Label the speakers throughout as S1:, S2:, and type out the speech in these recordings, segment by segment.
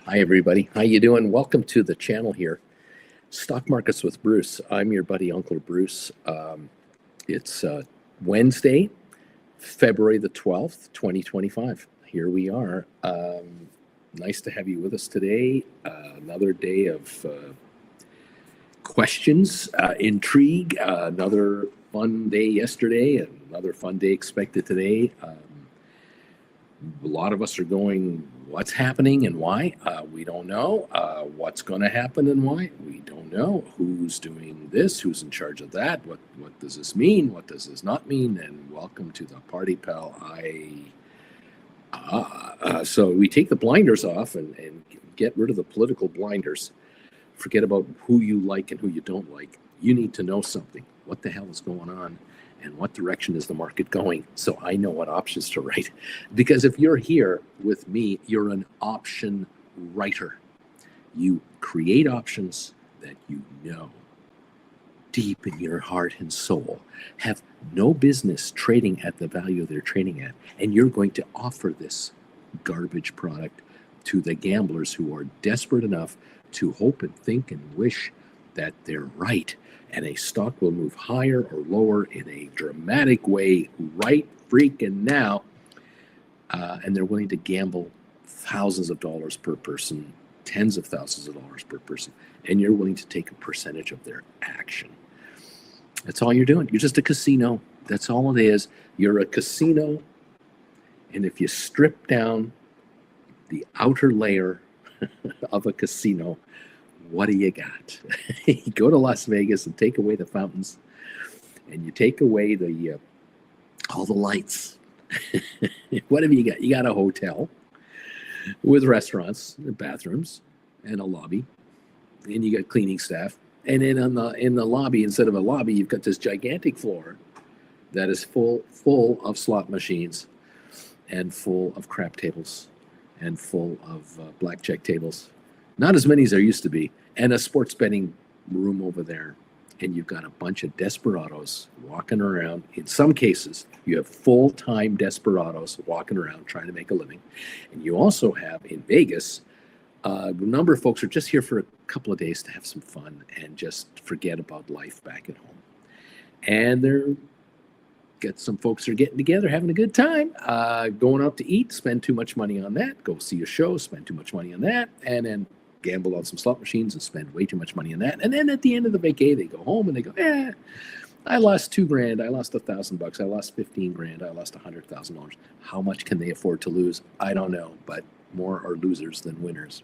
S1: Hi, everybody. How you doing? Welcome to the channel here, Stock Markets with Bruce. I'm your buddy, Uncle Bruce. It's Wednesday, February the 12th, 2025. Here we are. Nice to have you with us today. Another day of questions, intrigue, another fun day yesterday, and another fun day expected today. A lot of us are going, what's happening and why? We don't know. What's going to happen and why? We don't know. Who's doing this? Who's in charge of that? What does this mean? What does this not mean? And welcome to the party, pal. So we take the blinders off and get rid of the political blinders. Forget about who you like and who you don't like. You need to know something. What the hell is going on? And what direction is the market going? So I know what options to write. Because if you're here with me, you're an option writer. You create options that you know deep in your heart and soul have no business trading at the value they're trading at. And you're going to offer this garbage product to the gamblers who are desperate enough to hope and think and wish that they're right. And a stock will move higher or lower in a dramatic way right freaking now. And they're willing to gamble thousands of dollars per person, tens of thousands of dollars per person. And you're willing to take a percentage of their action. That's all you're doing. You're just a casino. That's all it is. You're a casino. And if you strip down the outer layer of a casino, what do you got? You go to Las Vegas and take away the fountains, and you take away the all the lights. What have you got? You got a hotel with restaurants and bathrooms and a lobby, and you got cleaning staff. And then in the lobby, instead of a lobby, you've got this gigantic floor that is full of slot machines and full of crap tables and full of blackjack tables. Not as many as there used to be, and a sports betting room over there. And you've got a bunch of desperados walking around. In some cases, you have full-time desperados walking around trying to make a living. And you also have, in Vegas, a number of folks are just here for a couple of days to have some fun and just forget about life back at home. And some folks are getting together, having a good time, going out to eat, spend too much money on that, go see a show, spend too much money on that, and then gamble on some slot machines and spend way too much money on that. And then at the end of the vacay, they go home and they go, I lost $2,000, I lost $1,000, I lost 15 grand, I lost $100,000. How much can they afford to lose? I don't know, but more are losers than winners.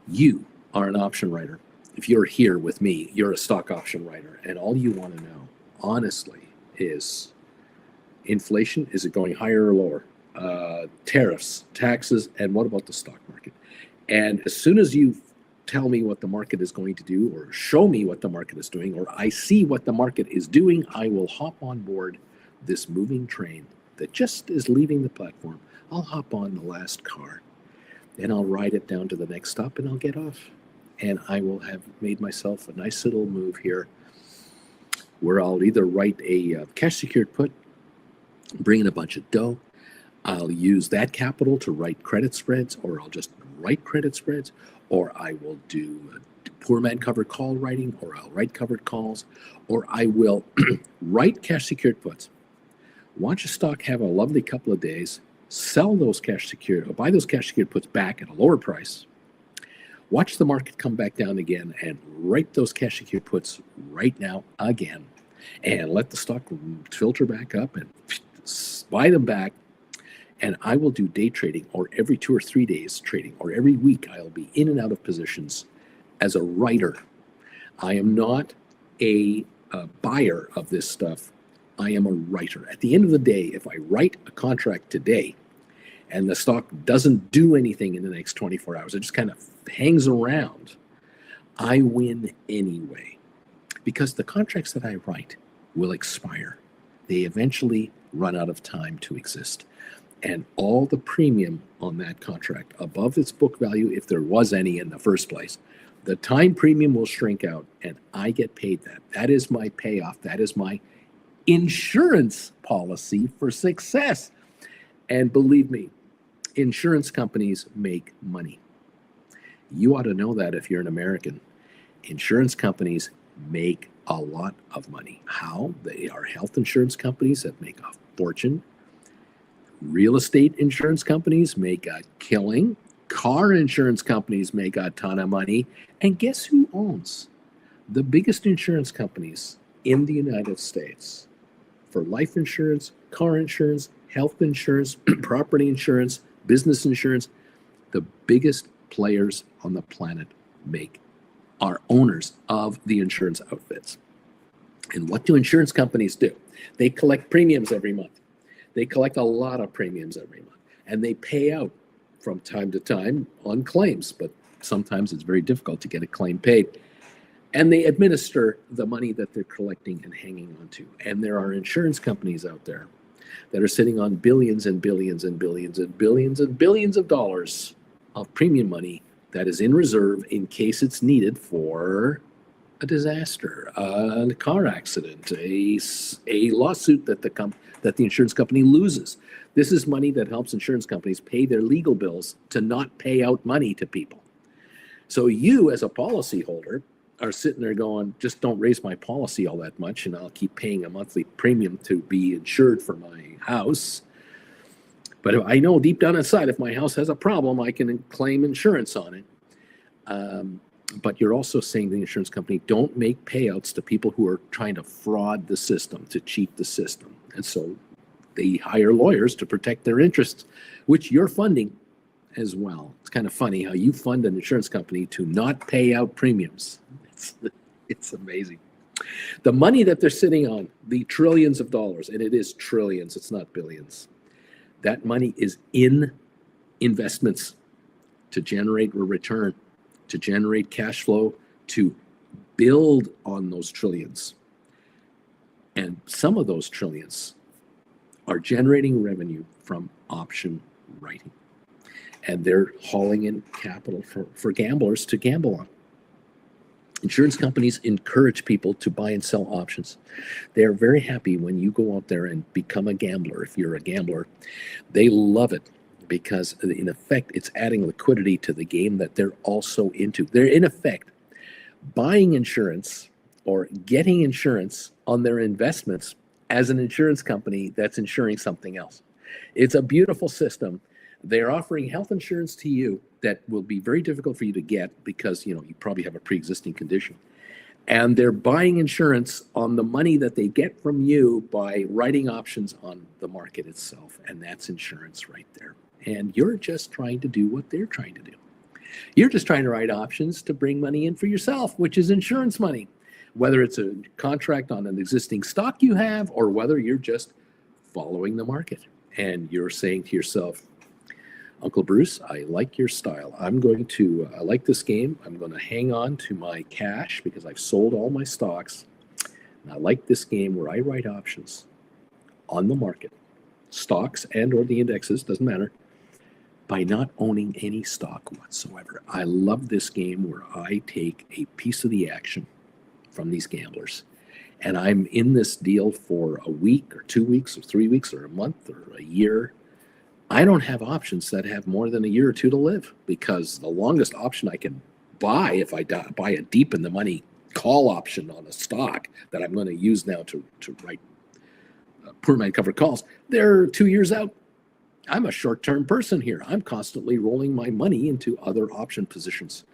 S1: You are an option writer. If you're here with me, you're a stock option writer, and all you want to know, honestly, is inflation. Is it going higher or lower? Tariffs, taxes, and what about the stock market? And as soon as you tell me what the market is going to do, or show me what the market is doing, or I see what the market is doing, I will hop on board this moving train that just is leaving the platform. I'll hop on the last car and I'll ride it down to the next stop and I'll get off. And I will have made myself a nice little move here where I'll either write a cash secured put, bring in a bunch of dough. I'll use that capital to write credit spreads, or I'll just write credit spreads, or I will do poor man covered call writing, or I'll write covered calls, or I will write cash secured puts. Watch a stock have a lovely couple of days, sell those cash secured, or buy those cash secured puts back at a lower price. Watch the market come back down again and write those cash secured puts right now again, and let the stock filter back up and buy them back. And I will do day trading, or every 2 or 3 days trading, or every week I'll be in and out of positions as a writer. I am not a buyer of this stuff. I am a writer. At the end of the day, if I write a contract today and the stock doesn't do anything in the next 24 hours, it just kind of hangs around, I win anyway. Because the contracts that I write will expire. They eventually run out of time to exist. And all the premium on that contract above its book value, if there was any in the first place, the time premium will shrink out and I get paid that. That is my payoff. That is my insurance policy for success. And believe me, insurance companies make money. You ought to know that if you're an American. Insurance companies make a lot of money. How? They are health insurance companies that make a fortune. Real estate insurance companies make a killing. Car insurance companies make a ton of money. And guess who owns the biggest insurance companies in the United States for life insurance, car insurance, health insurance, property insurance, business insurance? The biggest players on the planet are owners of the insurance outfits. And what do insurance companies do? They collect premiums every month. They collect a lot of premiums every month, and they pay out from time to time on claims, but sometimes it's very difficult to get a claim paid. And they administer the money that they're collecting and hanging on to. And there are insurance companies out there that are sitting on billions and billions and billions and billions and billions of dollars of premium money that is in reserve in case it's needed for a disaster, a car accident, a lawsuit that the insurance company loses. This is money that helps insurance companies pay their legal bills to not pay out money to people. So you, as a policyholder, are sitting there going, just don't raise my policy all that much, and I'll keep paying a monthly premium to be insured for my house. But if I know deep down inside, if my house has a problem, I can claim insurance on it. But you're also saying to the insurance company, don't make payouts to people who are trying to fraud the system, to cheat the system. And so they hire lawyers to protect their interests, which you're funding as well. It's kind of funny how you fund an insurance company to not pay out premiums. It's amazing. The money that they're sitting on, the trillions of dollars, and it is trillions, it's not billions. That money is in investments to generate a return, to generate cash flow, to build on those trillions. And some of those trillions are generating revenue from option writing. And they're hauling in capital for gamblers to gamble on. Insurance companies encourage people to buy and sell options. They are very happy when you go out there and become a gambler. If you're a gambler, they love it because, in effect, it's adding liquidity to the game that they're also into. They're, in effect, buying insurance or getting insurance on their investments as an insurance company that's insuring something else. It's a beautiful system. They're offering health insurance to you that will be very difficult for you to get because, you probably have a pre-existing condition. And they're buying insurance on the money that they get from you by writing options on the market itself. And that's insurance right there. And you're just trying to do what they're trying to do. You're just trying to write options to bring money in for yourself, which is insurance money, whether it's a contract on an existing stock you have or whether you're just following the market. And you're saying to yourself, Uncle Bruce, I like your style. I like this game. I'm going to hang on to my cash because I've sold all my stocks. And I like this game where I write options on the market, stocks and or the indexes, doesn't matter, by not owning any stock whatsoever. I love this game where I take a piece of the action from these gamblers. And I'm in this deal for a week or 2 weeks or 3 weeks or a month or a year. I don't have options that have more than a year or two to live because the longest option I can buy, if I buy a deep in the money call option on a stock that I'm going to use now to write permanent covered calls, they're 2 years out. I'm a short-term person here. I'm constantly rolling my money into other option positions.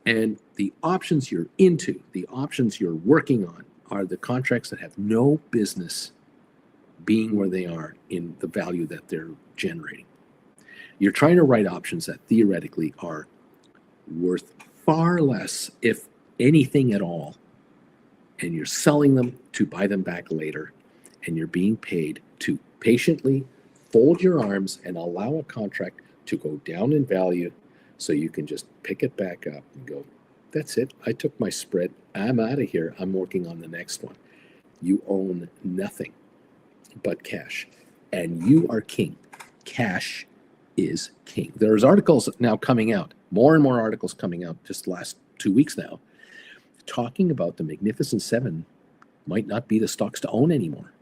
S1: And the options you're into, the options you're working on, are the contracts that have no business being where they are in the value that they're generating. You're trying to write options that theoretically are worth far less, if anything at all, and you're selling them to buy them back later, and you're being paid to patiently fold your arms and allow a contract to go down in value so you can just pick it back up and go, that's it, I took my spread, I'm out of here, I'm working on the next one. You own nothing but cash, and you are king. Cash is king. There's articles now coming out, more and more articles coming out just the last 2 weeks now, talking about the Magnificent Seven might not be the stocks to own anymore.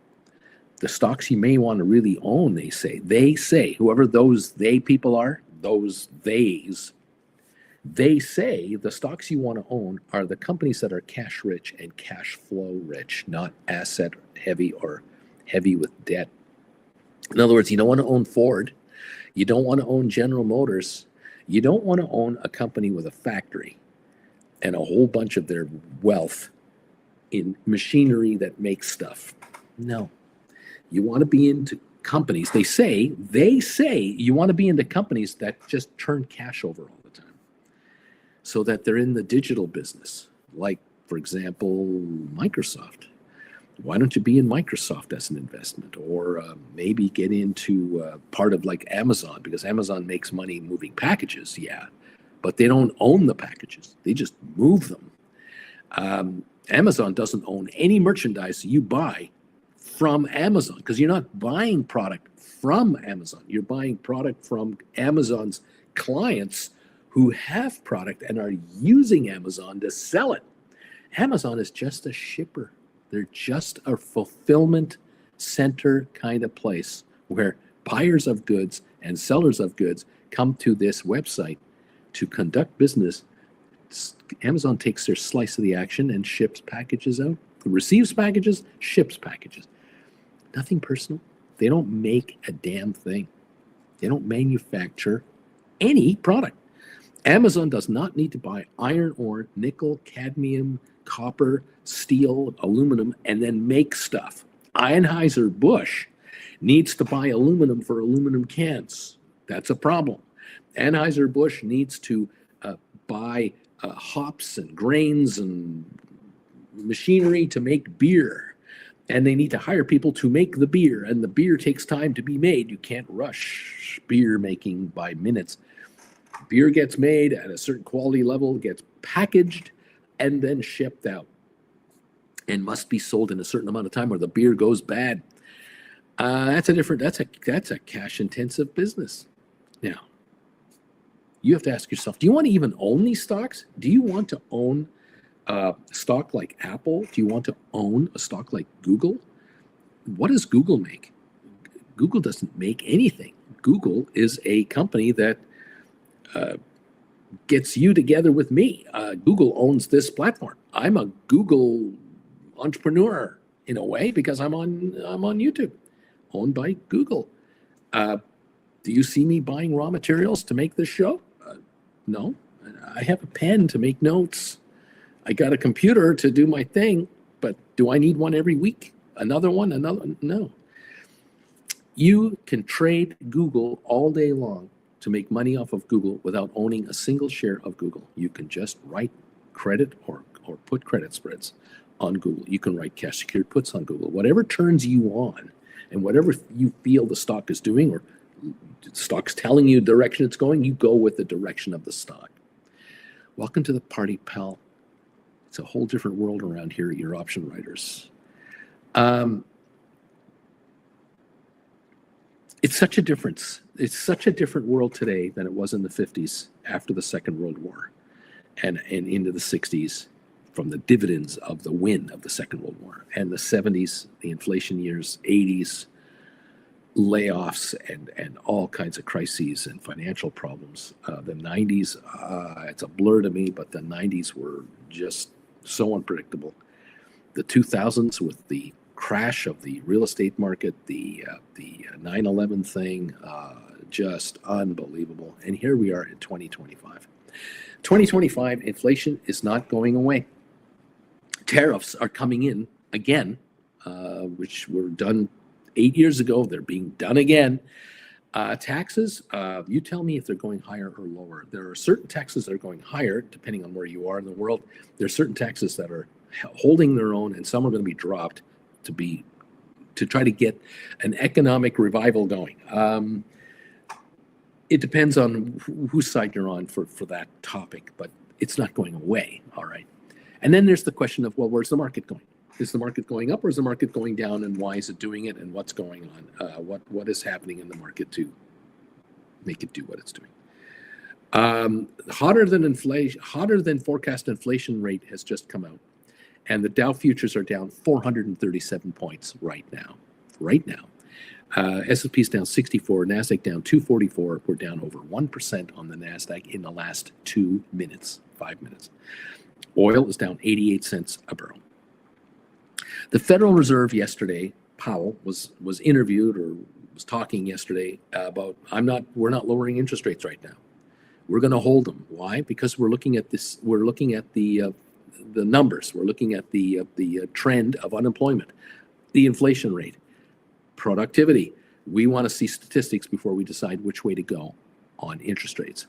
S1: The stocks you may want to really own, they say, whoever those they people are, those theys, They say the stocks you want to own are the companies that are cash rich and cash flow rich, not asset heavy or heavy with debt. In other words, you don't want to own Ford. You don't want to own General Motors. You don't want to own a company with a factory and a whole bunch of their wealth in machinery that makes stuff. No. You want to be into companies. They say you want to be into companies that just turn cash over all the time, so that they're in the digital business. Like, for example, Microsoft. Why don't you be in Microsoft as an investment, or maybe get into part of like Amazon, because Amazon makes money moving packages, yeah, but they don't own the packages. They just move them. Amazon doesn't own any merchandise you buy from Amazon, because you're not buying product from Amazon. You're buying product from Amazon's clients who have product and are using Amazon to sell it. Amazon is just a shipper. They're just a fulfillment center kind of place where buyers of goods and sellers of goods come to this website to conduct business. Amazon takes their slice of the action and ships packages out, receives packages, ships packages. Nothing personal. They don't make a damn thing. They don't manufacture any product. Amazon does not need to buy iron ore, nickel, cadmium, copper, steel, aluminum, and then make stuff. Anheuser-Busch needs to buy aluminum for aluminum cans. That's a problem. Anheuser-Busch needs to buy hops and grains and machinery to make beer. And they need to hire people to make the beer. And the beer takes time to be made. You can't rush beer making by minutes. Beer gets made at a certain quality level, gets packaged, and then shipped out, and must be sold in a certain amount of time or the beer goes bad. That's a cash intensive business. Now, you have to ask yourself, do you want to even own these stocks? Do you want to own a stock like Apple? Do you want to own a stock like Google? What does Google make? Google doesn't make anything. Google is a company that gets you together with me. Google owns this platform. I'm a Google entrepreneur in a way because I'm on YouTube, owned by Google. Do you see me buying raw materials to make this show? No. I have a pen to make notes. I got a computer to do my thing, but do I need one every week? Another one? No. You can trade Google all day long to make money off of Google without owning a single share of Google. You can just write credit or put credit spreads on Google. You can write cash secured puts on Google. Whatever turns you on and whatever you feel the stock is doing, or the stock's telling you the direction it's going, you go with the direction of the stock. Welcome to the party, pal. It's a whole different world around here at your option writers. It's such a difference. It's such a different world today than it was in the 50s after the Second World War and into the 60s from the dividends of the win of the Second World War, and the 70s, the inflation years, 80s, layoffs and all kinds of crises and financial problems. The 90s, it's a blur to me, but the 90s were just so unpredictable. The 2000s with the crash of the real estate market, the 9/11 thing, just unbelievable. And here we are in 2025. 2025, inflation is not going away. Tariffs are coming in again, which were done 8 years ago. They're being done again. Taxes, you tell me if they're going higher or lower. There are certain taxes that are going higher, depending on where you are in the world. There are certain taxes that are holding their own, and some are going to be dropped to try to get an economic revival going. It depends on whose side you're on for that topic, but it's not going away, all right? And then there's the question of, well, where's the market going? Is the market going up or is the market going down, and why is it doing it, and what's going on? What is happening in the market to make it do what it's doing? Hotter than forecast inflation rate has just come out, and the Dow futures are down 437 points right now. S&P's down 64, NASDAQ down 244. We're down over 1% on the NASDAQ in the last 5 minutes. Oil is down 88 cents a barrel. The Federal Reserve yesterday, Powell was interviewed or was talking yesterday about we're not lowering interest rates right now. We're going to hold them. Why? Because we're looking at this. We're looking at the numbers. We're looking at the trend of unemployment, the inflation rate, productivity. We want to see statistics before we decide which way to go on interest rates.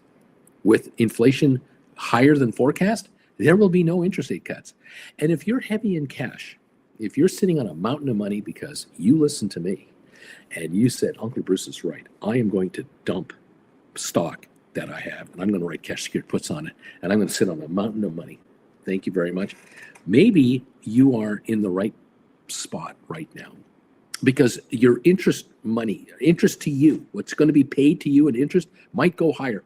S1: With inflation higher than forecast, there will be no interest rate cuts. And if you're heavy in cash, if you're sitting on a mountain of money because you listened to me and you said, Uncle Bruce is right, I am going to dump stock that I have and I'm going to write cash secured puts on it and I'm going to sit on a mountain of money. Thank you very much. Maybe you are in the right spot right now because your interest to you, what's going to be paid to you in interest might go higher.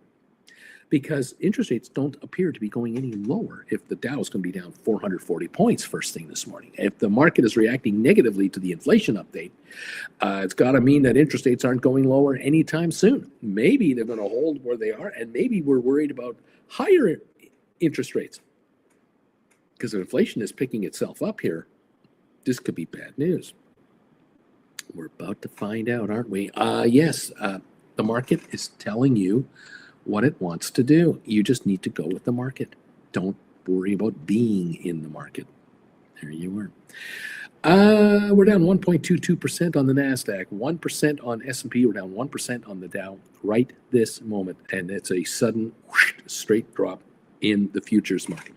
S1: Because interest rates don't appear to be going any lower if the Dow is going to be down 440 points first thing this morning. If the market is reacting negatively to the inflation update, it's got to mean that interest rates aren't going lower anytime soon. Maybe they're going to hold where they are, and maybe we're worried about higher interest rates. Because if inflation is picking itself up here, this could be bad news. We're about to find out, aren't we? Yes, the market is telling you what it wants to do. You just need to go with the market. Don't worry about being in the market. There you are. We're down 1.22% on the NASDAQ, 1% on S&P. We're down 1% on the Dow right this moment. And it's a sudden straight drop in the futures market.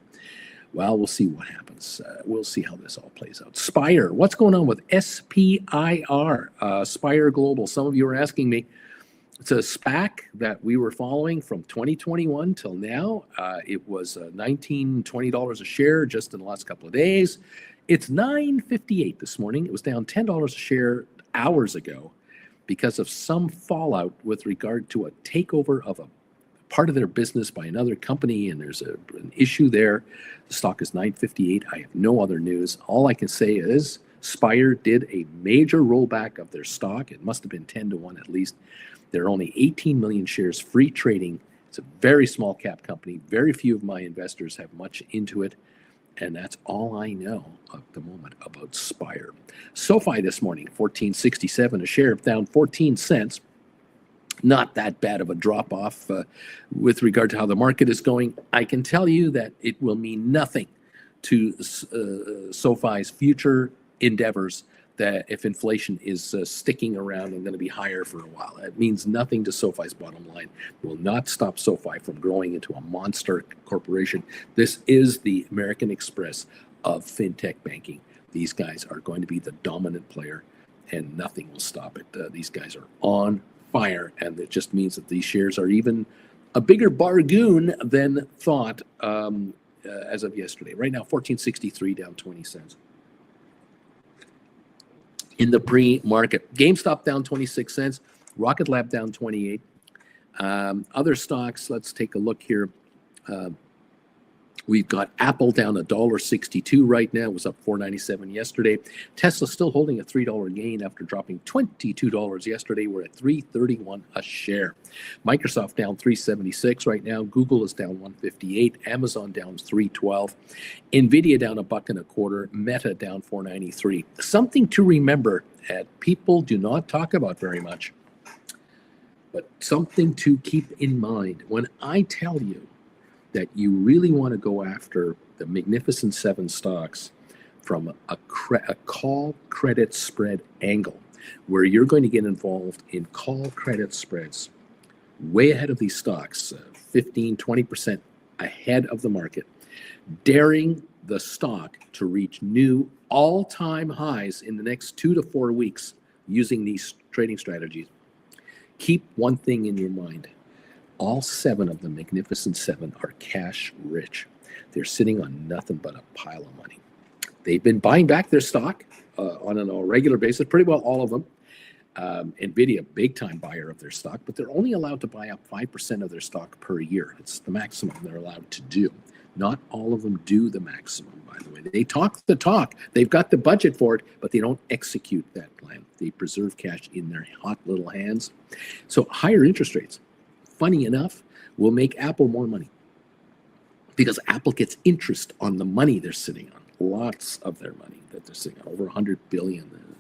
S1: Well, we'll see what happens. We'll see how this all plays out. Spire, what's going on with SPIR, Spire Global? Some of you are asking me. It's a SPAC that we were following from 2021 till now. It was $19, $20 a share just in the last couple of days. It's $9.58 this morning. It was down $10 a share hours ago because of some fallout with regard to a takeover of a part of their business by another company, and there's an issue there. The stock is $9.58. I have no other news. All I can say is Spire did a major rollback of their stock. It must have been 10 to 1 at least. There are only 18 million shares free trading. It's a very small cap company. Very few of my investors have much into it. And that's all I know at the moment about Spire. Sofi this morning, $14.67 a share, down 14 cents. Not that bad of a drop off with regard to how the market is going. I can tell you that it will mean nothing to Sofi's future endeavors that if inflation is sticking around and going to be higher for a while. It means nothing to Sofi's bottom line. It will not stop Sofi from growing into a monster corporation. This is the American Express of fintech banking. These guys are going to be the dominant player, and nothing will stop it. These guys are on fire, and it just means that these shares are even a bigger bargain than thought as of yesterday. Right now, $14.63, down 20 cents. In the pre-market, GameStop down 26 cents, Rocket Lab down 28. Other stocks, let's take a look here. We've got Apple down $1.62 right now. It was up $4.97 yesterday. Tesla still holding a $3 gain after dropping $22 yesterday. We're at $3.31 a share. Microsoft down $3.76 right now. Google is down $1.58. Amazon down $3.12. Nvidia down $1.25. Meta down $4.93. Something to remember that people do not talk about very much, but something to keep in mind. When I tell you that you really want to go after the Magnificent Seven stocks from a call credit spread angle, where you're going to get involved in call credit spreads way ahead of these stocks, 15, 20% ahead of the market, daring the stock to reach new all-time highs in the next 2 to 4 weeks using these trading strategies. Keep one thing in your mind. All 7 of the Magnificent Seven are cash rich. They're sitting on nothing but a pile of money. They've been buying back their stock on a regular basis, pretty well all of them. Nvidia, big time buyer of their stock, but they're only allowed to buy up 5% of their stock per year. It's the maximum they're allowed to do. Not all of them do the maximum, by the way. They talk the talk. They've got the budget for it, but they don't execute that plan. They preserve cash in their hot little hands. So higher interest rates, funny enough, will make Apple more money because Apple gets interest on the money they're sitting on. Lots of their money that they're sitting on, over 100 billion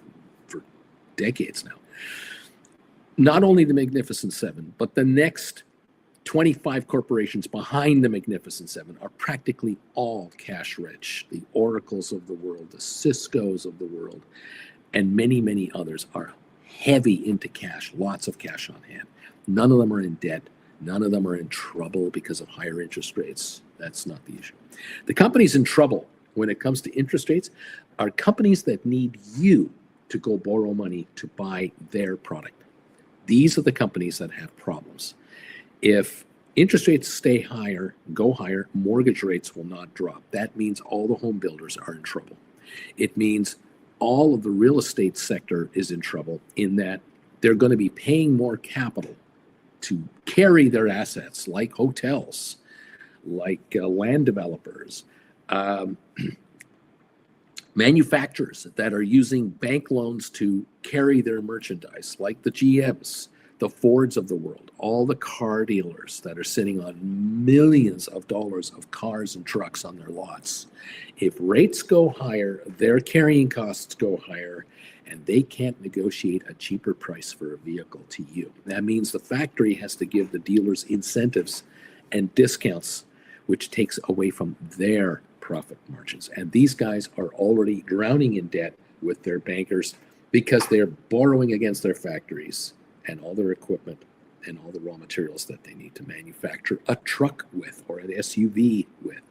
S1: for decades now. Not only the Magnificent Seven, but the next 25 corporations behind the Magnificent Seven are practically all cash rich. The Oracles of the world, the Ciscos of the world, and many, many others are heavy into cash, lots of cash on hand. None of them are in debt. None of them are in trouble because of higher interest rates. That's not the issue. The companies in trouble when it comes to interest rates are companies that need you to go borrow money to buy their product. These are the companies that have problems. If interest rates stay higher, go higher, mortgage rates will not drop. That means all the home builders are in trouble. It means all of the real estate sector is in trouble in that they're going to be paying more capital to carry their assets, like hotels, like land developers, manufacturers that are using bank loans to carry their merchandise, like the GMs, the Fords of the world, all the car dealers that are sitting on millions of dollars of cars and trucks on their lots. If rates go higher, their carrying costs go higher, and they can't negotiate a cheaper price for a vehicle to you. That means the factory has to give the dealers incentives and discounts, which takes away from their profit margins. And these guys are already drowning in debt with their bankers because they're borrowing against their factories and all their equipment and all the raw materials that they need to manufacture a truck with or an SUV with.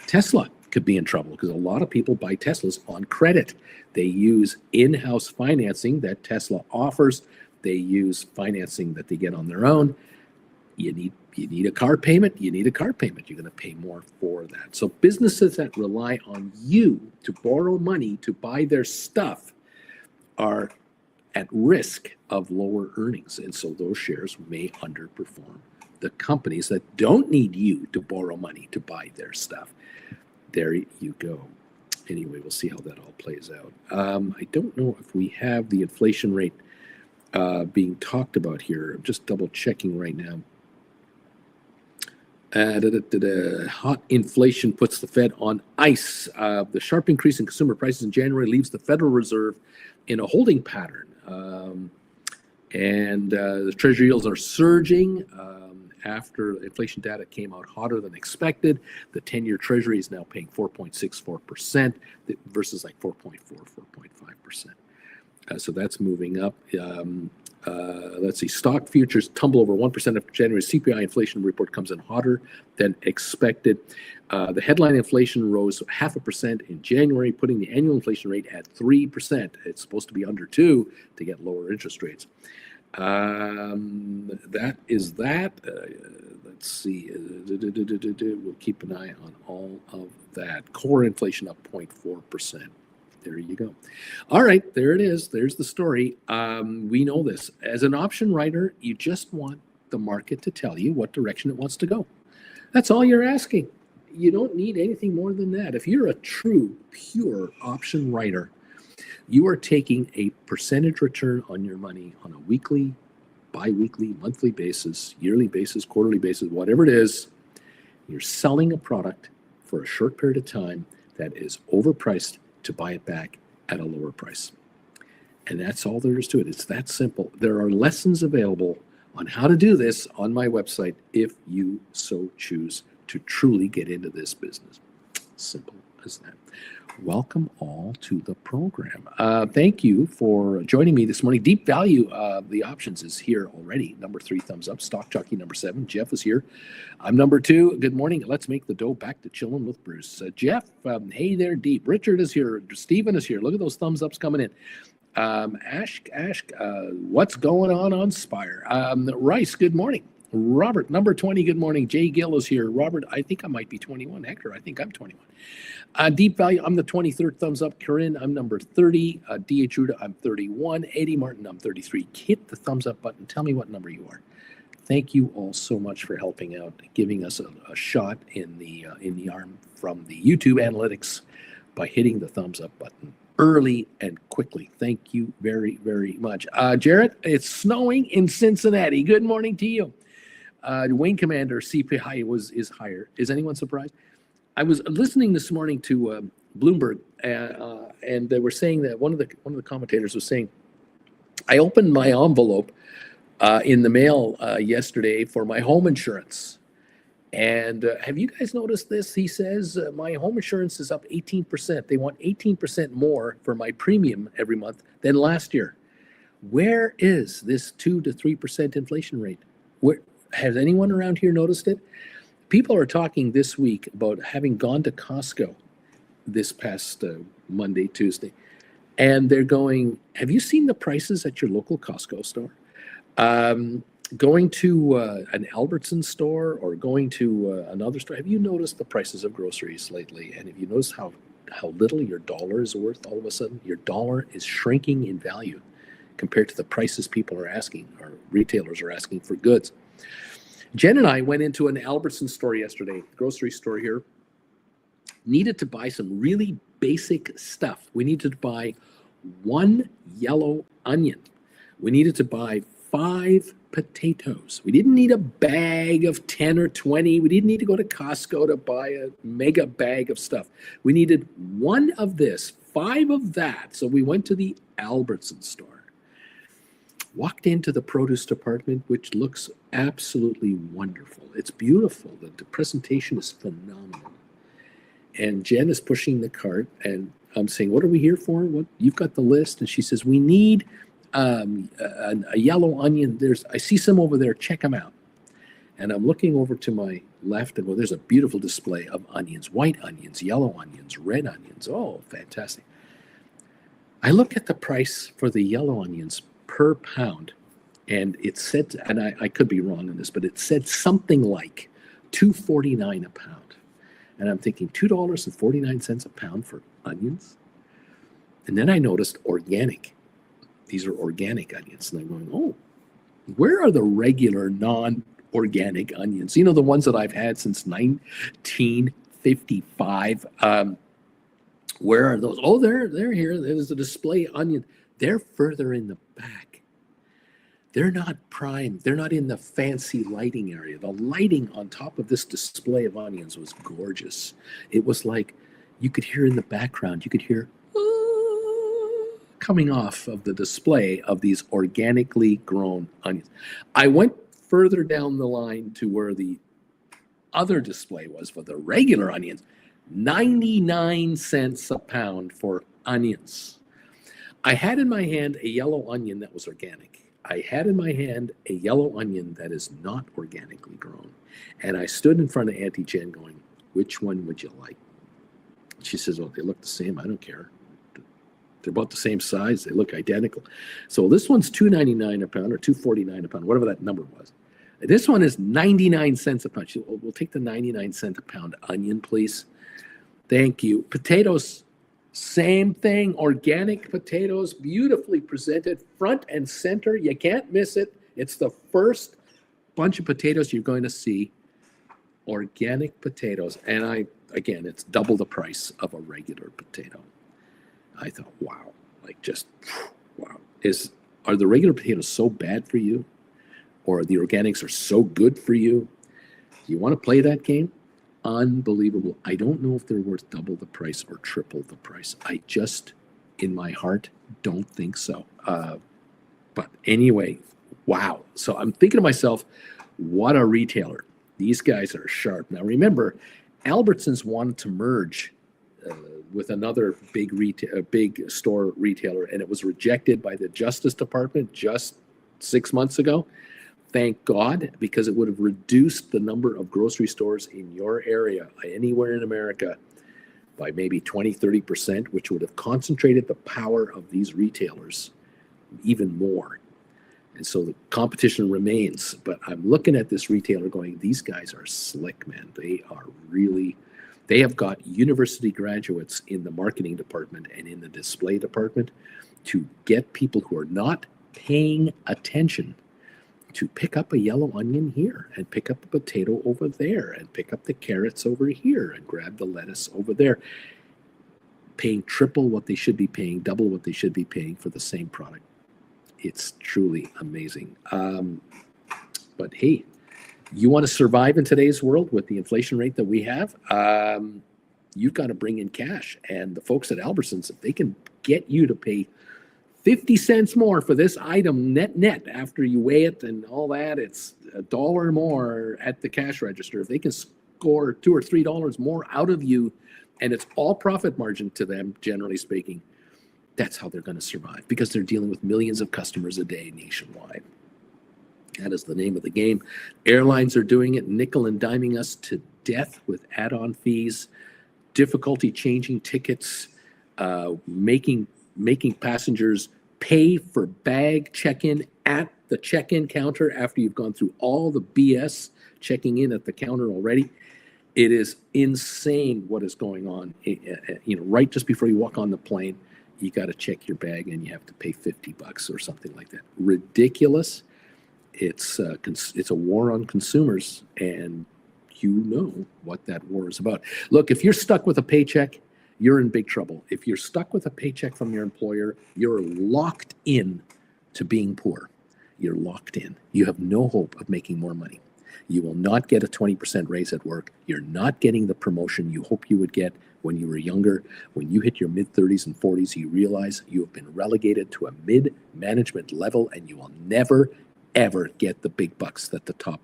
S1: Tesla could be in trouble because a lot of people buy Teslas on credit. They use in-house financing that Tesla offers. They use financing that they get on their own. You need a car payment. You need a car payment. You're going to pay more for that. So businesses that rely on you to borrow money to buy their stuff are at risk of lower earnings. And so those shares may underperform the companies that don't need you to borrow money to buy their stuff. There you go. Anyway, we'll see how that all plays out. I don't know if we have the inflation rate being talked about here. I'm just double checking right now. Hot inflation puts the Fed on ice. The sharp increase in consumer prices in January leaves the Federal Reserve in a holding pattern. And the treasury yields are surging after inflation data came out hotter than expected. The 10-year treasury is now paying 4.64% versus like 4.4, 4.5%. So that's moving up. Let's see, stock futures tumble over 1% after January's CPI inflation report comes in hotter than expected. The headline inflation rose 0.5% in January, putting the annual inflation rate at 3%. It's supposed to be under 2% to get lower interest rates. That is that. Let's see. We'll keep an eye on all of that. Core inflation up 0.4%. There you go. All right, there it is. There's the story. We know this. As an option writer, you just want the market to tell you what direction it wants to go. That's all you're asking. You don't need anything more than that. If you're a true, pure option writer, you are taking a percentage return on your money on a weekly, bi-weekly, monthly basis, yearly basis, quarterly basis, whatever it is. You're selling a product for a short period of time that is overpriced to buy it back at a lower price. And that's all there is to it. It's that simple. There are lessons available on how to do this on my website if you so choose to truly get into this business. Simple as that. Welcome all to the program. Thank you for joining me this morning. Deep Value, the options is here already. Number 3, thumbs up. Stock Jockey number 7. Jeff is here. I'm number 2. Good morning. Let's make the dough. Back to chilling with Bruce. Jeff, hey there, Deep. Richard is here. Stephen is here. Look at those thumbs ups coming in. Ash, what's going on Spire? Rice, good morning. Robert, number 20, good morning. Jay Gill is here. Robert, I think I might be 21. Hector, I think I'm 21. Deep Value, I'm the 23rd, thumbs up. Corinne, I'm number 30. D.H. Ruda, I'm 31. Eddie Martin, I'm 33. Hit the thumbs up button. Tell me what number you are. Thank you all so much for helping out, giving us a shot in the arm from the YouTube analytics by hitting the thumbs up button early and quickly. Thank you very, very much. Jarrett, it's snowing in Cincinnati. Good morning to you. Wing Commander CPI is higher. Is anyone surprised? I was listening this morning to Bloomberg, and they were saying that one of the commentators was saying, I opened my envelope in the mail yesterday for my home insurance. And have you guys noticed this? He says, my home insurance is up 18%. They want 18% more for my premium every month than last year. Where is this 2 to 3% inflation rate? Where, has anyone around here noticed it? People are talking this week about having gone to Costco this past Monday, Tuesday, and they're going, have you seen the prices at your local Costco store? Going to an Albertson store or going to another store, have you noticed the prices of groceries lately? And have you noticed how little your dollar is worth all of a sudden? Your dollar is shrinking in value compared to the prices people are asking, or retailers are asking for goods. Jen and I went into an Albertson store yesterday, grocery store here, needed to buy some really basic stuff. We needed to buy 1 yellow onion. We needed to buy 5 potatoes. We didn't need a bag of 10 or 20. We didn't need to go to Costco to buy a mega bag of stuff. We needed 1 of this, 5 of that. So we went to the Albertson store. Walked into the produce department, which looks absolutely wonderful. It's beautiful. The presentation is phenomenal. And Jen is pushing the cart, and I'm saying, what are we here for? What, you've got the list. And she says, we need a yellow onion. I see some over there. Check them out. And I'm looking over to my left, and well, there's a beautiful display of onions, white onions, yellow onions, red onions. Oh, fantastic. I look at the price for the yellow onions per pound, and it said, and I could be wrong on this, but it said something like $2.49 a pound. And I'm thinking $2.49 a pound for onions? And then I noticed organic. These are organic onions. And I'm going, oh, where are the regular non-organic onions? You know, the ones that I've had since 1955. Where are those? Oh, they're here. There's a display onion. They're further in the back. They're not prime. They're not in the fancy lighting area. The lighting on top of this display of onions was gorgeous. It was like you could hear in the background, you could hear coming off of the display of these organically grown onions. I went further down the line to where the other display was for the regular onions. 99 cents a pound for onions. I had in my hand a yellow onion that was organic. I had in my hand a yellow onion that is not organically grown. And I stood in front of Auntie Jen going, which one would you like? She says, oh, they look the same. I don't care. They're about the same size. They look identical. So this one's $2.99 a pound or $2.49 a pound, whatever that number was. This one is 99 cents a pound. She said, we'll take the 99 cent a pound onion, please. Thank you. Potatoes, same thing. Organic potatoes, beautifully presented, front and center. You can't miss it. It's the first bunch of potatoes you're going to see. Organic potatoes. And again, it's double the price of a regular potato. I thought, wow, like just, wow. Are the regular potatoes so bad for you? Or the organics are so good for you? Do you want to play that game? Unbelievable. I don't know if they're worth double the price or triple the price. I just, in my heart, don't think so. But anyway, wow. So I'm thinking to myself, what a retailer. These guys are sharp. Now remember, Albertsons wanted to merge with another big store retailer, and it was rejected by the Justice Department just 6 months ago. Thank God, because it would have reduced the number of grocery stores in your area, anywhere in America, by maybe 20-30%, which would have concentrated the power of these retailers even more. And so the competition remains. But I'm looking at this retailer going, these guys are slick, man. They have got university graduates in the marketing department and in the display department to get people who are not paying attention to pick up a yellow onion here and pick up a potato over there and pick up the carrots over here and grab the lettuce over there, paying triple what they should be paying, double what they should be paying for the same product. It's truly amazing. But hey, you want to survive in today's world with the inflation rate that we have, you've got to bring in cash. And the folks at Albertsons, if they can get you to pay 50 cents more for this item net after you weigh it and all that, it's $1 more at the cash register. If they can score $2 or $3 more out of you, and it's all profit margin to them, generally speaking, that's how they're going to survive, because they're dealing with millions of customers a day nationwide. That is the name of the game. Airlines are doing it, nickel and diming us to death with add-on fees, difficulty changing tickets, making passengers pay for bag check-in at the check-in counter after you've gone through all the BS checking in at the counter already. It is insane what is going on. Right just before you walk on the plane, you got to check your bag and you have to pay $50 or something like that. Ridiculous. It's a war on consumers, and you know what that war is about. Look, if you're stuck with a paycheck, you're in big trouble. If you're stuck with a paycheck from your employer, you're locked in to being poor. You're locked in. You have no hope of making more money. You will not get a 20% raise at work. You're not getting the promotion you hope you would get when you were younger. When you hit your mid-30s and 40s, you realize you have been relegated to a mid-management level, and you will never, ever get the big bucks that the top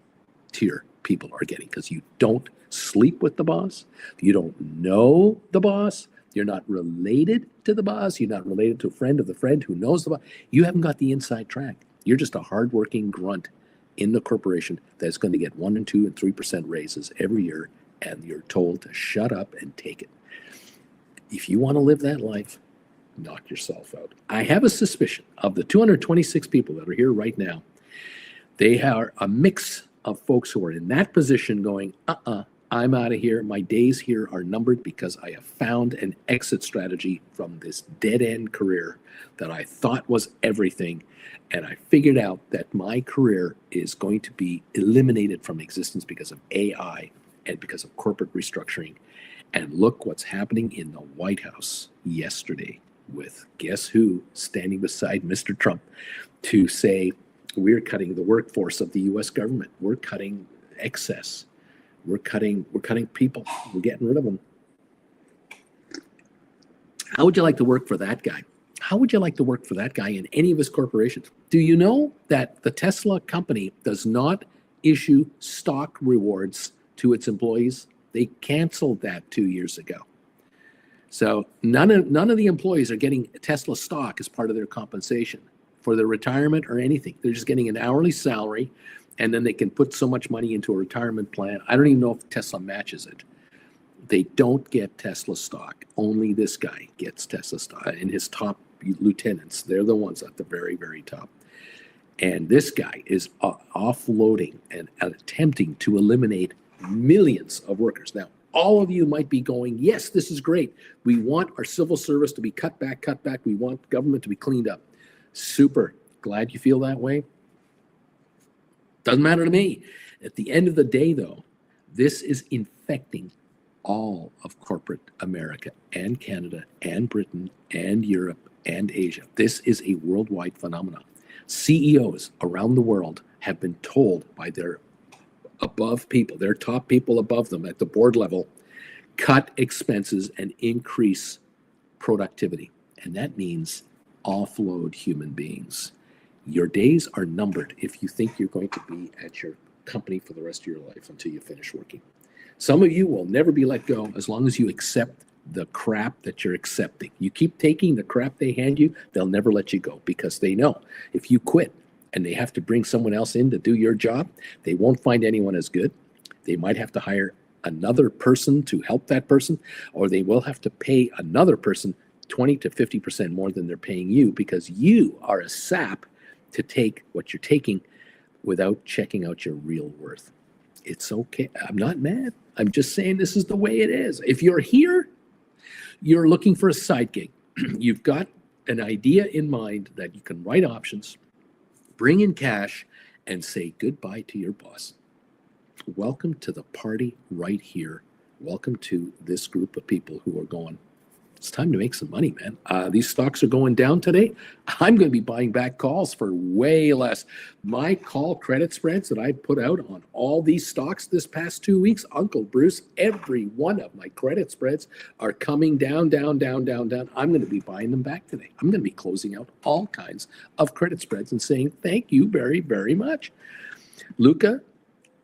S1: tier people are getting, because you don't sleep with the boss. You don't know the boss. You're not related to the boss. You're not related to a friend of the friend who knows the boss. You haven't got the inside track. You're just a hardworking grunt in the corporation that's going to get 1% and 2% and 3% raises every year, and you're told to shut up and take it. If you want to live that life, knock yourself out. I have a suspicion of the 226 people that are here right now, they are a mix of folks who are in that position going, I'm out of here. My days here are numbered because I have found an exit strategy from this dead-end career that I thought was everything. And I figured out that my career is going to be eliminated from existence because of AI and because of corporate restructuring. And look what's happening in the White House yesterday with guess who standing beside Mr. Trump to say, we're cutting the workforce of the U.S. government. We're cutting excess. We're cutting people. We're getting rid of them. How would you like to work for that guy? How would you like to work for that guy in any of his corporations? Do you know that the Tesla company does not issue stock rewards to its employees? They canceled that 2 years ago. So none of the employees are getting Tesla stock as part of their compensation for their retirement or anything. They're just getting an hourly salary, and then they can put so much money into a retirement plan. I don't even know if Tesla matches it. They don't get Tesla stock. Only this guy gets Tesla stock, and his top lieutenants. They're the ones at the very, very top. And this guy is offloading and attempting to eliminate millions of workers. Now, all of you might be going, yes, this is great. We want our civil service to be cut back. We want government to be cleaned up. Super. Glad you feel that way. Doesn't matter to me. At the end of the day, though, this is infecting all of corporate America and Canada and Britain and Europe and Asia. This is a worldwide phenomenon. CEOs around the world have been told by their above people, their top people above them at the board level, cut expenses and increase productivity. And that means offload human beings. Your days are numbered if you think you're going to be at your company for the rest of your life until you finish working. Some of you will never be let go as long as you accept the crap that you're accepting. You keep taking the crap they hand you, they'll never let you go, because they know if you quit and they have to bring someone else in to do your job, they won't find anyone as good. They might have to hire another person to help that person, or they will have to pay another person 20 to 50% more than they're paying you, because you are a sap to take what you're taking without checking out your real worth. It's okay. I'm not mad. I'm just saying this is the way it is. If you're here, you're looking for a side gig. You've got an idea in mind that you can write options, bring in cash, and say goodbye to your boss. Welcome to the party right here. Welcome to this group of people who are going, it's time to make some money, man. These stocks are going down today. I'm going to be buying back calls for way less. My call credit spreads that I put out on all these stocks this past 2 weeks, Uncle Bruce, every one of my credit spreads are coming down, down, down, down, down. I'm going to be buying them back today. I'm going to be closing out all kinds of credit spreads and saying thank you very, very much. Luca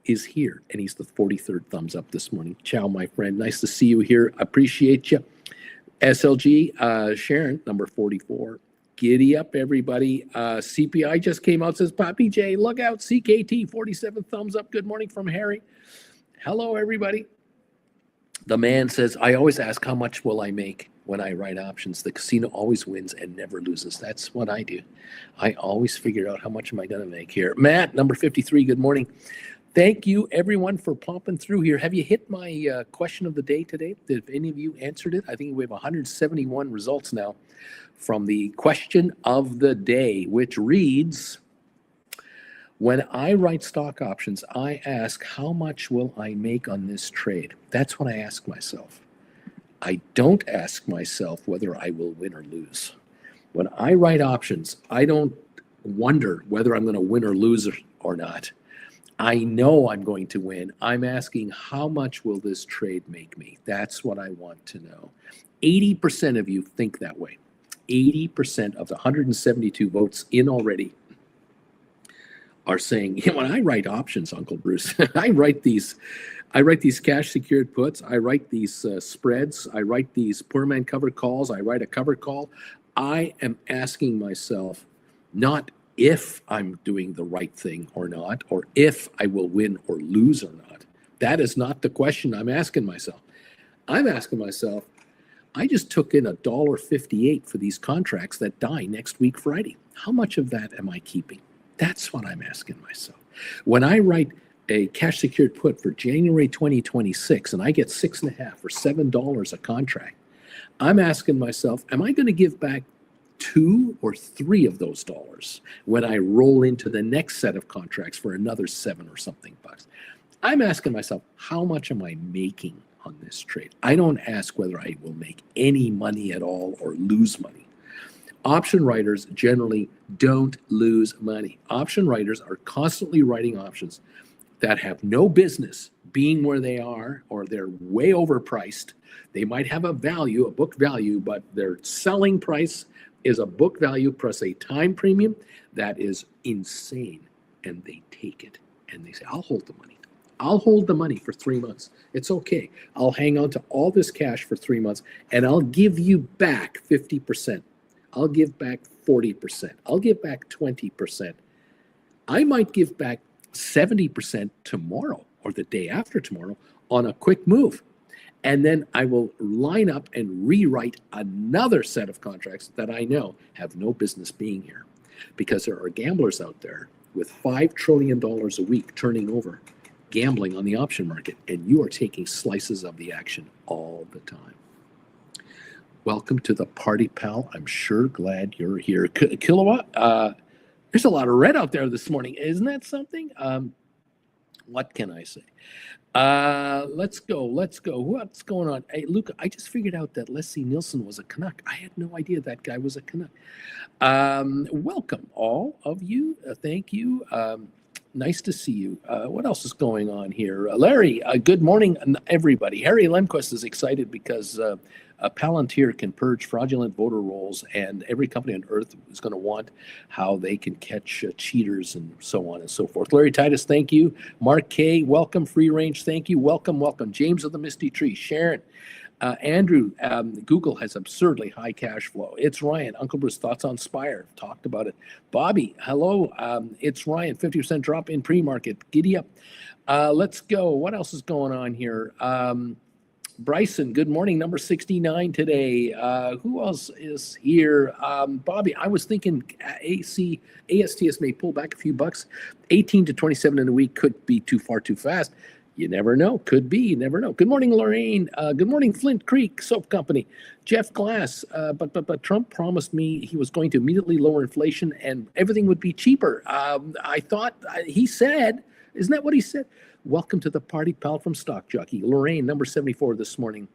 S1: is here, and he's the 43rd thumbs up this morning. Ciao, my friend. Nice to see you here. Appreciate you. SLG, Sharon, number 44. Giddy up, everybody. CPI just came out, says, Poppy J, look out. CKT, 47 thumbs up. Good morning from Harry. Hello, everybody. The man says, I always ask, how much will I make when I write options? The casino always wins and never loses. That's what I do. I always figure out how much am I going to make here. Matt, number 53, good morning. Thank you, everyone, for popping through here. Have you hit my question of the day today? Did any of you answered it? I think we have 171 results now from the question of the day, which reads, when I write stock options, I ask, how much will I make on this trade? That's what I ask myself. I don't ask myself whether I will win or lose. When I write options, I don't wonder whether I'm going to win or lose or not. I know I'm going to win. I'm asking, how much will this trade make me? That's what I want to know. 80% of you think that way. 80% of the 172 votes in already are saying, when I write options, Uncle Bruce, I write these cash secured puts, I write these spreads, I write these poor man covered calls, I write a covered call. I am asking myself, not if I'm doing the right thing or not, or if I will win or lose or not. That is not the question I'm asking myself. I'm asking myself, I just took in $1.58 for these contracts that die next week Friday. How much of that am I keeping? That's what I'm asking myself. When I write a cash secured put for January 2026 and I get $6.50 or $7 a contract, I'm asking myself, am I going to give back 2 or 3 of those dollars when I roll into the next set of contracts for another 7 or something bucks? I'm asking myself, how much am I making on this trade? I don't ask whether I will make any money at all or lose money. Option writers generally don't lose money. Option writers are constantly writing options that have no business being where they are, or they're way overpriced. They might have a value, a book value, but their selling price is a book value plus a time premium that is insane. And they take it and they say, I'll hold the money. I'll hold the money for 3 months. It's okay. I'll hang on to all this cash for 3 months and I'll give you back 50%. I'll give back 40%. I'll give back 20%. I might give back 70% tomorrow or the day after tomorrow on a quick move. And then I will line up and rewrite another set of contracts that I know have no business being here, because there are gamblers out there with $5 trillion a week turning over, gambling on the option market, and you are taking slices of the action all the time. Welcome to the party, pal. I'm sure glad you're here. Kilowatt, there's a lot of red out there this morning. Isn't that something? What can I say? Let's go. What's going on? Hey, Luca, I just figured out that Leslie Nielsen was a Canuck. I had no idea that guy was a Canuck. Welcome, all of you. Thank you. Nice to see you. What else is going on here? Larry, good morning, everybody. Harry Lemquist is excited because Palantir can purge fraudulent voter rolls, and every company on earth is going to want how they can catch cheaters and so on and so forth. Larry Titus, thank you. Mark K, welcome. Free Range, thank you. Welcome. James of the Misty Tree. Sharon. Andrew, Google has absurdly high cash flow. It's Ryan. Uncle Bruce, thoughts on Spire? Talked about it. Bobby, hello. It's Ryan. 50% drop in pre-market. Giddy up. Let's go. What else is going on here? Bryson, good morning. Number 69 today. Who else is here? Bobby, I was thinking ASTS may pull back a few bucks. 18 to 27 in a week could be too fast. You never know. Could be. You never know. Good morning, Lorraine. Good morning, Flint Creek Soap Company. Jeff Glass. But Trump promised me he was going to immediately lower inflation and everything would be cheaper. I thought he said, isn't that what he said? Welcome to the party, pal from Stock Jockey. Lorraine, number 74 this morning.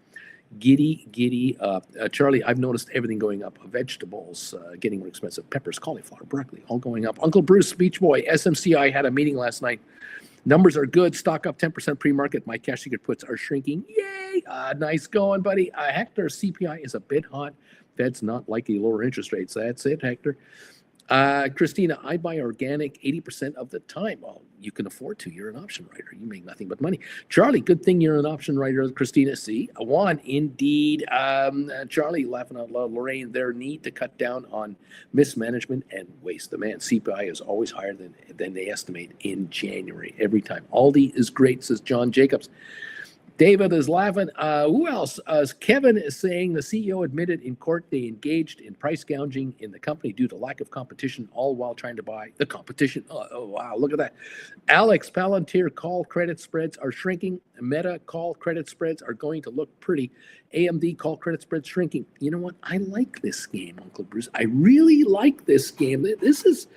S1: Giddy up. Charlie, I've noticed everything going up. Vegetables getting more expensive. Peppers, cauliflower, broccoli, all going up. Uncle Bruce, Beach Boy, SMCI had a meeting last night. Numbers are good. Stock up 10% pre-market. My cash secret puts are shrinking. Yay! Nice going, buddy. Hector, CPI is a bit hot. Fed's not likely to lower interest rates. That's it, Hector. Christina, I buy organic 80% of the time. Well, you can afford to. You're an option writer. You make nothing but money. Charlie, good thing you're an option writer. Christina, see, one indeed. Charlie, laughing out loud. Lorraine, their need to cut down on mismanagement and waste demand. CPI is always higher than they estimate in January every time. Aldi is great, says John Jacobs. David is laughing. Who else? Kevin is saying the CEO admitted in court they engaged in price gouging in the company due to lack of competition, all while trying to buy the competition. Oh wow, look at that. Alex Palantir call credit spreads are shrinking. Meta call credit spreads are going to look pretty. AMD call credit spreads shrinking. You know what? I like this game, Uncle Bruce. I really like this game. This is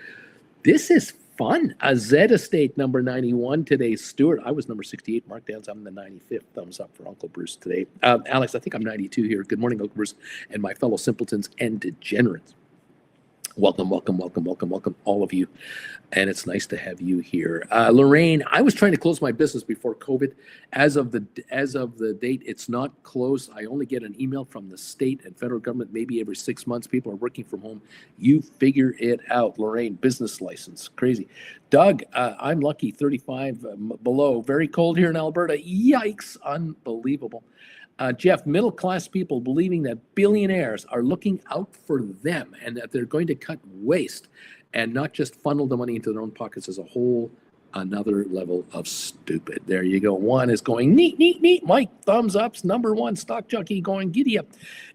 S1: fun. Zed Estate number 91 today. Stuart, I was number 68. Markdowns. I'm the 95th. Thumbs up for Uncle Bruce today. Alex, I think I'm 92 here. Good morning, Uncle Bruce, and my fellow simpletons and degenerates. Welcome, all of you. And it's nice to have you here. Lorraine, I was trying to close my business before COVID. As of the date, it's not closed. I only get an email from the state and federal government maybe every 6 months. People are working from home. You figure it out. Lorraine, business license. Crazy. Doug, I'm lucky, 35 below. Very cold here in Alberta. Yikes. Unbelievable. Jeff, middle-class people believing that billionaires are looking out for them and that they're going to cut waste and not just funnel the money into their own pockets as a whole another level of stupid. There you go. One is going neat. Mike, thumbs ups. Number one, Stock Jockey going giddy up.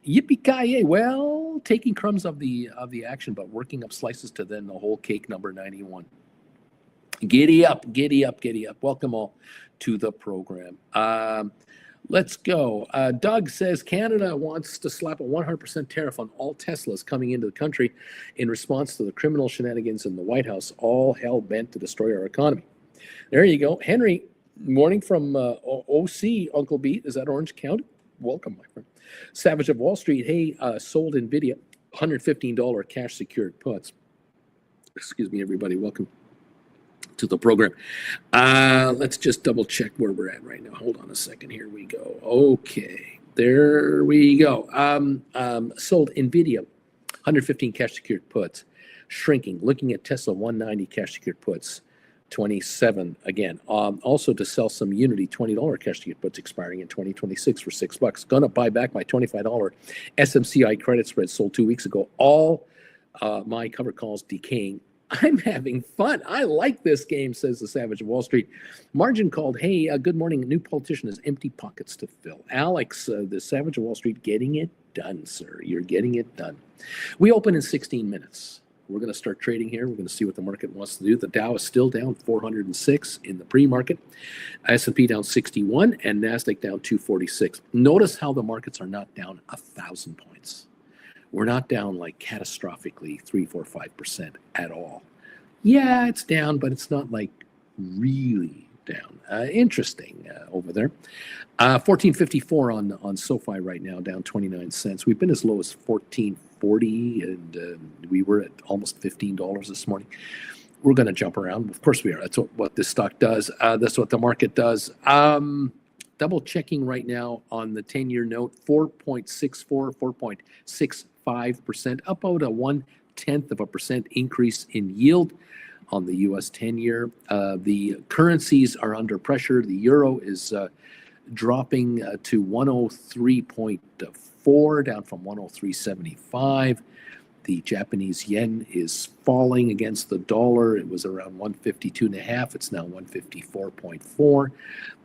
S1: Yippee-ki-yay. Well, taking crumbs of the action, but working up slices to then the whole cake, number 91. Giddy up. Welcome all to the program. Let's go. Doug says Canada wants to slap a 100% tariff on all Teslas coming into the country in response to the criminal shenanigans in the White House, all hell bent to destroy our economy. There you go. Henry, morning from OC, Uncle Beat. Is that Orange County? Welcome, my friend. Savage of Wall Street. Hey, sold NVIDIA, $115 cash secured puts. Excuse me, everybody. Welcome to the program. Let's just double check where we're at right now. Hold on a second. Here we go. Okay, there we go. Sold NVIDIA, 115 cash secured puts, shrinking. Looking at Tesla, 190 cash secured puts, 27 again. Also to sell some Unity, $20 cash secured puts expiring in 2026 for $6. Gonna buy back my $25 SMCI credit spread sold 2 weeks ago. All my covered calls decaying. I'm having fun. I like this game, says the Savage of Wall Street. Margin called, hey, good morning. A new politician has empty pockets to fill. Alex, the Savage of Wall Street, getting it done, sir. You're getting it done. We open in 16 minutes. We're going to start trading here. We're going to see what the market wants to do. The Dow is still down 406 in the pre-market. S&P down 61 and NASDAQ down 246. Notice how the markets are not down 1,000 points. We're not down like catastrophically 3, 4, 5% at all. Yeah, it's down, but it's not like really down. Interesting over there. 1454 on Sofi right now, down 29 cents. We've been as low as 1440, and we were at almost $15 this morning. We're going to jump around. Of course we are. That's what this stock does. That's what the market does. Double checking right now on the 10-year note, 4.64, 4.65%, about a 0.1% increase in yield on the U.S. 10-year. The currencies are under pressure. The euro is dropping to 103.4, down from 103.75. The Japanese yen is falling against the dollar. It was around 152.5. It's now 154.4.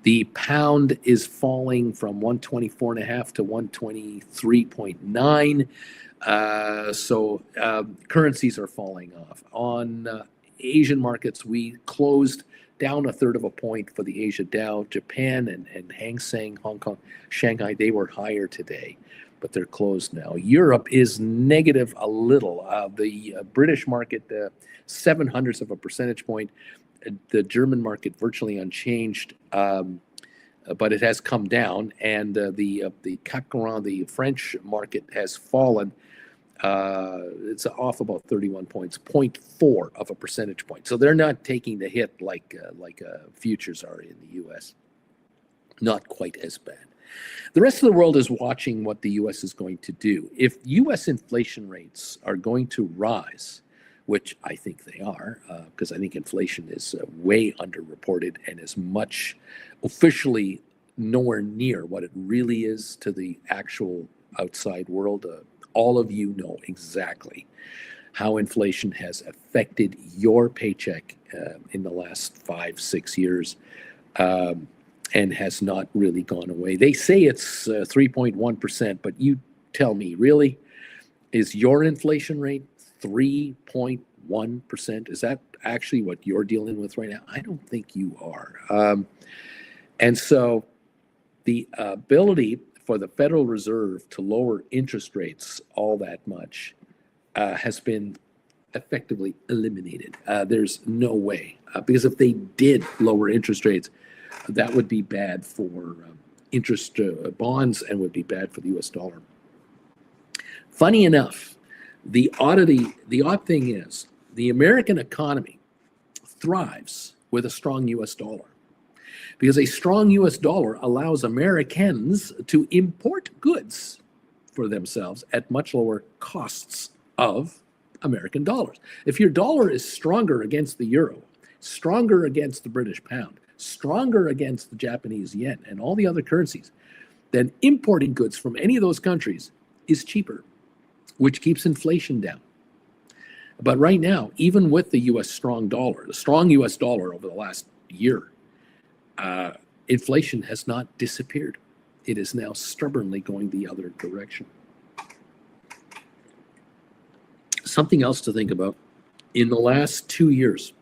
S1: The pound is falling from 124.5 to 123.9. So currencies are falling off. On Asian markets, we closed down a third of a point for the Asia Dow. Japan and Hang Seng, Hong Kong, Shanghai, they were higher today, but they're closed now. Europe is negative a little. The British market, 0.07 of a percentage point. The German market virtually unchanged, but it has come down. And the CAC 40, the French market, has fallen. It's off about 31 points, 0.4 of a percentage point. So they're not taking the hit like futures are in the U.S. Not quite as bad. The rest of the world is watching what the U.S. is going to do. If U.S. inflation rates are going to rise, which I think they are, because I think inflation is way underreported and is much officially nowhere near what it really is to the actual outside world. All of you know exactly how inflation has affected your paycheck in the last 5-6 years, and has not really gone away. They say it's 3.1%, but you tell me, really? Is your inflation rate 3.1%? Is that actually what you're dealing with right now? I don't think you are. And so the ability for the Federal Reserve to lower interest rates all that much has been effectively eliminated. There's no way, because if they did lower interest rates, that would be bad for interest bonds and would be bad for the U.S. dollar. Funny enough, the odd thing is the American economy thrives with a strong U.S. dollar, because a strong U.S. dollar allows Americans to import goods for themselves at much lower costs of American dollars. If your dollar is stronger against the euro, stronger against the British pound, stronger against the Japanese yen and all the other currencies, then importing goods from any of those countries is cheaper, which keeps inflation down. But right now, even with the U.S. strong dollar, the strong U.S. dollar over the last year, inflation has not disappeared. It is now stubbornly going the other direction. Something else to think about. In the last 2 years,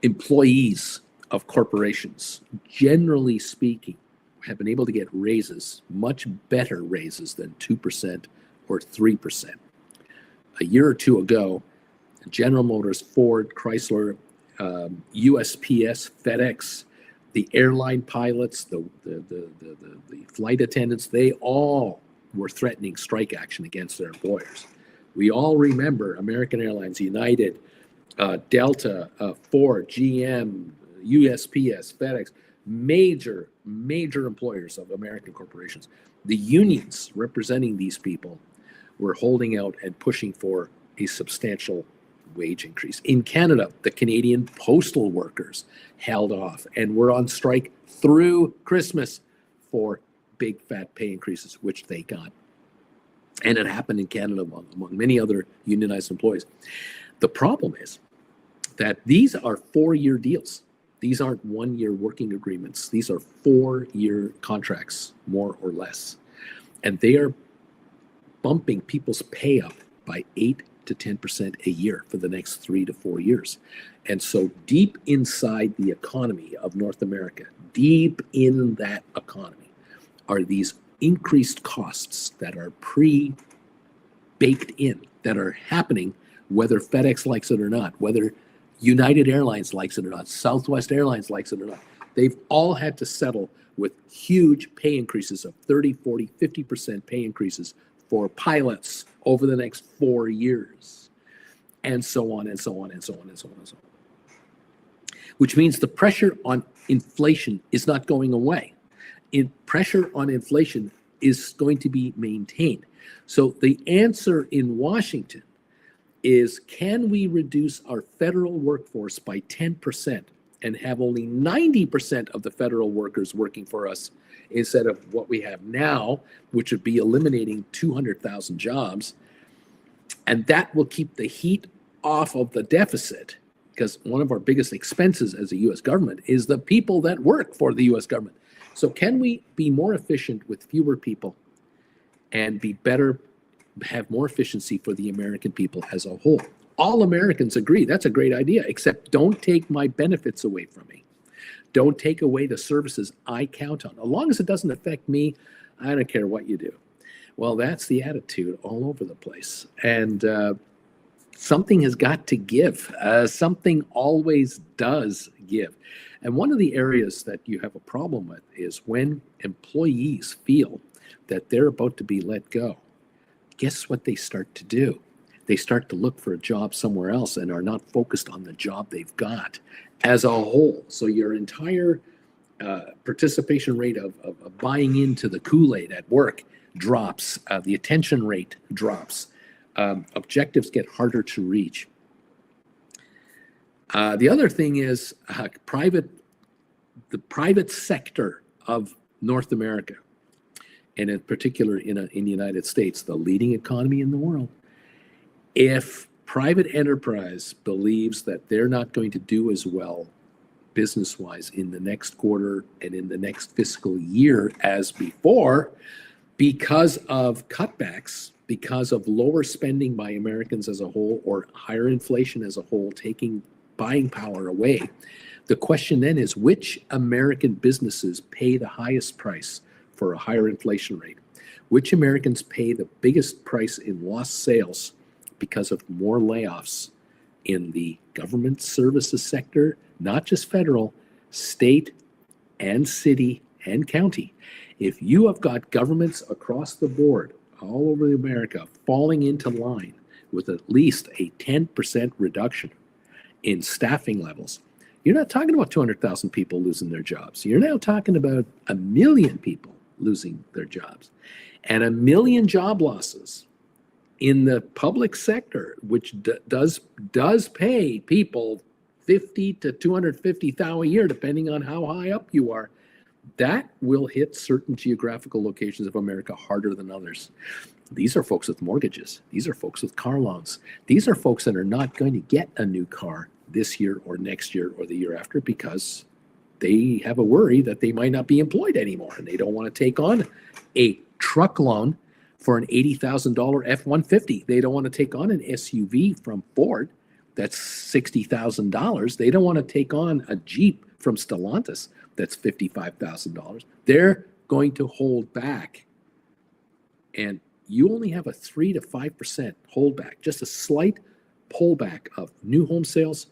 S1: employees of corporations, generally speaking, have been able to get raises, much better raises than 2% or 3%. A year or two ago, General Motors, Ford, Chrysler, USPS, FedEx, the airline pilots, the flight attendants, they all were threatening strike action against their employers. We all remember American Airlines, United, Delta, Ford, GM, USPS, FedEx, major employers of American corporations. The unions representing these people were holding out and pushing for a substantial wage increase. In Canada, the Canadian postal workers held off and were on strike through Christmas for big fat pay increases, which they got. And it happened in Canada among many other unionized employees. The problem is that these are 4-year deals. These aren't 1-year working agreements. These are 4-year contracts, more or less. And they are bumping people's pay up by 8 to 10% a year for the next 3 to 4 years. And so deep inside the economy of North America, deep in that economy, are these increased costs that are pre-baked in, that are happening whether FedEx likes it or not, whether United Airlines likes it or not, Southwest Airlines likes it or not. They've all had to settle with huge pay increases of 30, 40, 50% pay increases for pilots over the next 4 years, and so on and so on and so on and so on and so on. Which means the pressure on inflation is not going away. Pressure on inflation is going to be maintained. So the answer in Washington is, can we reduce our federal workforce by 10% and have only 90% of the federal workers working for us instead of what we have now, which would be eliminating 200,000 jobs. And that will keep the heat off of the deficit, because one of our biggest expenses as a U.S. government is the people that work for the U.S. government. So can we be more efficient with fewer people and be better, have more efficiency for the American people as a whole? All Americans agree that's a great idea, except don't take my benefits away from me. Don't take away the services I count on. As long as it doesn't affect me, I don't care what you do. Well, that's the attitude all over the place. And something has got to give. Something always does give. And one of the areas that you have a problem with is when employees feel that they're about to be let go. Guess what they start to do? They start to look for a job somewhere else and are not focused on the job they've got as a whole. So your entire participation rate of buying into the Kool-Aid at work drops. The attention rate drops. Objectives get harder to reach. The other thing is the private sector of North America, and in particular in the United States, the leading economy in the world. If private enterprise believes that they're not going to do as well business-wise in the next quarter and in the next fiscal year as before, because of cutbacks, because of lower spending by Americans as a whole, or higher inflation as a whole, taking buying power away, the question then is, which American businesses pay the highest price for a higher inflation rate? Which Americans pay the biggest price in lost sales because of more layoffs in the government services sector, not just federal, state and city and county? If you have got governments across the board, all over America, falling into line with at least a 10% reduction in staffing levels, you're not talking about 200,000 people losing their jobs. You're now talking about 1 million people losing their jobs. And 1 million job losses in the public sector, which does pay people $50,000 to $250,000 a year, depending on how high up you are, that will hit certain geographical locations of America harder than others. These are folks with mortgages. These are folks with car loans. These are folks that are not going to get a new car this year or next year or the year after because they have a worry that they might not be employed anymore, and they don't want to take on a truck loan for an $80,000 F-150. They don't want to take on an SUV from Ford that's $60,000. They don't want to take on a Jeep from Stellantis that's $55,000. They're going to hold back. And you only have a 3 to 5% holdback, just a slight pullback of new home sales,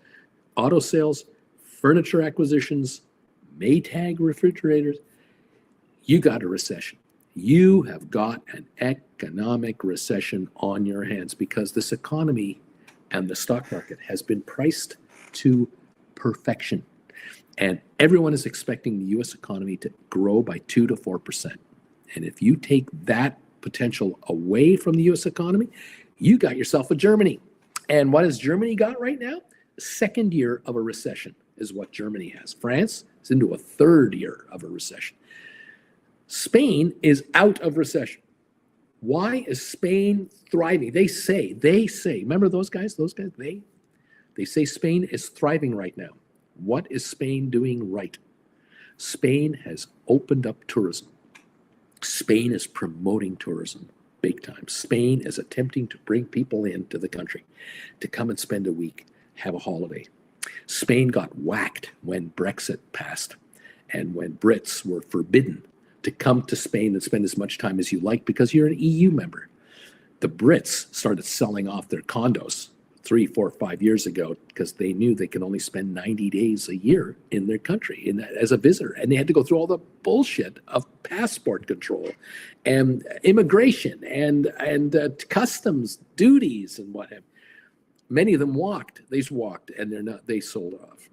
S1: auto sales, furniture acquisitions, Maytag refrigerators. You got a recession. You have got an economic recession on your hands because this economy and the stock market has been priced to perfection. And everyone is expecting the U.S. economy to grow by 2 to 4%. And if you take that potential away from the U.S. economy, you got yourself a Germany. And what has Germany got right now? Second year of a recession is what Germany has. France is into a third year of a recession. Spain is out of recession. Why is Spain thriving? They say, remember those guys, they say Spain is thriving right now. What is Spain doing right? Spain has opened up tourism. Spain is promoting tourism big time. Spain is attempting to bring people into the country to come and spend a week, have a holiday. Spain got whacked when Brexit passed and when Brits were forbidden to come to Spain and spend as much time as you like because you're an EU member. The Brits started selling off their condos 3, 4, 5 years ago because they knew they could only spend 90 days a year in their country as a visitor. And they had to go through all the bullshit of passport control and immigration and customs duties and what have you. Many of them walked. They walked and they sold off.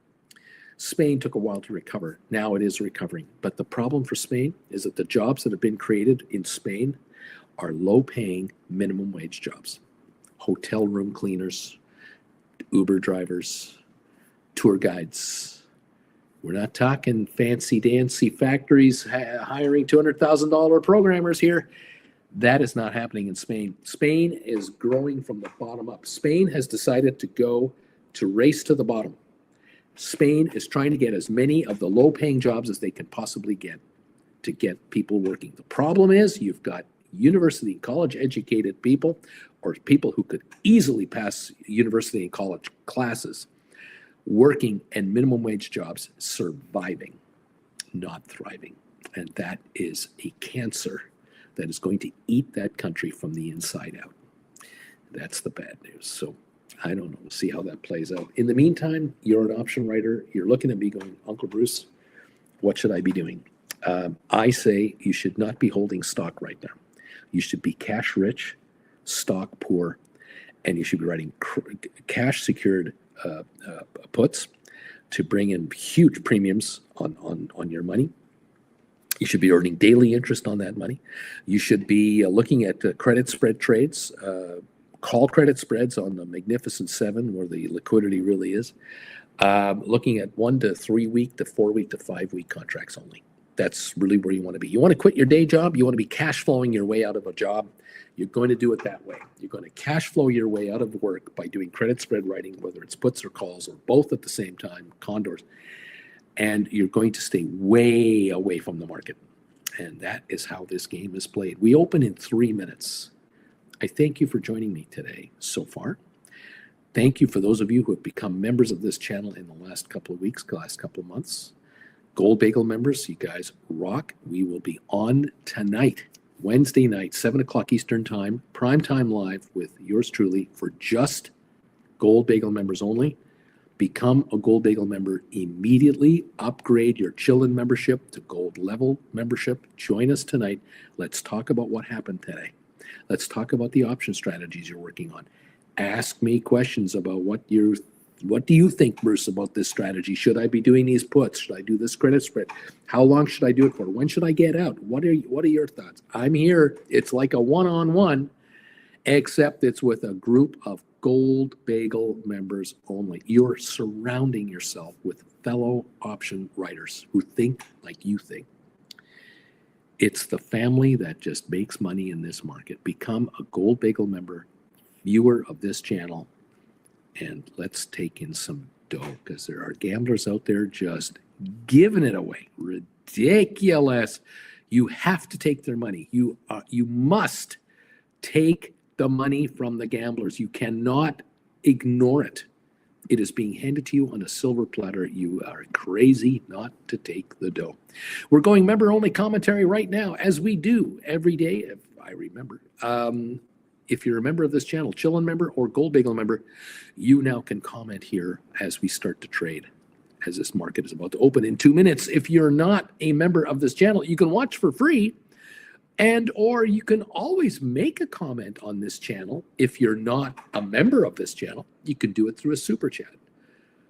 S1: Spain took a while to recover. Now it is recovering. But the problem for Spain is that the jobs that have been created in Spain are low-paying minimum wage jobs. Hotel room cleaners, Uber drivers, tour guides. We're not talking fancy-dancy factories hiring $200,000 programmers here. That is not happening in Spain. Spain is growing from the bottom up. Spain has decided to go to race to the bottom. Spain is trying to get as many of the low-paying jobs as they can possibly get to get people working. The problem is you've got university, college educated people, or people who could easily pass university and college classes, working in minimum wage jobs, surviving, not thriving. And that is a cancer that is going to eat that country from the inside out. That's the bad news. So I don't know. We'll see how that plays out. In the meantime, you're an option writer. You're looking at me going, Uncle Bruce, what should I be doing? I say you should not be holding stock right now. You should be cash rich, stock poor, and you should be writing cash secured puts to bring in huge premiums on your money. You should be earning daily interest on that money. You should be looking at credit spread trades, call credit spreads on the Magnificent Seven, where the liquidity really is. Looking at 1 to 3 week to 4 week to 5 week contracts only. That's really where you want to be. You want to quit your day job. You want to be cash flowing your way out of a job. You're going to do it that way. You're going to cash flow your way out of work by doing credit spread writing, whether it's puts or calls or both at the same time, condors. And you're going to stay way away from the market. And that is how this game is played. We open in 3 minutes. I thank you for joining me today so far. Thank you for those of you who have become members of this channel in the last couple of weeks, last couple of months. Gold Bagel members, you guys rock. We will be on tonight, Wednesday night, 7 o'clock Eastern Time, prime time live with yours truly for just Gold Bagel members only. Become a Gold Bagel member immediately. Upgrade your Chillin' membership to Gold level membership. Join us tonight. Let's talk about what happened today. Let's talk about the option strategies you're working on. Ask me questions about what do you think, Bruce, about this strategy? Should I be doing these puts? Should I do this credit spread? How long should I do it for? When should I get out? What are your thoughts? I'm here. It's like a one-on-one, except it's with a group of Gold Bagel members only. You're surrounding yourself with fellow option writers who think like you think. It's the family that just makes money in this market. Become a Gold Bagel member, viewer of this channel, and let's take in some dough, because there are gamblers out there just giving it away. Ridiculous. You have to take their money. You must take the money from the gamblers. You cannot ignore it. It is being handed to you on a silver platter. You are crazy not to take the dough. We're going member-only commentary right now, as we do every day, if I remember. If you're a member of this channel, Chillin' member or Gold Bagel member, you now can comment here as we start to trade, as this market is about to open in 2 minutes. If you're not a member of this channel, you can watch for free, or you can always make a comment on this channel. If you're not a member of this channel, you can do it through a super chat.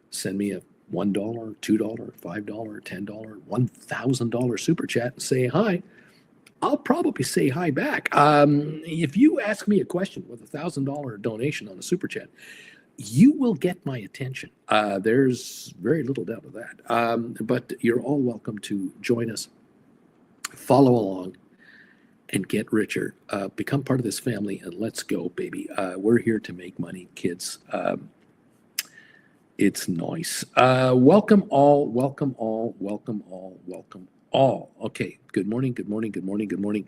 S1: Send me a $1, $2, $5, $10, $1,000 super chat and say hi. I'll probably say hi back. If you ask me a question with a $1,000 donation on a super chat, you will get my attention. There's very little doubt of that. But you're all welcome to join us, follow along, and get richer. Become part of this family, and let's go, baby. We're here to make money, kids. It's nice. Welcome all, welcome all, welcome all, welcome all. Okay, good morning, good morning, good morning, good morning.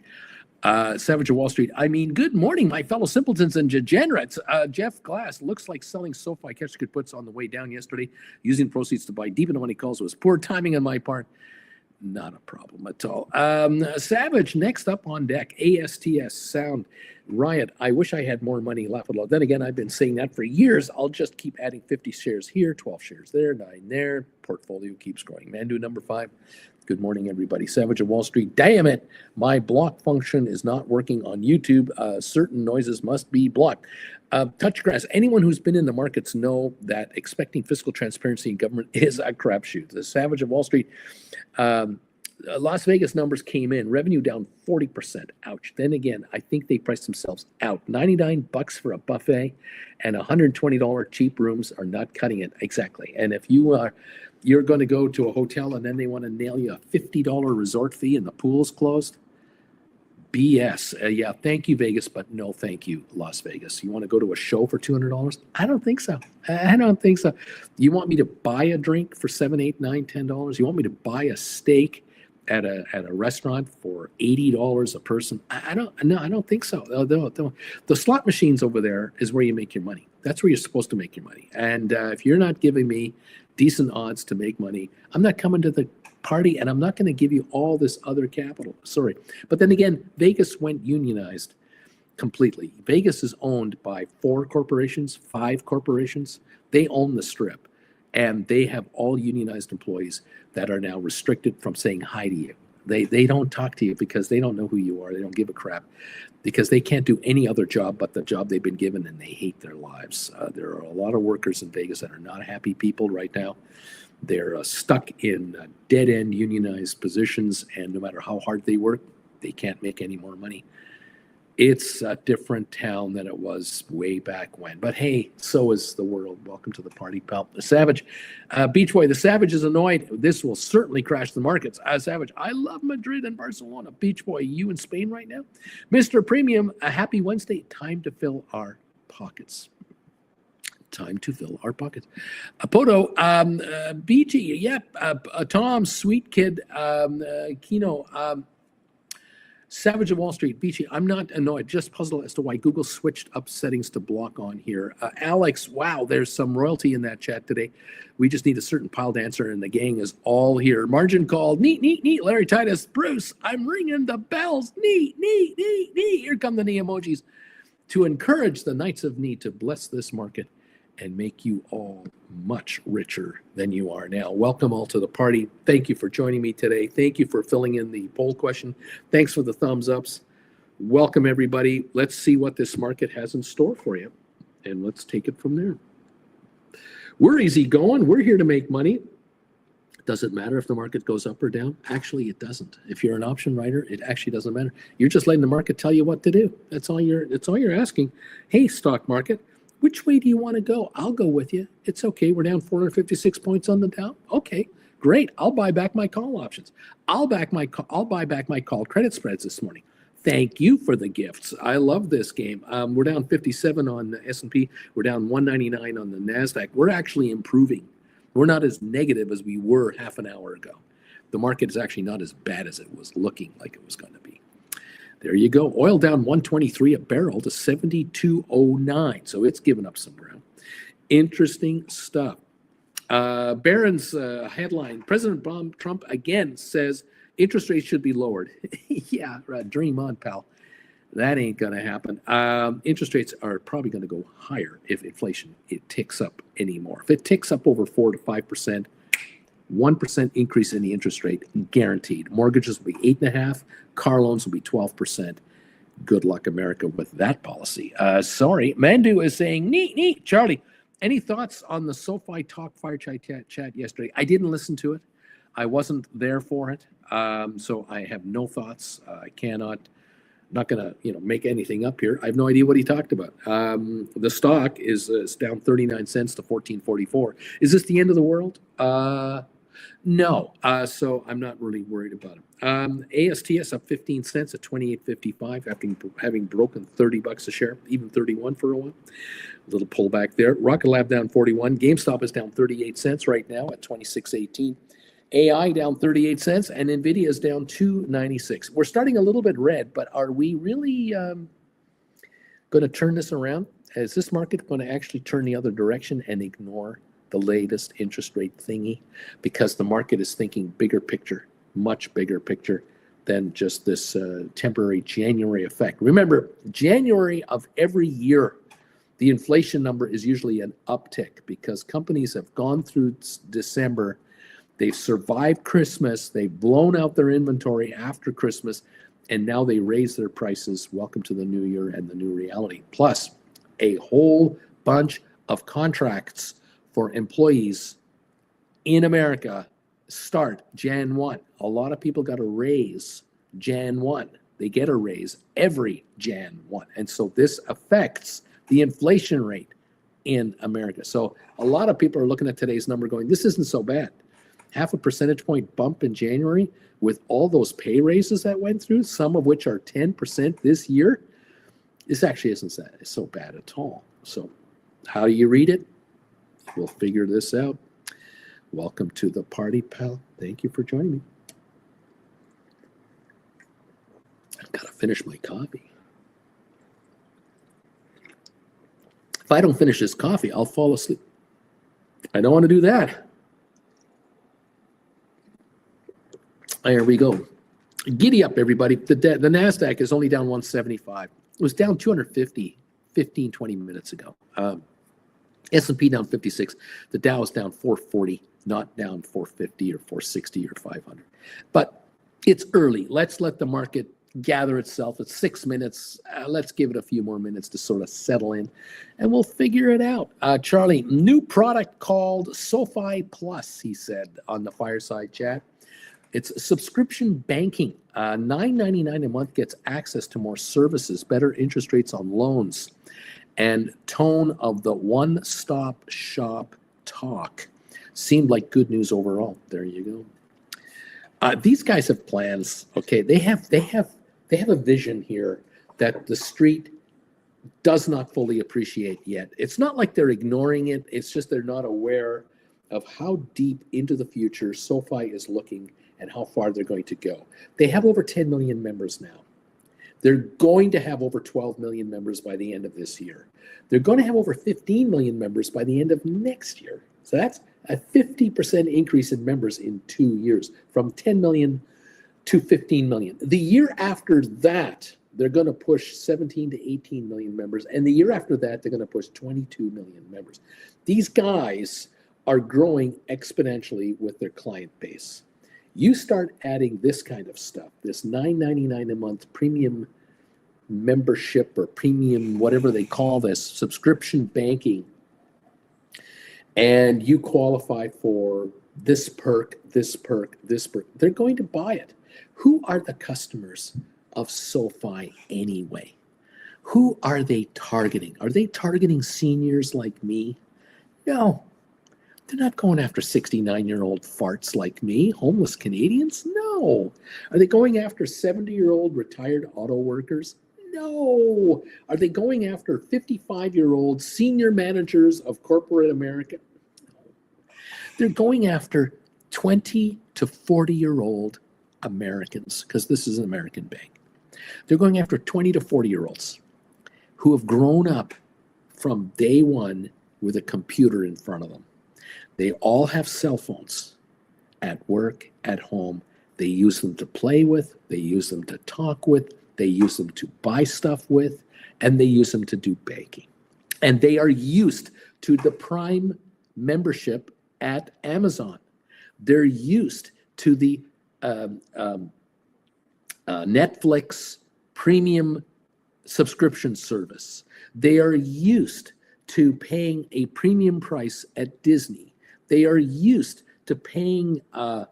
S1: Savage of Wall Street. I mean, good morning, my fellow simpletons and degenerates. Jeff Glass, looks like selling Sofi cash good puts on the way down yesterday, using proceeds to buy deep into money calls was poor timing on my part. Not a problem at all. Savage, next up on deck. ASTS, Sound, Riot. I wish I had more money left. Then again, I've been saying that for years. I'll just keep adding 50 shares here, 12 shares there, 9 there. Portfolio keeps growing. Mandu number 5. Good morning, everybody. Savage of Wall Street. Damn it. My block function is not working on YouTube. Certain noises must be blocked. Touch grass. Anyone who's been in the markets know that expecting fiscal transparency in government is a crapshoot. The Savage of Wall Street. Las Vegas numbers came in. Revenue down 40%. Ouch. Then again, I think they priced themselves out. $99 for a buffet and $120 cheap rooms are not cutting it. Exactly. And if you're going to go to a hotel and then they want to nail you a $50 resort fee and the pool's closed, BS. Yeah, thank you, Vegas, but no thank you, Las Vegas. You want to go to a show for $200? I don't think so. I don't think so. You want me to buy a drink for $7, $8, $9, $10? You want me to buy a steak at a restaurant for $80 a person? I don't think so. The slot machines over there is where you make your money. That's where you're supposed to make your money. And if you're not giving me decent odds to make money, I'm not coming to the party, and I'm not going to give you all this other capital. Sorry. But then again, Vegas went unionized completely. Vegas is owned by 4 corporations, 5 corporations. They own the Strip, and they have all unionized employees that are now restricted from saying hi to you. They don't talk to you because they don't know who you are. They don't give a crap because they can't do any other job but the job they've been given, and they hate their lives. There are a lot of workers in Vegas that are not happy people right now. They're stuck in dead-end unionized positions, and no matter how hard they work, they can't make any more money. It's a different town than it was way back when. But hey, so is the world. Welcome to the party, pal. The Savage. Beach Boy, the Savage is annoyed. This will certainly crash the markets. Savage, I love Madrid and Barcelona. Beach Boy, you in Spain right now? Mr. Premium, a happy Wednesday. Time to fill our pockets. Time to fill our pockets. Poto, BG, yep. Tom, Sweet Kid, Kino, Savage of Wall Street, Beachy, I'm not annoyed, just puzzled as to why Google switched up settings to block on here. Alex, wow, there's some royalty in that chat today. We just need a certain pile dancer, and the gang is all here. Margin call, neat, neat, neat. Larry Titus, Bruce, I'm ringing the bells. Neat, neat, neat, neat. Here come the knee emojis to encourage the Knights of Knee to bless this market and make you all much richer than you are now. Welcome all to the party. Thank you for joining me today. Thank you for filling in the poll question. Thanks for the thumbs ups. Welcome, everybody. Let's see what this market has in store for you, and let's take it from there. We're easy going. We're here to make money. Does it matter if the market goes up or down? Actually, it doesn't. If you're an option writer, it actually doesn't matter. You're just letting the market tell you what to do. That's all you're asking. Hey, stock market, which way do you want to go? I'll go with you. It's okay. We're down 456 points on the Dow. Okay, great. I'll buy back my call options. I'll buy back my call credit spreads this morning. Thank you for the gifts. I love this game. We're down 57 on the S&P. We're down 199 on the NASDAQ. We're actually improving. We're not as negative as we were half an hour ago. The market is actually not as bad as it was looking like it was going to be. There you go. Oil down 123 a barrel to 72.09. So it's given up some ground. Interesting stuff. Barron's headline, President Trump again says interest rates should be lowered. Yeah, dream on, pal. That ain't going to happen. Interest rates are probably going to go higher if inflation ticks up anymore. If it ticks up over 4 to 5%, 1% increase in the interest rate guaranteed. Mortgages will be 8.5%. Car loans will be 12%. Good luck, America, with that policy. Sorry, Mandu is saying neat. Charlie, any thoughts on the SoFi Talk Fireside chat yesterday? I didn't listen to it. I wasn't there for it, so I have no thoughts. I cannot. Not going to make anything up here. I have no idea what he talked about. The stock is down 39 cents to 14.44. Is this the end of the world? No. So I'm not really worried about it. ASTS up 15 cents at 28.55 having broken $30 a share, even 31 for a while. A little pullback there. Rocket Lab down 41. GameStop is down 38 cents right now at 26.18. AI down 38 cents, and NVIDIA is down 2.96. We're starting a little bit red, but are we really going to turn this around? Is this market going to actually turn the other direction and ignore the latest interest rate thingy? Because the market is thinking bigger picture, much bigger picture than just this temporary January effect. Remember, January of every year, the inflation number is usually an uptick because companies have gone through December. They've survived Christmas. They've blown out their inventory after Christmas, and now they raise their prices. Welcome to the new year and the new reality. Plus, a whole bunch of contracts for employees in America start Jan 1. A lot of people got a raise Jan 1. They get a raise every Jan 1. And so this affects the inflation rate in America. So a lot of people are looking at today's number going, this isn't so bad. Half a percentage point bump in January with all those pay raises that went through, some of which are 10% this year. This actually isn't so bad at all. So how do you read it? We'll figure this out. Welcome to the party, pal. Thank you for joining me. finish my coffee. If I don't finish this coffee, I'll fall asleep. I don't want to do that. There we go. Giddy up, everybody. The NASDAQ is only down 175. It was down 250 15, 20 minutes ago. S&P down 56. The Dow is down 440, not down 450 or 460 or 500. But it's early. Let's let the market gather itself. It's 6 minutes. Let's give it a few more minutes to sort of settle in, and we'll figure it out. Charlie, new product called Sofi Plus, he said on the fireside chat. It's subscription banking. $9.99 a month gets access to more services, better interest rates on loans, and tone of the one-stop shop talk. Seemed like good news overall. There you go. These guys have plans. Okay, they have a vision here that the street does not fully appreciate yet. It's not like they're ignoring it. It's just they're not aware of how deep into the future SoFi is looking and how far they're going to go. They have over 10 million members now. They're going to have over 12 million members by the end of this year. They're going to have over 15 million members by the end of next year. So that's a 50% increase in members in 2 years, from 10 million to 15 million. The year after that, they're going to push 17 to 18 million members. And the year after that, they're going to push 22 million members. These guys are growing exponentially with their client base. You start adding this kind of stuff, this $9.99 a month premium membership or premium, whatever they call this, subscription banking, and you qualify for this perk, this perk, this perk, they're going to buy it. Who are the customers of SoFi anyway? Who are they targeting? Are they targeting seniors like me? No. They're not going after 69-year-old farts like me, homeless Canadians. No. Are they going after 70-year-old retired auto workers? No. Are they going after 55-year-old senior managers of corporate America? No. They're going after 20 to 40-year-old Americans, because this is an American bank. They're going after 20 to 40-year-olds who have grown up from day one with a computer in front of them. They all have cell phones at work, at home. They use them to play with. They use them to talk with. They use them to buy stuff with. And they use them to do banking. And they are used to the Prime membership at Amazon. They're used to the Netflix premium subscription service. They are used to paying a premium price at Disney. They are used to paying a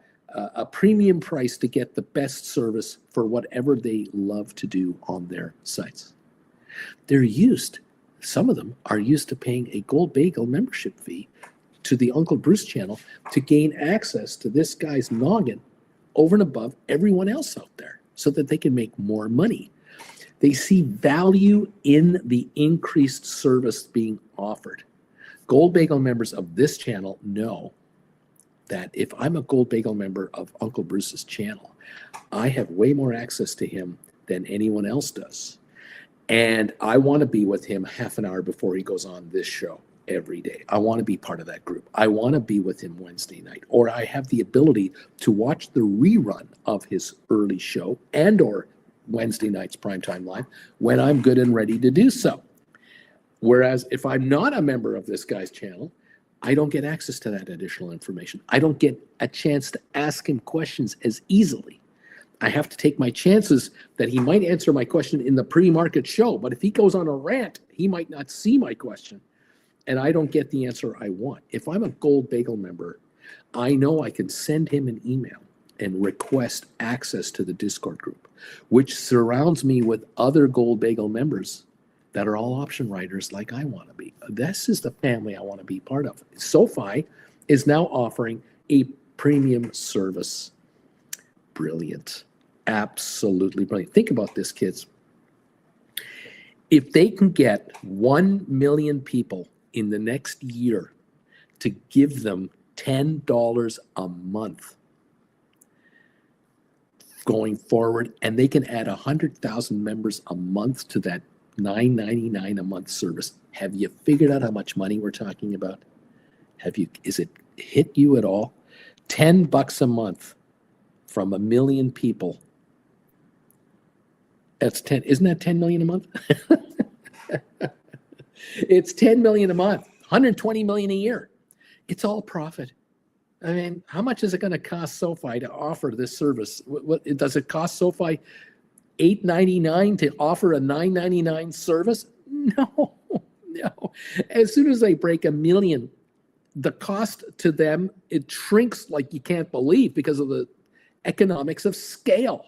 S1: premium price to get the best service for whatever they love to do on their sites. They're used, some of them are used to paying a Gold Bagel membership fee to the Uncle Bruce channel to gain access to this guy's noggin over and above everyone else out there so that they can make more money. They see value in the increased service being offered. Gold Bagel members of this channel know that if I'm a Gold Bagel member of Uncle Bruce's channel, I have way more access to him than anyone else does. And I want to be with him half an hour before he goes on this show every day. I want to be part of that group. I want to be with him Wednesday night, or I have the ability to watch the rerun of his early show and or Wednesday night's Primetime Live when I'm good and ready to do so. Whereas if I'm not a member of this guy's channel, I don't get access to that additional information. I don't get a chance to ask him questions as easily. I have to take my chances that he might answer my question in the pre-market show. But if he goes on a rant, he might not see my question, and I don't get the answer I want. If I'm a Gold Bagel member, I know I can send him an email and request access to the Discord group, which surrounds me with other Gold Bagel members that are all option writers like I want to be. This is the family I want to be part of. SoFi is now offering a premium service. Brilliant. Absolutely brilliant. Think about this, kids. If they can get 1 million people in the next year to give them $10 a month, going forward, and they can add 100,000 members a month to that $9.99 a month service. Have you figured out how much money we're talking about? Is it hit you at all? $10 a month from 1 million people. That's 10. Isn't that 10 million a month? It's 10 million a month, 120 million a year. It's all profit. I mean, how much is it going to cost Sofi to offer this service? What does it cost Sofi $8.99 to offer a $9.99 service? No, no. As soon as they break 1 million, the cost to them, it shrinks like you can't believe because of the economics of scale.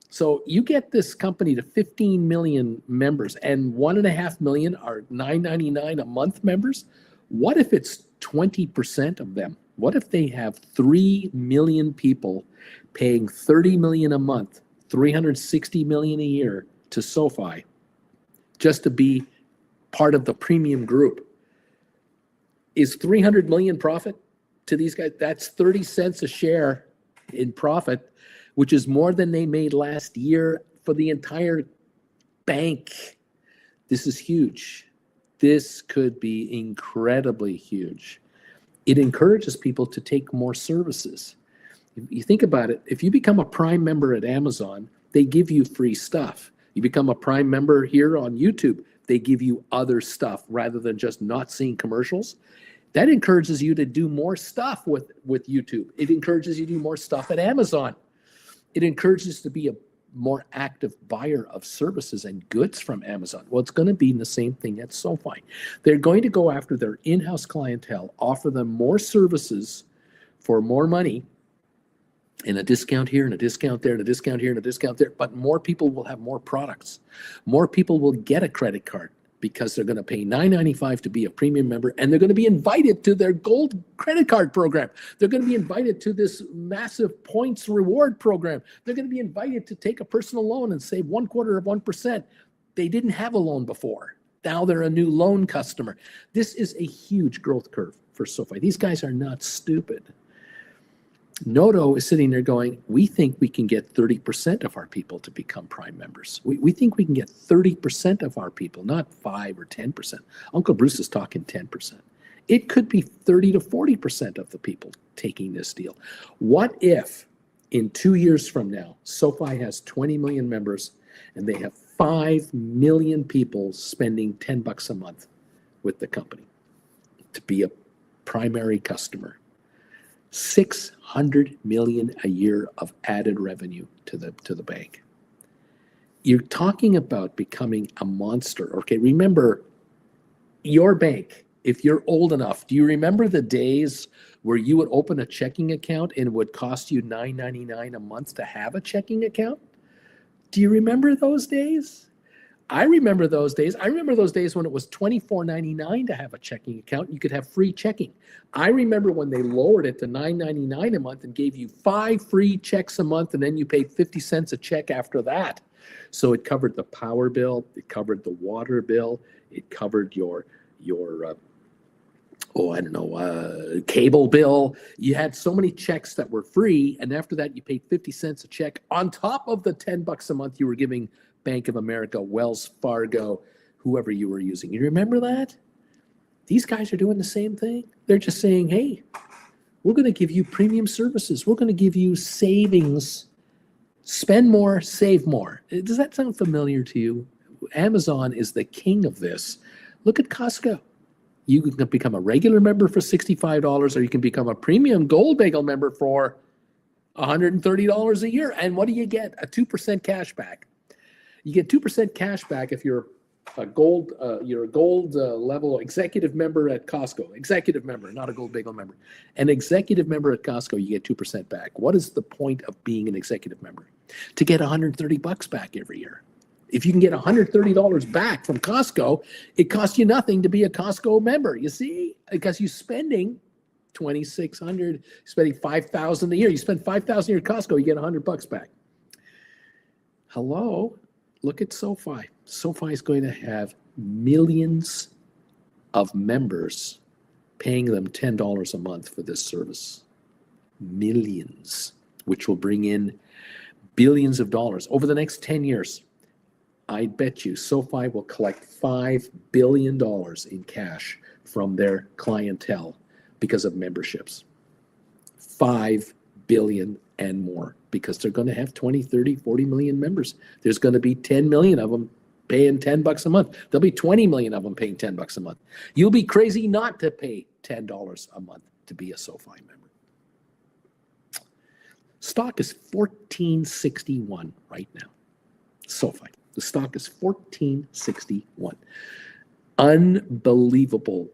S1: So you get this company to 15 million members, and 1.5 million are $9.99 a month members. What if it's 20% of them? What if they have 3 million people paying 30 million a month, 360 million a year to Sofi just to be part of the premium group? Is 300 million profit to these guys? That's 30 cents a share in profit, which is more than they made last year for the entire bank. This is huge. This could be incredibly huge. It encourages people to take more services. You think about it, if you become a Prime member at Amazon, they give you free stuff. You become a Prime member here on YouTube, they give you other stuff rather than just not seeing commercials. That encourages you to do more stuff with YouTube. It encourages you to do more stuff at Amazon. It encourages you to be a more active buyer of services and goods from Amazon. Well, it's going to be the same thing at Sofi. They're going to go after their in-house clientele, offer them more services for more money, and a discount here and a discount there and a discount here and a discount there, but more people will have more products. More people will get a credit card because they're going to pay $9.95 to be a premium member, and they're going to be invited to their gold credit card program. They're going to be invited to this massive points reward program. They're going to be invited to take a personal loan and save 0.25%. They didn't have a loan before. Now they're a new loan customer. This is a huge growth curve for Sofi. These guys are not stupid. Noto is sitting there going, we think we can get 30% of our people to become Prime members. We think we can get 30% of our people, not 5 or 10%. Uncle Bruce is talking 10%. It could be 30 to 40% of the people taking this deal. What if in 2 years from now, Sofi has 20 million members and they have 5 million people spending $10 a month with the company to be a primary customer? 600 million a year of added revenue to the bank. You're talking about becoming a monster. Okay, remember your bank, if you're old enough, do you remember the days where you would open a checking account and it would cost you $9.99 a month to have a checking account? Do you remember those days? I remember those days. I remember those days when it was $24.99 to have a checking account. You could have free checking. I remember when they lowered it to $9.99 a month and gave you 5 free checks a month, and then you paid 50 cents a check after that. So it covered the power bill, it covered the water bill, it covered your cable bill. You had so many checks that were free, and after that you paid 50 cents a check on top of the $10 a month you were giving Bank of America, Wells Fargo, whoever you were using. You remember that? These guys are doing the same thing. They're just saying, hey, we're going to give you premium services. We're going to give you savings. Spend more, save more. Does that sound familiar to you? Amazon is the king of this. Look at Costco. You can become a regular member for $65, or you can become a premium Gold Bagel member for $130 a year. And what do you get? A 2% cash back. You get 2% cash back if you're a gold level executive member at Costco. Executive member, not a Gold Bagel member. An executive member at Costco, you get 2% back. What is the point of being an executive member? To get $130 back every year. If you can get $130 back from Costco, it costs you nothing to be a Costco member. You see, because you're spending $2,600, spending $5,000 a year. You spend $5,000 a year at Costco, you get $100 back. Hello. Look at Sofi. Sofi is going to have millions of members paying them $10 a month for this service. Millions, which will bring in billions of dollars. Over the next 10 years, I bet you SoFi will collect $5 billion in cash from their clientele because of memberships. 5 billion and more, because they're going to have 20, 30, 40 million members. There's going to be 10 million of them paying $10 a month. There'll be 20 million of them paying $10 a month. You'll be crazy not to pay $10 a month to be a SoFi member. Stock is $14.61 right now. SoFi. The stock is $14.61. Unbelievable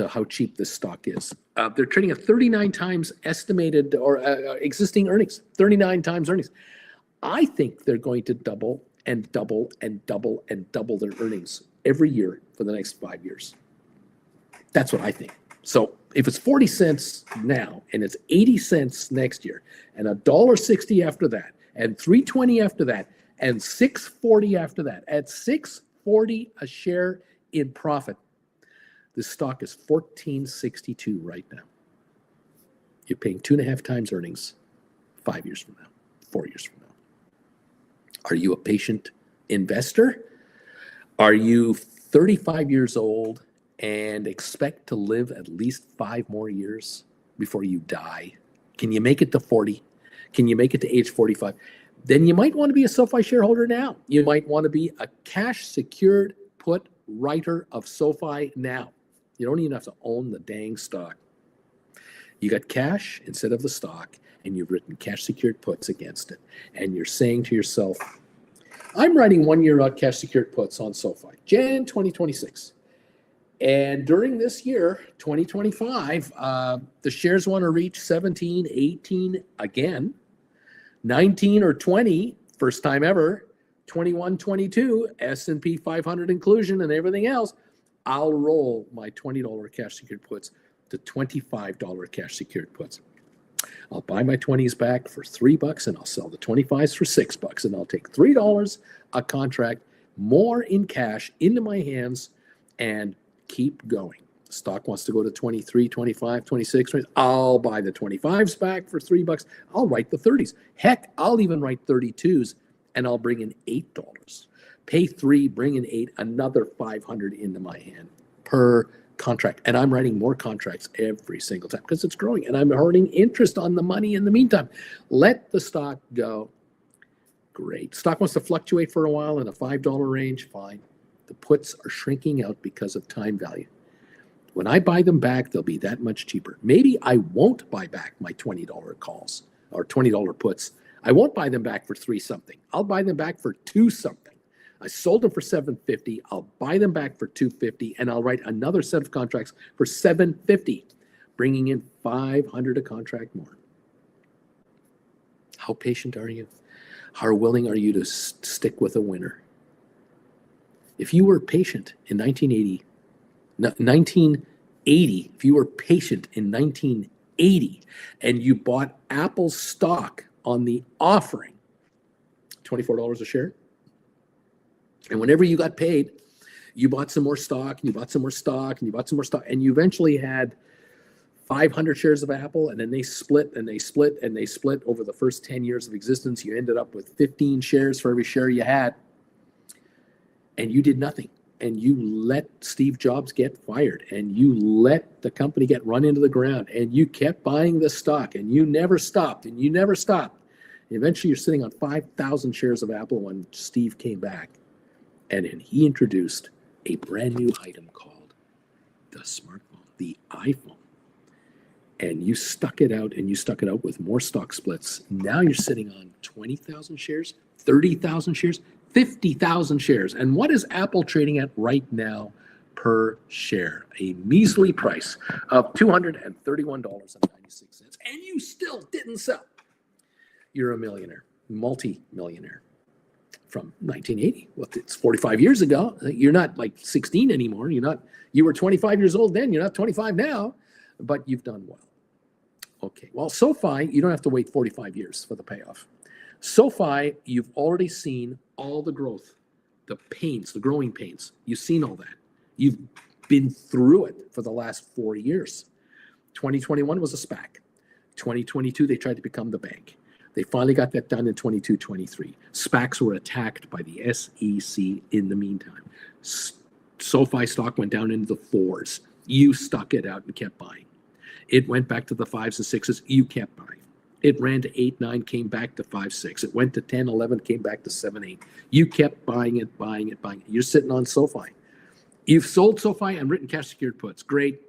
S1: how cheap this stock is. They're trading at 39 times estimated or existing earnings, 39 times earnings. I think they're going to double and double and double and double their earnings every year for the next 5 years. That's what I think. So if it's 40 cents now and it's 80 cents next year and $1.60 after that and $3.20 after that and $6.40 after that, at $6.40 a share in profit, the stock is $14.62 right now. You're paying 2.5 times earnings 5 years from now, 4 years from now. Are you a patient investor? Are you 35 years old and expect to live at least 5 more years before you die? Can you make it to 40? Can you make it to age 45? Then you might want to be a SoFi shareholder now. You might want to be a cash secured put writer of SoFi now. You don't even have to own the dang stock. You got cash instead of the stock, and you've written cash secured puts against it. And you're saying to yourself, I'm writing 1 year out cash secured puts on SoFi, Jan 2026. And during this year, 2025, the shares want to reach 17, 18 again, 19 or 20, first time ever, 21, 22, S&P 500 inclusion and everything else. I'll roll my $20 cash secured puts to $25 cash secured puts. I'll buy my 20s back for $3 and I'll sell the 25s for $6, and I'll take $3 a contract more in cash into my hands and keep going. The stock wants to go to 23, 25, 26. I'll buy the 25s back for $3. I'll write the 30s. Heck, I'll even write 32s and I'll bring in $8. Pay 3, bring in 8, another 500 into my hand per contract. And I'm writing more contracts every single time because it's growing and I'm earning interest on the money in the meantime. Let the stock go. Great. Stock wants to fluctuate for a while in a $5 range. Fine. The puts are shrinking out because of time value. When I buy them back, they'll be that much cheaper. Maybe I won't buy back my $20 calls or $20 puts. I won't buy them back for 3 something. I'll buy them back for 2 something. I sold them for $750. I'll buy them back for $250, and I'll write another set of contracts for $750, bringing in $500 a contract more. How patient are you? How willing are you to stick with a winner? If you were patient in 1980, if you were patient in 1980 and you bought Apple stock on the offering, $24 a share, and whenever you got paid, you bought some more stock, and you bought some more stock, and you bought some more stock, and you eventually had 500 shares of Apple, and then they split and they split and they split over the first 10 years of existence. You ended up with 15 shares for every share you had, and you did nothing. And you let Steve Jobs get fired, and you let the company get run into the ground, and you kept buying the stock, and you never stopped, and you never stopped. Eventually, you're sitting on 5,000 shares of Apple when Steve came back. And then he introduced a brand new item called the smartphone, the iPhone. And you stuck it out, and you stuck it out with more stock splits. Now you're sitting on 20,000 shares, 30,000 shares, 50,000 shares. And what is Apple trading at right now per share? A measly price of $231.96. And you still didn't sell. You're a millionaire, multi-millionaire. From 1980. Well, it's 45 years ago. You're not like 16 anymore. You were 25 years old then. You're not 25 now, but you've done well. Okay. Well, SoFi, you don't have to wait 45 years for the payoff. SoFi, you've already seen all the growth, the pains, the growing pains. You've seen all that. You've been through it for the last 4 years. 2021 was a SPAC. 2022, they tried to become the bank. They finally got that done in 22, 23. SPACs were attacked by the SEC in the meantime. SoFi stock went down into the 4s. You stuck it out and kept buying. It went back to the 5s and 6s. You kept buying. It ran to 8, 9, came back to 5, 6. It went to 10, 11, came back to 7, 8. You kept buying it, buying it, buying it. You're sitting on SoFi. You've sold SoFi and written cash secured puts. Great.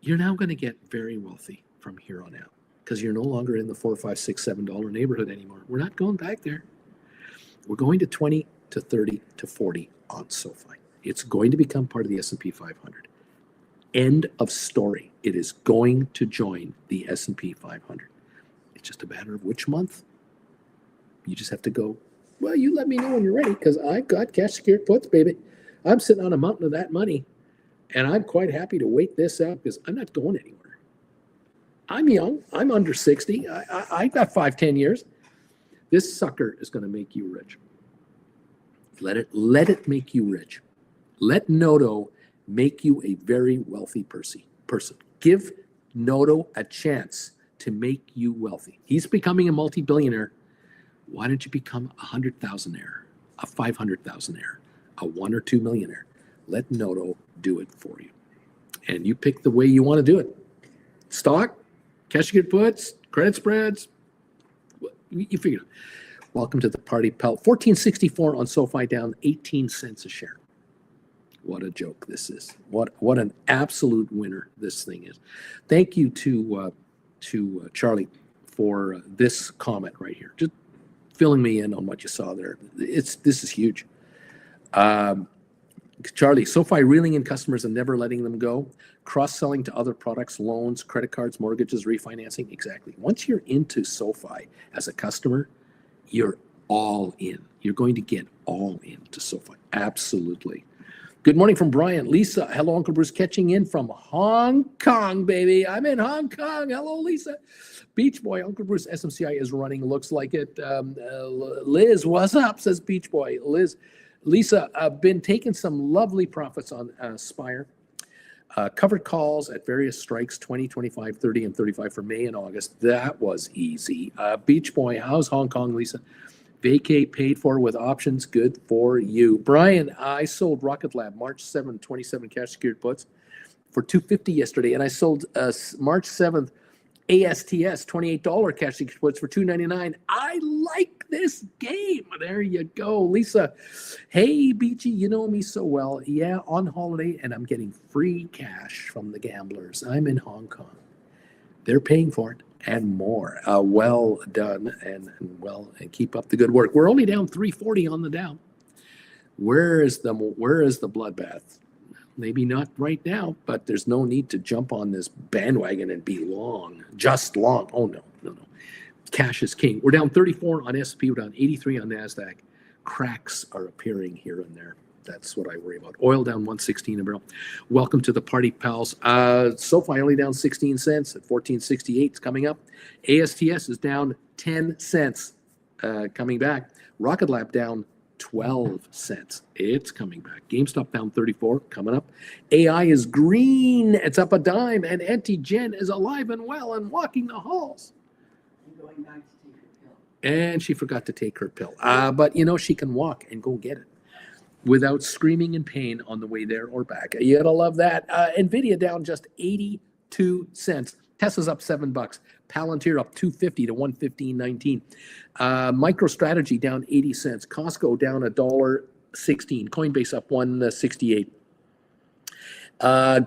S1: You're now going to get very wealthy from here on out because you're no longer in the $4, $5, $6, $7 neighborhood anymore. We're not going back there. We're going to 20 to 30 to 40 on SoFi. It's going to become part of the S&P 500. End of story. It is going to join the S&P 500. It's just a matter of which month. You just have to go, well, you let me know when you're ready because I've got cash secured puts, baby. I'm sitting on a mountain of that money, and I'm quite happy to wait this out because I'm not going anywhere. I'm young. I'm under 60. I got 5, 10 years. This sucker is going to make you rich. Let it make you rich. Let Noto make you a very wealthy person. Give Noto a chance to make you wealthy. He's becoming a multi-billionaire. Why don't you become a 100,000-aire, a 500,000-aire, a 1 or 2 millionaire? Let Noto do it for you. And you pick the way you want to do it. Stock, cash secured puts, credit spreads, you figure it out. Welcome to the party, pal. 1464 on SoFi, down 18 cents a share. What a joke this is. What an absolute winner this thing is. Thank you to Charlie for this comment right here. Just filling me in on what you saw there. This is huge. Charlie, SoFi reeling in customers and never letting them go. Cross-selling to other products, loans, credit cards, mortgages, refinancing. Exactly. Once you're into SoFi as a customer, you're all in. You're going to get all into SoFi. Absolutely. Good morning from Brian. Lisa, hello, Uncle Bruce, catching in from Hong Kong, baby. I'm in Hong Kong. Hello, Lisa. Beach Boy, Uncle Bruce, SMCI is running. Looks like it. Liz, what's up, says Beach Boy. Lisa, I've been taking some lovely profits on Spire. Covered calls at various strikes, 20, 25, 30, and 35 for May and August. That was easy. Beach Boy, how's Hong Kong, Lisa? Vacate paid for with options. Good for you. Brian, I sold Rocket Lab March 7th, 27 cash secured puts for $250 yesterday. And I sold March 7th ASTS $28 cash secured puts for $299. I like this game. There you go. Lisa, hey, Beachy, you know me so well. Yeah, on holiday, and I'm getting free cash from the gamblers. I'm in Hong Kong. They're paying for it. And more. Well done, and keep up the good work. We're only down 340 on the Dow. Where is the bloodbath? Maybe not right now, but there's no need to jump on this bandwagon and be long, just long. Oh no. Cash is king. We're down 34 on S&P. We're down 83 on NASDAQ. Cracks are appearing here and there. That's what I worry about. Oil down 116 a barrel. Welcome to the party, pals. SoFi only down 16 cents at 1468. It's coming up. ASTS is down 10 cents. Coming back. Rocket Lab down 12 cents. It's coming back. GameStop down 34. Coming up. AI is green. It's up a dime. And Anti-Gen is alive and well and walking the halls.
S2: And going back to take her pill.
S1: And she forgot to take her pill. But she can walk and go get it without screaming in pain on the way there or back. You gotta love that. NVIDIA down just 82 cents. Tesla's up $7. Palantir up 250 to 115.19. MicroStrategy down 80 cents. Costco down $1.16. Coinbase up 168.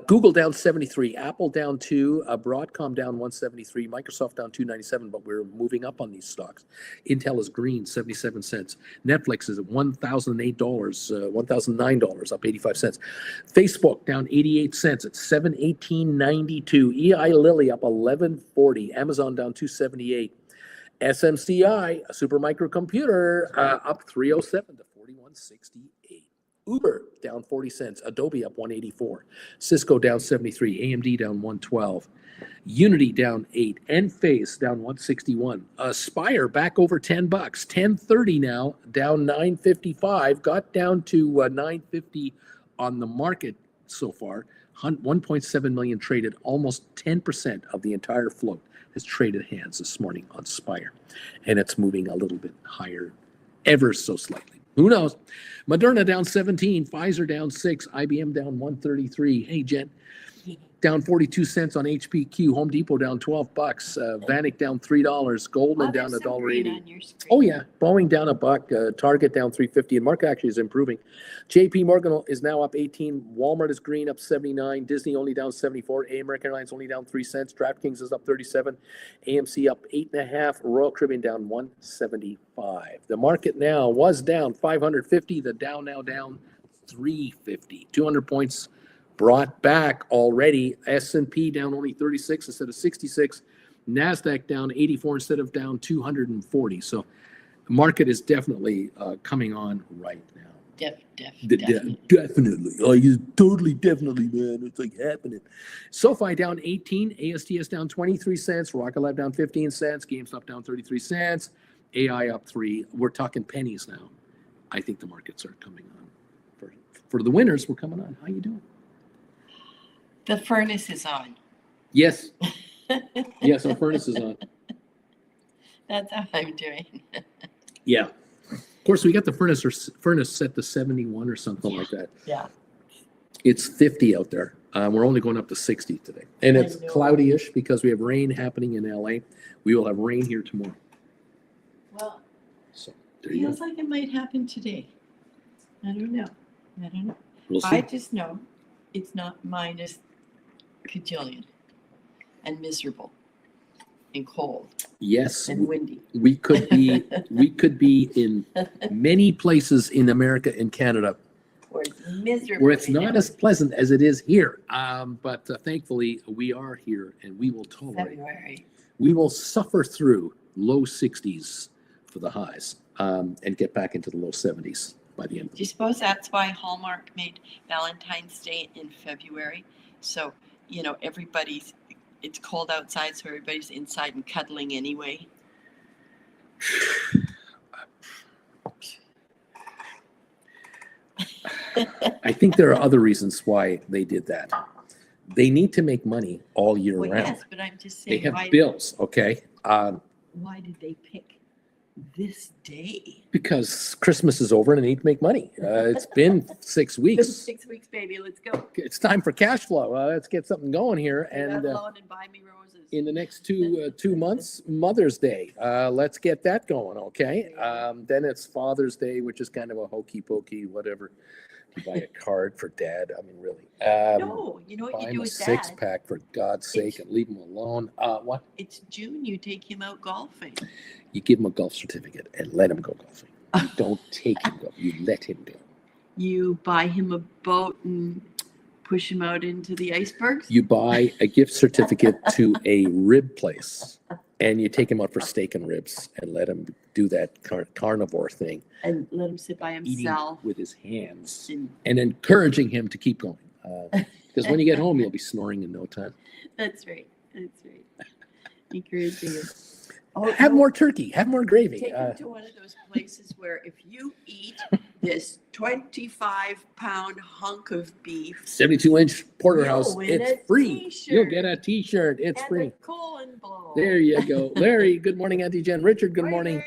S1: Google down 73, Apple down 2, Broadcom down 173, Microsoft down 297, but we're moving up on these stocks. Intel is green, 77 cents. Netflix is at $1,008, $1,009, up 85 cents. Facebook down 88 cents at 718.92. EI Lilly up 11.40. Amazon down 278. SMCI, a super microcomputer, up 307 to 41.68. Uber down 40 cents. Adobe up 184. Cisco down 73. AMD down 112. Unity down 8. Enphase down 161. Spire back over $10. 10.30 now, down 9.55. Got down to 9.50 on the market so far. 1.7 million traded, almost 10% of the entire float. has traded hands this morning on Spire, and it's moving a little bit higher, ever so slightly. Who knows? Moderna down 17, Pfizer down 6, IBM down 133. Hey, Jen, down 42 cents on HPQ. Home Depot down $12. Vanik down $3. Goldman down $1.80. Oh yeah, Boeing down $1. Target down 350. And market actually is improving. J.P. Morgan is now up 18. Walmart is green, up 79. Disney only down 74. American Airlines only down 3 cents. DraftKings is up 37. AMC up 8.5. Royal Caribbean down 175. The market now was down 550. The Dow now down 350. 200 points brought back already. S&P down only 36 instead of 66. NASDAQ down 84 instead of down 240. So the market is definitely coming on right now. Definitely. Oh, you totally, definitely, man. It's like happening. SoFi down 18. ASTS down 23 cents. Rocket Lab down 15 cents. GameStop down 33 cents. AI up 3. We're talking pennies now. I think the markets are coming on. For the winners, we're coming on. How you doing?
S3: The furnace is on.
S1: Yes. Yes, our furnace is on.
S3: That's how I'm doing.
S1: Yeah. Of course, we got the furnace set to 71 or something like that.
S3: Yeah.
S1: It's 50 out there. We're only going up to 60 today. And it's cloudy-ish because we have rain happening in LA. We will have rain here tomorrow.
S3: Well,
S1: so
S3: it feels like it might happen today. I don't know.
S1: We'll see.
S3: I just know it's not minus cajillion and miserable and cold.
S1: Yes,
S3: and windy.
S1: We could be in many places in America and Canada
S3: where it's miserable,
S1: where it's not as pleasant as it is here. But thankfully, we are here, and we will tolerate.
S3: February.
S1: We will suffer through low 60s for the highs and get back into the low 70s by the end.
S3: Do you suppose that's why Hallmark made Valentine's Day in February? So, it's cold outside, so everybody's inside and cuddling anyway.
S1: I think there are other reasons why they did that. They need to make money all year round.
S3: Yes, but I'm just saying.
S1: They have bills, okay?
S3: Why did they pick this day?
S1: Because Christmas is over and they need to make money. It's been 6 weeks.
S3: 6 weeks, baby. Let's go.
S1: It's time for cash flow. Let's get something going here.
S3: And buy me roses.
S1: In the next two months, Mother's Day. Let's get that going, okay? Then it's Father's Day, which is kind of a hokey pokey, whatever. You buy a card for Dad. I mean, really.
S3: No, you know what
S1: buy
S3: you
S1: him
S3: do
S1: a
S3: with Dad?
S1: six-pack for God's sake and leave him alone. What?
S3: It's June. You take him out golfing.
S1: You give him a golf certificate and let him go golfing. You don't take him go. You let him go.
S3: You buy him a boat and push him out into the icebergs?
S1: You buy a gift certificate to a rib place and you take him out for steak and ribs and let him do that carnivore thing.
S3: And let him sit by himself.
S1: Eating with his hands and encouraging him to keep going. Because when you get home, you'll be snoring in no time.
S3: That's right. Encouraging him.
S1: Have more turkey. Have more gravy.
S3: Take him to one of those places where if you eat this 25-pound hunk of beef,
S1: 72-inch porterhouse, it's free.
S3: T-shirt.
S1: You'll get a T-shirt. It's free.
S3: And a colon blow.
S1: There you go. Larry, good morning, Auntie Jen. Richard, good morning.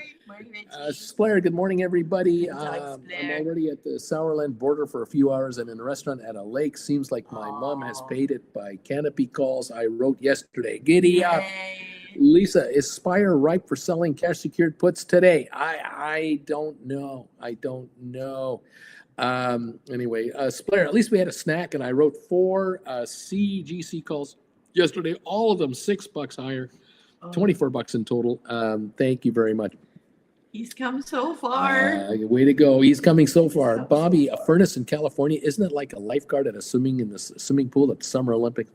S1: Splair, good morning, everybody. I'm already at the Sourland border for a few hours and in a restaurant at a lake. Seems like my mom has paid it by canopy calls I wrote yesterday. Giddy up. Lisa, is Spire ripe for selling cash secured puts today? I don't know. Anyway, Splair, at least we had a snack, and I wrote 4 CGC calls yesterday. All of them $6 higher, $24 in total. Thank you very much.
S3: He's come so far.
S1: Way to go. He's coming so far. Bobby, a furnace in California, isn't it like a lifeguard at a swimming pool at the Summer Olympics?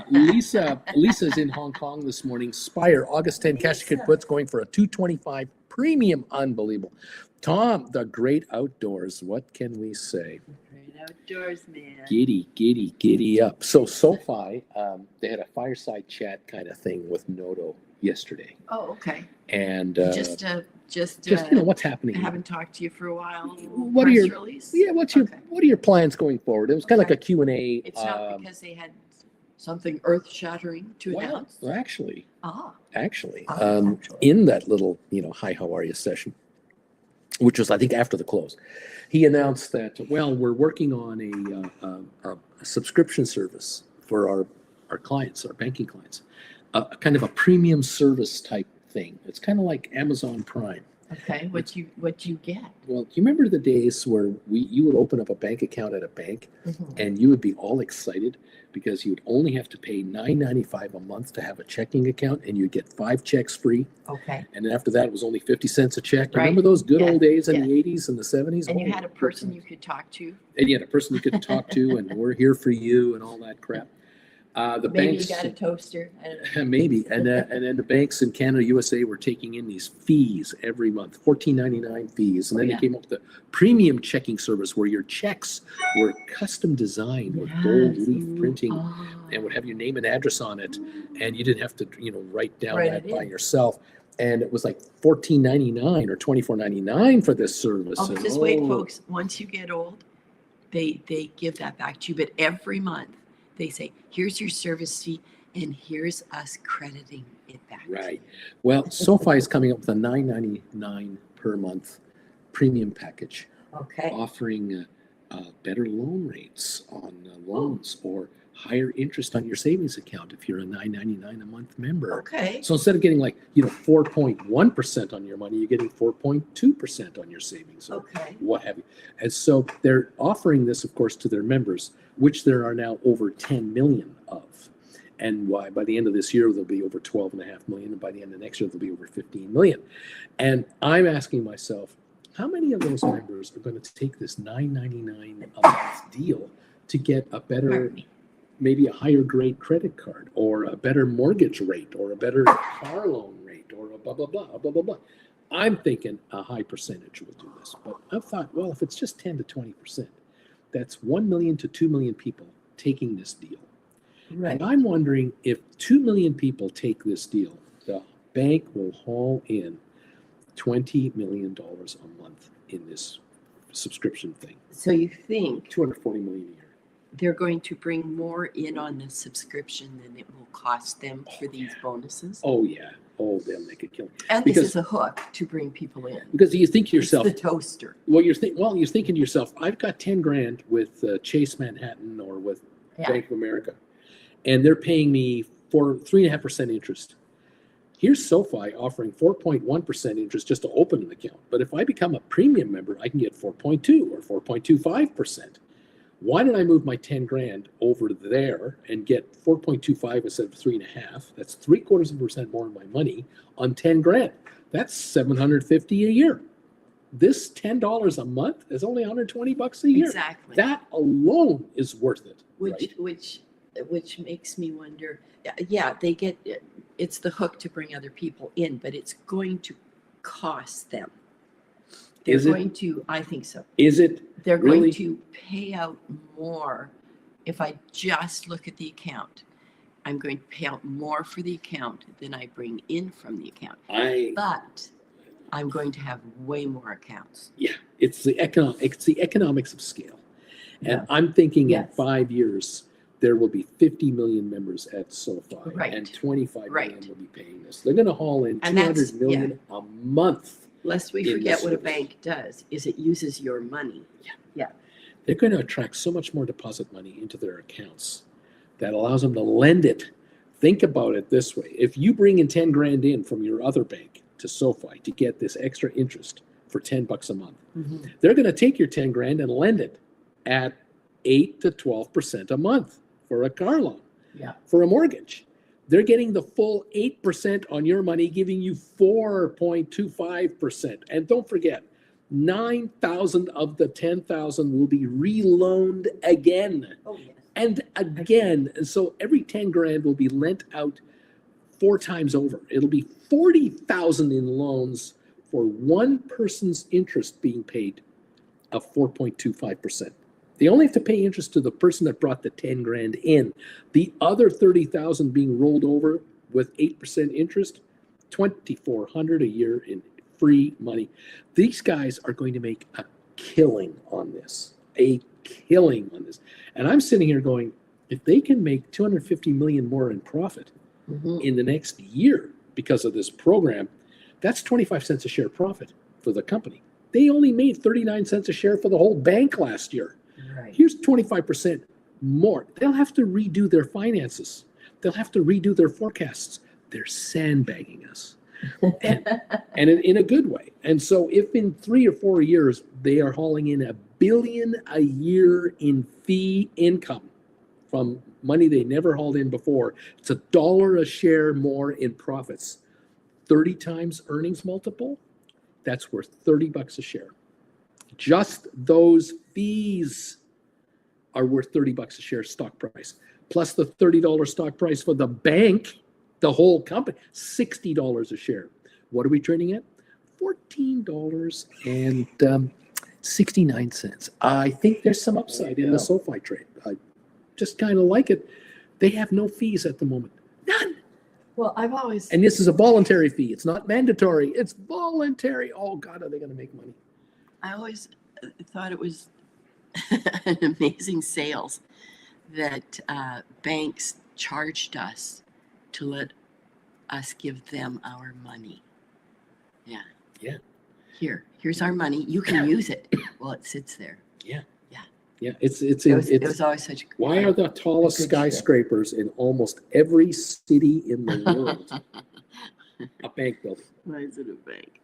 S1: Lisa's in Hong Kong this morning. Spire, August 10, cash secured puts going for a 225 premium. Unbelievable. Tom, the great outdoors. What can we say?
S3: Great outdoors, man.
S1: Giddy up. So SoFi, they had a fireside chat kind of thing with Noto yesterday.
S3: Oh, okay.
S1: And
S3: just
S1: what's happening?
S3: I haven't talked to you for a while.
S1: What are your plans going forward? It was kind of like a Q&A.
S3: It's not because they had
S2: something earth-shattering to
S1: Well,
S2: announce?
S1: actually,
S2: Ah,
S1: actually,
S2: actually.
S1: in that little, hi, how are you session, which was, I think, after the close, he announced that, well, we're working on a subscription service for our clients, our banking clients, a kind of a premium service type thing. It's kind of like Amazon Prime.
S2: okay. What you get?
S1: Well, do you remember the days where you would open up a bank account at a bank and you would be all excited because you would only have to pay $9.95 a month to have a checking account and you'd get 5 checks free.
S2: Okay.
S1: And then after that, it was only 50 cents a check.
S2: Right.
S1: Remember those good
S2: Yes,
S1: old days in
S2: yes.
S1: the 80s and the 70s?
S2: And you
S1: Oh,
S2: had a
S1: good
S2: person
S1: times.
S2: you could talk to.
S1: And you had a person you could talk to, and we're here for you and all that crap. The
S2: Maybe
S1: banks,
S2: you got a toaster. I don't know.
S1: maybe, and then the banks in Canada, USA were taking in these fees every month, $14.99 fees, and then
S2: Oh, yeah.
S1: they came up with the premium checking service where your checks were custom designed with gold
S2: Yes.
S1: leaf printing
S2: Ah.
S1: and would have your name and address on it, and you didn't have to, write down
S2: Write
S1: that
S2: it
S1: by
S2: in.
S1: yourself. And it was like $14.99 or $24.99 for this service.
S2: Oh,
S1: And,
S2: just wait, folks. Once you get old, they give that back to you. But every month they say, "Here's your service fee, and here's us crediting it back."
S1: Right. Well, Sofi is coming up with a $9.99 per month premium package,
S2: Okay.
S1: offering better loan rates on loans or higher interest on your savings account if you're a $9.99 a month member.
S2: Okay.
S1: So instead of getting 4.1% on your money, you're getting 4.2% on your savings or
S2: Okay.
S1: what have you. And so they're offering this, of course, to their members, which there are now over 10 million of. And why by the end of this year, there'll be over 12.5 million. And by the end of next year, there'll be over 15 million. And I'm asking myself, how many of those members are going to take this $9.99 a month deal to get a better,
S2: Pardon me.
S1: maybe a higher grade credit card or a better mortgage rate or a better car loan rate or a blah, blah, blah, blah, blah, blah. I'm thinking a high percentage will do this. But I've thought, well, if it's just 10 to 20%, that's 1 million to 2 million people taking this deal.
S2: Right.
S1: And I'm wondering if 2 million people take this deal, the bank will haul in $20 million a month in this subscription thing.
S2: So you think
S1: $240 million a year.
S2: they're going to bring more in on the subscription than it will cost them for these bonuses?
S1: Oh yeah. Oh, they'll make a killing.
S2: And
S1: because-
S2: this is a hook to bring people in.
S1: Because you think to yourself,
S2: It's the toaster.
S1: you're thinking to yourself, I've got 10 grand with Chase Manhattan or with
S2: Yeah.
S1: Bank of America, and they're paying me for 3.5% interest. Here's SoFi offering 4.1% interest just to open an account. But if I become a premium member, I can get 4.2 or 4.25%. Why don't I move my 10 grand over there and get 4.25 instead of 3.5? That's 0.75% more of my money on 10 grand. That's $750 a year. This $10 a month is only $120 a year.
S2: Exactly.
S1: That alone is worth it.
S2: Which makes me wonder. Yeah, they get it's the hook to bring other people in, but it's going to cost them. They're
S1: Is it?
S2: going to. I think so.
S1: Is it?
S2: They're
S1: Really?
S2: going to pay out more. If I just look at the account, I'm going to pay out more for the account than I bring in from the account. But I'm going to have way more accounts.
S1: Yeah, it's the economics of scale. And
S2: Yeah.
S1: I'm thinking
S2: Yes.
S1: in 5 years, there will be 50 million members at SoFi,
S2: Right.
S1: and 25 million
S2: Right.
S1: will be paying this. They're going to haul in
S2: And that's-
S1: 200 million a month.
S2: Lest we
S1: In
S2: forget
S1: this
S2: what a
S1: service.
S2: bank does, is it uses your money.
S1: They're going to attract so much more deposit money into their accounts that allows them to lend it. Think about it this way. If you bring in 10 grand in from your other bank to SoFi to get this extra interest for $10 a month, they're going to take your 10 grand and lend it at 8 to 12% a month for a car loan,
S2: Yeah.
S1: for a mortgage. They're getting the full 8% on your money, giving you 4.25%. And don't forget, 9,000 of the 10,000 will be reloaned again
S2: Oh, yes.
S1: and again. And so every 10 grand will be lent out 4 times over. It'll be 40,000 in loans for one person's interest being paid of 4.25%. They only have to pay interest to the person that brought the 10 grand in. The other 30,000 being rolled over with 8% interest, 2,400 a year in free money. These guys are going to make a killing on this, And I'm sitting here going, if they can make 250 million more in profit
S2: Mhm.
S1: in the next year because of this program, that's 25 cents a share profit for the company. They only made 39 cents a share for the whole bank last year.
S2: Right.
S1: Here's 25% more. They'll have to redo their finances. They'll have to redo their forecasts. They're sandbagging us. And in a good way. And so if in 3 or 4 years they are hauling in $1 billion a year in fee income from money they never hauled in before, it's $1 a share more in profits. 30 times earnings multiple, that's worth $30 a share. Just those fees are worth $30 a share stock price. Plus the $30 stock price for the bank, the whole company, $60 a share. What are we trading at? $14.69. I think there's some upside in the SoFi trade. I just kind of like it. They have no fees at the moment. None.
S2: Well, I've always,
S1: And this is a voluntary fee. It's not mandatory. It's voluntary. Oh, God, are they going to make money?
S2: I always thought it was an amazing sales that banks charged us to let us give them our money. Yeah.
S1: Yeah.
S2: Here's our money. You can use it. Well, it sits there.
S1: Yeah, it's
S2: It was always such.
S1: why are the tallest
S2: good
S1: skyscrapers in almost every city in the world a bank building?
S2: Why is it a bank?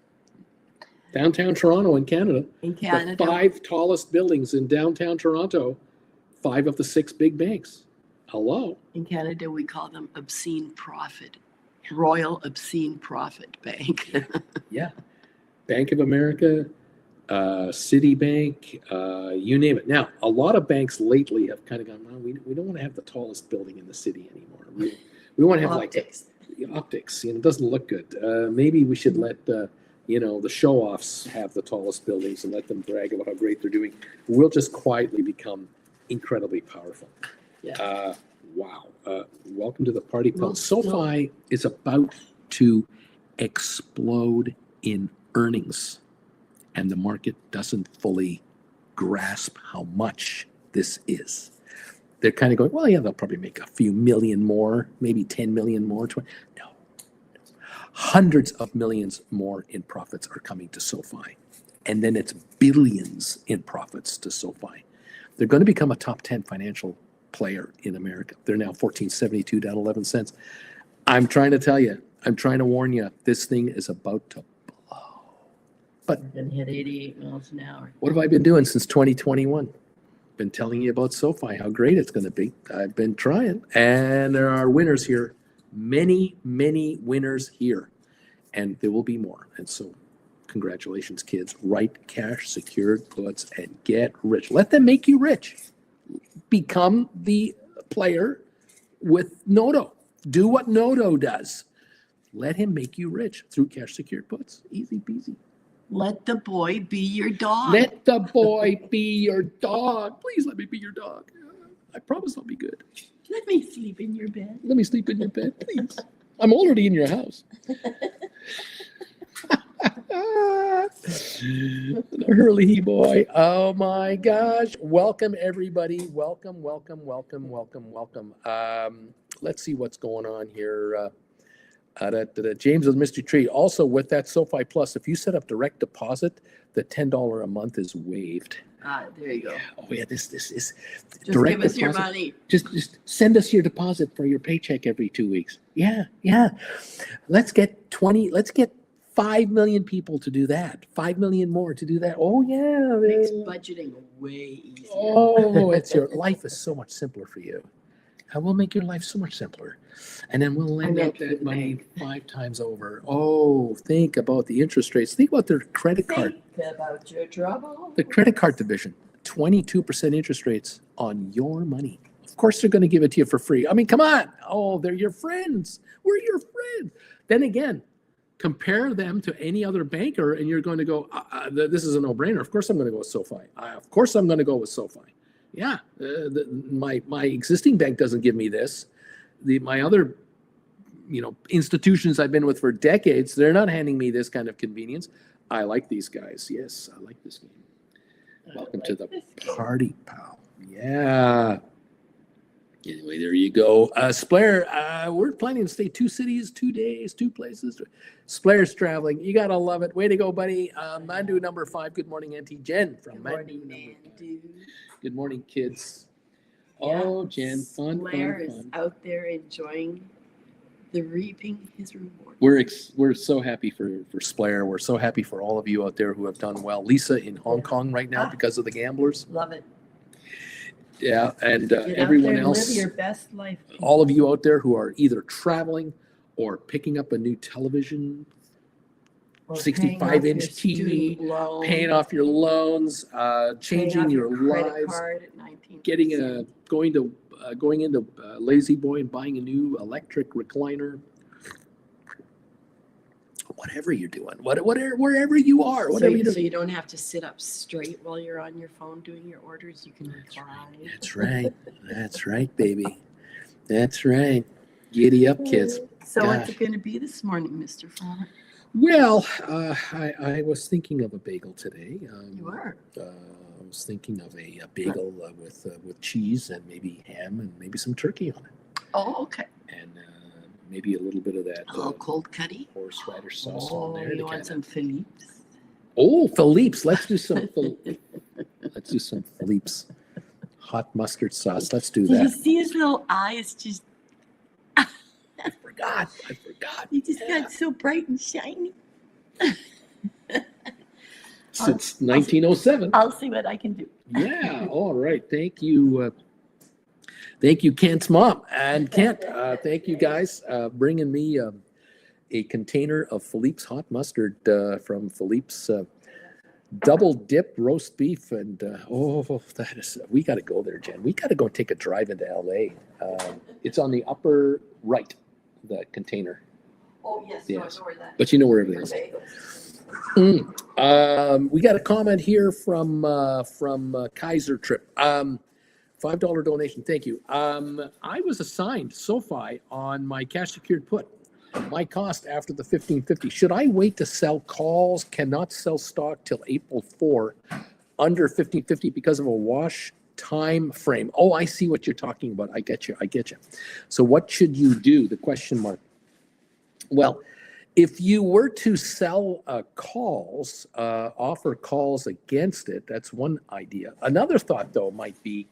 S1: Downtown Toronto in Canada,
S2: In
S1: the
S2: Canada,
S1: 5 tallest buildings in downtown Toronto, 5 of the 6 big banks. Hello?
S2: in Canada, we call them obscene profit, Royal Obscene Profit Bank.
S1: Yeah. Bank of America, Citibank, you name it. Now, a lot of banks lately have kind of gone, well, we don't want to have the tallest building in the city anymore. We want to have
S2: Optics.
S1: like optics. It doesn't look good. Maybe we should let the show-offs have the tallest buildings and let them brag about how great they're doing. We'll just quietly become incredibly powerful.
S2: Yeah.
S1: Wow. Welcome to the party.
S2: Well,
S1: SoFi is about to explode in earnings, and the market doesn't fully grasp how much this is. They're kind of going, well, yeah, they'll probably make a few million more, maybe 10 million more. 20. No. Hundreds of millions more in profits are coming to SoFi. And then it's billions in profits to SoFi. They're going to become a top 10 financial player in America. They're now 14.72, down 11 cents. I'm trying to tell you, I'm trying to warn you, this thing is about to blow. But
S2: And hit 88 miles an hour.
S1: what have I been doing since 2021? Been telling you about SoFi, how great it's going to be. I've been trying, and there are winners here. Many, many winners here, and there will be more. And so, congratulations, kids. Write cash secured puts and get rich. Let them make you rich. Become the player with Noto. Do what Noto does. Let him make you rich through cash secured puts. Easy peasy.
S2: Let the boy be your dog.
S1: Let the boy be your dog. Please let me be your dog. I promise I'll be good.
S2: Let me sleep in your bed.
S1: Let me sleep in your bed, please. I'm already in your house. The Hurley boy. Oh my gosh. Welcome, everybody. Welcome. Let's see what's going on here. James of the Mystery Tree. Also, with that SoFi Plus, if you set up direct deposit, the $10 a month is waived.
S2: There you go.
S1: Oh yeah, this is
S2: Just
S1: direct
S2: give us your
S1: deposit.
S2: money.
S1: Just send us your deposit for your paycheck every 2 weeks. Yeah. Let's get 5 million people to do that. 5 million more to do that. Oh yeah.
S2: Makes budgeting way easier.
S1: Oh, your life is so much simpler for you. And we'll make your life so much simpler. And then we'll lend out that money 5 times over. Oh, think about the interest rates. Think about their credit card.
S2: Think about your trouble.
S1: The credit card division, 22% interest rates on your money. Of course, they're going to give it to you for free. I mean, come on. Oh, they're your friends. We're your friend. Then again, compare them to any other banker, and you're going to go, this is a no-brainer. Of course, I'm going to go with SoFi. Of course, I'm going to go with SoFi. Yeah, my existing bank doesn't give me this. My other, institutions I've been with for decades, they're not handing me this kind of convenience. I like these guys. Yes, I like this game. Welcome to the party, pal. Yeah. Anyway, there you go. Splair, we're planning to stay 2 cities, 2 days, 2 places. Splair's traveling. You got to love it. Way to go, buddy. Mandu number 5. Good morning, Auntie Jen from
S2: Good
S1: Mandu.
S2: morning, Mandu.
S1: Good morning, kids.
S2: Yeah,
S1: Oh, Jen, fun,
S2: Blair
S1: fun,
S2: is
S1: fun.
S2: out there enjoying the reaping his reward.
S1: We're so happy for Splair. We're so happy for all of you out there who have done well. Lisa in Hong Kong right now because of the gamblers.
S2: Love it.
S1: Yeah, and
S2: Get
S1: everyone
S2: out there,
S1: else.
S2: live your best life.
S1: All of you out there who are either traveling or picking up a new television,
S2: Or
S1: 65-inch TV, paying off your loans, changing your lives, going into Lazy Boy and buying a new electric recliner. Whatever you're doing, wherever you are, whatever you're
S2: So
S1: doing.
S2: you don't have to sit up straight while you're on your phone doing your orders. You can recline.
S1: That's right. That's right, baby. That's right. Giddy up, kids.
S2: So what's it going to be this morning, Mr. Farmer?
S1: Well, I was thinking of a bagel today.
S2: You were.
S1: I was thinking of a bagel with cheese and maybe ham and maybe some turkey on it.
S2: Oh, okay.
S1: And maybe a little bit of that
S2: A little cold cutty.
S1: horseradish sauce
S2: Oh,
S1: on there.
S2: you want some Philippe's?
S1: Oh, Philippe's. Let's do some. Let's do some Philippe's hot mustard sauce. Let's do
S2: Did you
S1: that.
S2: see his little eyes? Just
S1: I forgot.
S2: he just got so bright and shiny.
S1: Since 1907.
S2: I'll see what I can do.
S1: Yeah. All right. Thank you. Thank you, Kent's mom and Kent. Thank you guys bringing me a container of Philippe's hot mustard from Philippe's double dip roast beef. And that is, we got to go there, Jen. We got to go take a drive into LA. It's on the upper right, the container.
S2: Oh, yes.
S1: Yes.
S2: No, I know where that
S1: But you know where everything is. We got a comment here from Kaiser Trip. $5 donation. Thank you. I was assigned Sofi on my cash secured put. My cost after the 1550. Should I wait to sell calls? Cannot sell stock till April 4 under 1550 because of a wash time frame. Oh, I see what you're talking about. I get you. So what should you do? The question mark. Well, if you were to sell calls, offer calls against it, that's one idea. Another thought, though, might be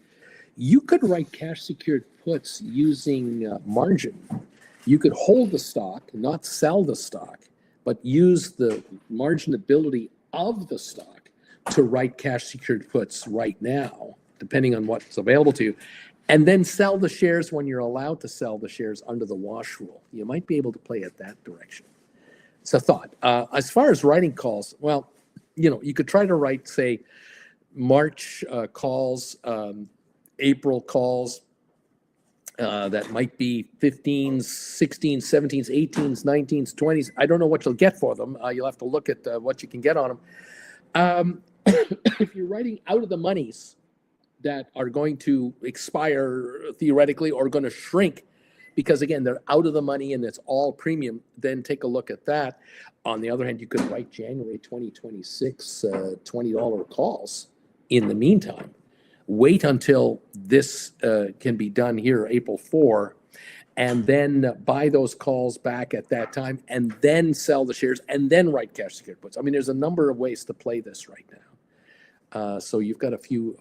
S1: you could write cash secured puts using margin. You could hold the stock, not sell the stock, but use the marginability of the stock to write cash secured puts right now, depending on what's available to you, and then sell the shares when you're allowed to sell the shares under the wash rule. You might be able to play it that direction. It's a thought. As far as writing calls, well, you could try to write, say, March calls, April calls that might be 15s, 16s, 17s, 18s, 19s, 20s. I don't know what you'll get for them. You'll have to look at what you can get on them. If you're writing out of the monies that are going to expire theoretically or going to shrink, because again, they're out of the money and it's all premium, then take a look at that. On the other hand, you could write January 2026 $20 calls in the meantime. Wait until this can be done here, April 4, and then buy those calls back at that time, and then sell the shares, and then write cash secured puts. I mean, there's a number of ways to play this right now. So you've got a few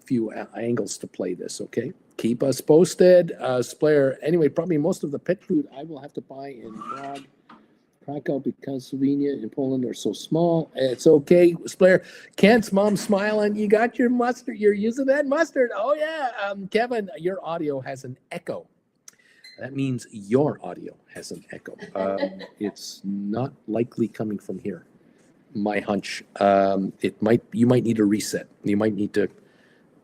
S1: angles to play this, okay? Keep us posted. Splair, anyway, probably most of the pet food I will have to buy in Prague, Krakow, because Slovenia and Poland are so small. It's okay, Splair. Kent's mom smiling. You got your mustard. You're using that mustard. Oh, yeah. Kevin, your audio has an echo. That means your audio has an echo. It's not likely coming from here. My hunch. You might need a reset. You might need to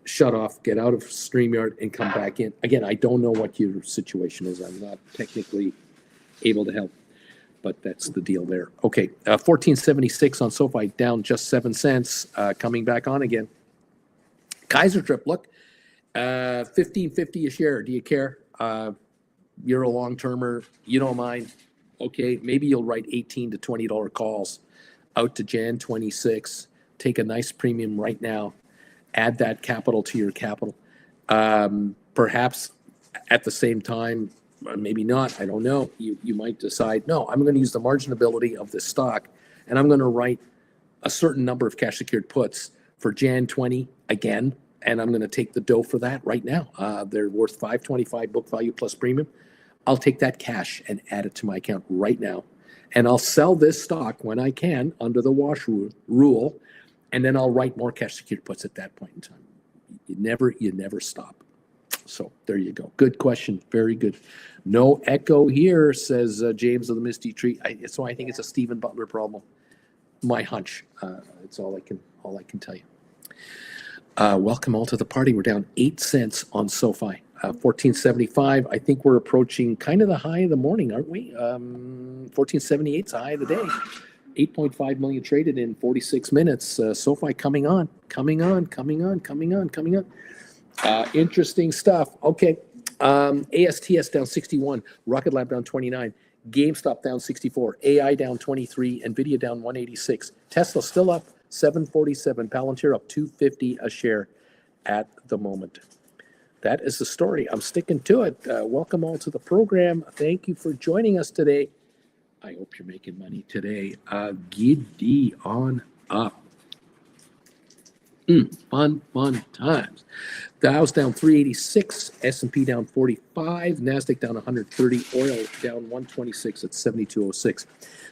S1: shut off, get out of StreamYard, and come back in. Again, I don't know what your situation is. I'm not technically able to help, but that's the deal there. Okay, 1476 on SoFi, down just 7 cents. Coming back on again. Kaiser Trip, look, 1550 a share. Do you care? You're a long-termer. You don't mind. Okay, maybe you'll write $18 to $20 calls out to Jan 26. Take a nice premium right now. Add that capital to your capital. Perhaps At the same time, maybe not, I don't know. You might decide, no, I'm going to use the marginability of this stock and I'm going to write a certain number of cash secured puts for Jan 20 again, and I'm going to take the dough for that right now. They're worth 525 book value plus premium. I'll take that cash and add it to my account right now, and I'll sell this stock when I can under the wash rule, and then I'll write more cash secured puts at that point in time. You never stop. So there you go. Good question. Very good. No echo here, says James of the Misty Tree. So I think it's a Stephen Butler problem. My hunch. It's all I can tell you. Welcome all to the party. We're down 8 cents on Sofi. 1475. I think we're approaching kind of the high of the morning, aren't we? 1478 is the high of the day. 8.5 million traded in 46 minutes. Sofi coming on. Interesting stuff. Okay. ASTS down 61. Rocket Lab down 29. GameStop down 64. AI down 23. NVIDIA down 186. Tesla still up 747. Palantir up 250 a share at the moment. That is the story. I'm sticking to it. Welcome all to the program. Thank you for joining us today. I hope you're making money today. Giddy on up. Fun times. Dow's down 386, S&P down 45, NASDAQ down 130, oil down 126 at 72.06.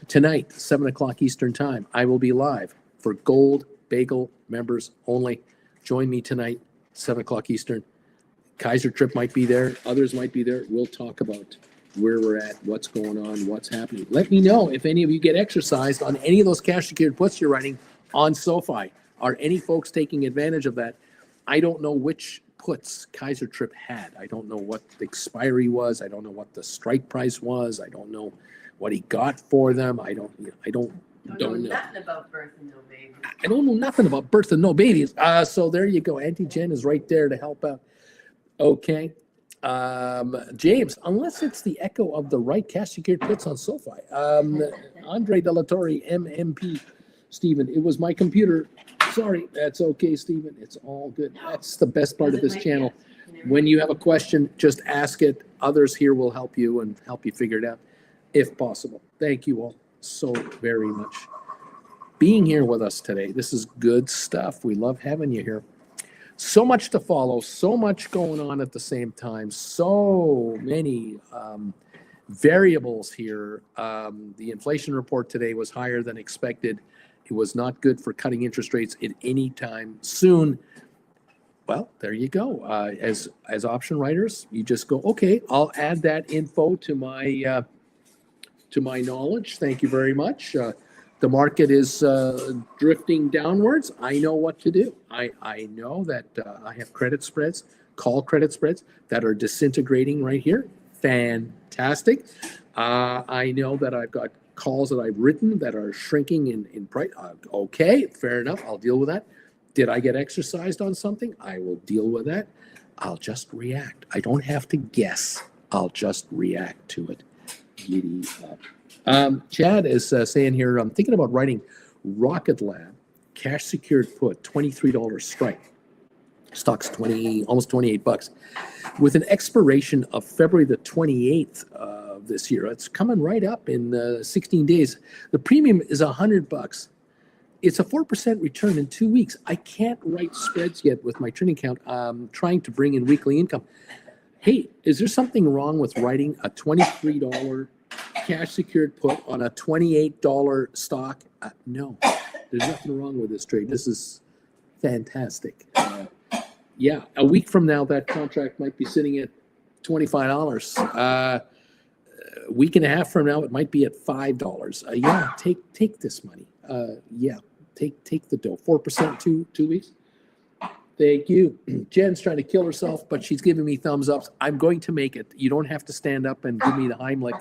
S1: Tonight, 7 o'clock Eastern Time, I will be live for Gold Bagel members only. Join me tonight, 7 o'clock Eastern. Kaiser Trip might be there. Others might be there. We'll talk about where we're at, what's going on, what's happening. Let me know if any of you get exercised on any of those cash secured puts you're writing on Sofi. Are any folks taking advantage of that? I don't know which puts Kaiser Trip had. I don't know what the expiry was. I don't know what the strike price was. I don't know what he got for them. I don't know.
S2: Nothing about birth and no babies.
S1: I don't know nothing about birth and no babies. So there you go. Auntie Jen is right there to help out. Okay. James, unless it's the echo of the right cash secured puts on Sofi. Andre Delatorre, MMP. Stephen, it was my computer. Sorry, that's okay, Stephen. It's all good. That's the best part of this channel. When you have a question, just ask it. Others here will help you and help you figure it out if possible. Thank you all so very much being here with us today. This is good stuff. We love having you here. So much to follow, so much going on at the same time, so many variables here. The inflation report today was higher than expected. It was not good for cutting interest rates at any time soon. Well, there you go. As option writers, you just go, okay, I'll add that info to my knowledge. Thank you very much. The market is drifting downwards. I know what to do. I know that I have credit spreads, call credit spreads that are disintegrating right here. Fantastic. I know that I've got calls that I've written that are shrinking in price. Okay, fair enough. I'll deal with that. Did I get exercised on something? I will deal with that. I'll just react. I don't have to guess. I'll just react to it. Giddy up. Chad is saying here, I'm thinking about writing Rocket Lab cash secured put, $23 strike. Stock's almost $28 with an expiration of February the 28th of this year. It's coming right up in 16 days. The premium is $100. It's a 4% return in 2 weeks. I can't write spreads yet with my trading account. I'm trying to bring in weekly income. Hey, is there something wrong with writing a $23 cash secured put on a $28 stock? No, there's nothing wrong with this trade. This is fantastic. Yeah, a week from now, that contract might be sitting at $25. A week and a half from now, it might be at $5. Yeah, take this money. Yeah, take the dough. 4% 2 weeks. Thank you. Jen's trying to kill herself, but she's giving me thumbs ups. I'm going to make it. You don't have to stand up and give me the Heimlich.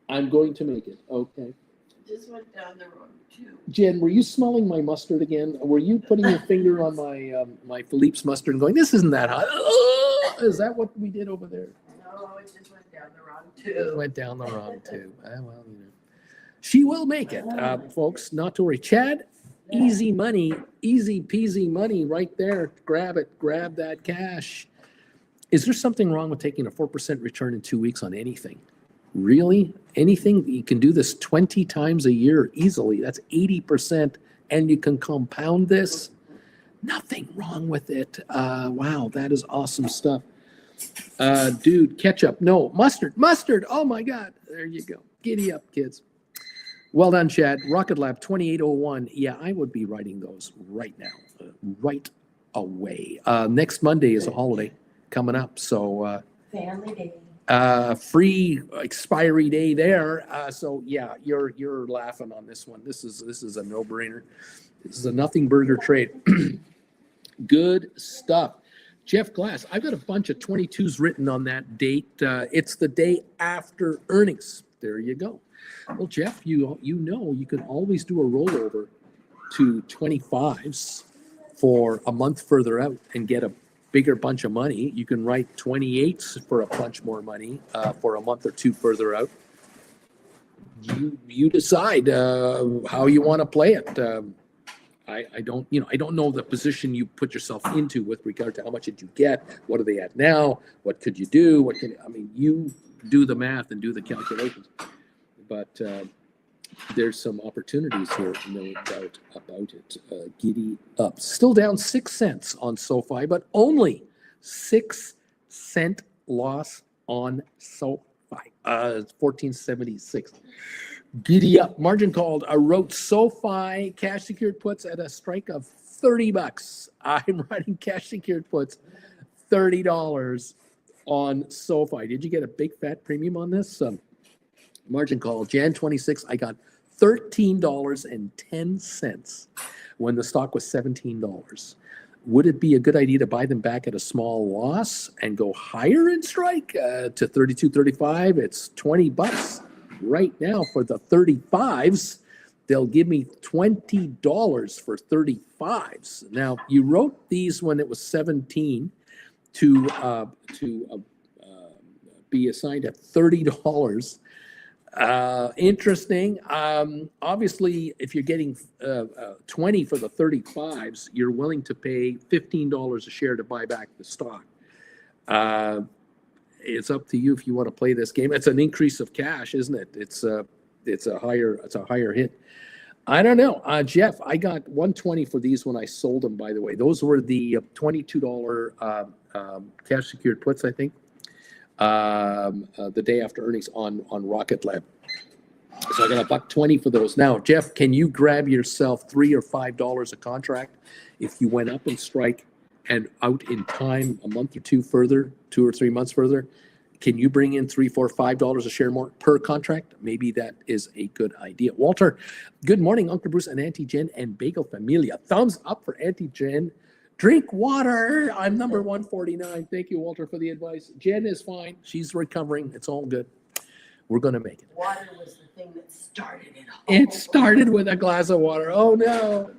S1: I'm going to make it. Okay.
S2: Just went down the road too.
S1: Jen, were you smelling my mustard again? Were you putting your finger on my Philippe's mustard and going, this isn't that hot? Is that what we did over there?
S2: No, it just went down the wrong tube.
S1: It went down the wrong tube. Well, you know. She will make it, folks. Not to worry. Chad, easy money, easy peasy money right there. Grab it. Grab that cash. Is there something wrong with taking a 4% return in 2 weeks on anything? Really? Anything? You can do this 20 times a year easily. That's 80%, and you can compound this. Nothing wrong with it. Wow, that is awesome stuff. Dude, ketchup. No, mustard. Mustard. Oh my God. There you go. Giddy up, kids. Well done, Chad. Rocket Lab 2801. Yeah, I would be writing those right now, right away. Next Monday is a holiday coming up, so
S2: Family day.
S1: free expiry day there. So yeah, you're laughing on this one. This is a no-brainer. This is a nothing burger trade. Good stuff. Jeff Glass, I've got a bunch of 22s written on that date. It's the day after earnings. There you go. Well, Jeff, you know you can always do a rollover to 25s for a month further out and get a bigger bunch of money. You can write 28s for a bunch more money for a month or two further out. You decide how you want to play it. I don't know the position you put yourself into with regard to how much did you get, what are they at now, what could you do, you do the math and do the calculations. But there's some opportunities here, no doubt about it. Giddy up. Still down 6 cents on SoFi, but only 6 cent loss on SoFi. 1476. Giddy up. Margin called. I wrote SoFi cash secured puts at a strike of $30. I'm writing cash secured puts $30 on SoFi. Did you get a big fat premium on this? Margin call, Jan 26, I got $13.10 when the stock was $17. Would it be a good idea to buy them back at a small loss and go higher in strike to 32.35? It's $20 right now for the 35s. They'll give me $20 for 35s. Now, you wrote these when it was 17 to be assigned at $30. Interesting. Obviously, if you're getting 20 for the 35s, you're willing to pay $15 a share to buy back the stock. It's up to you if you want to play this game. It's an increase of cash, isn't it? It's a higher hit. I don't know. Jeff, I got 120 for these when I sold them, by the way. Those were the $22 cash secured puts, I think. The day after earnings on Rocket Lab. So I got $1.20 for those. Now, Jeff, can you grab yourself $3 or $5 a contract if you went up in strike and out in time a month or two further, 2 or 3 months further? Can you bring in $3, $4, $5 a share more per contract? Maybe that is a good idea. Walter, good morning, Uncle Bruce and Auntie Jen and Bagel Familia. Thumbs up for Auntie Jen. Drink water. I'm number 149. Thank you, Walter, for the advice. Jen is fine. She's recovering. It's all good. We're going to make it.
S2: Water was the thing that started it all.
S1: It started with a glass of water. Oh, no.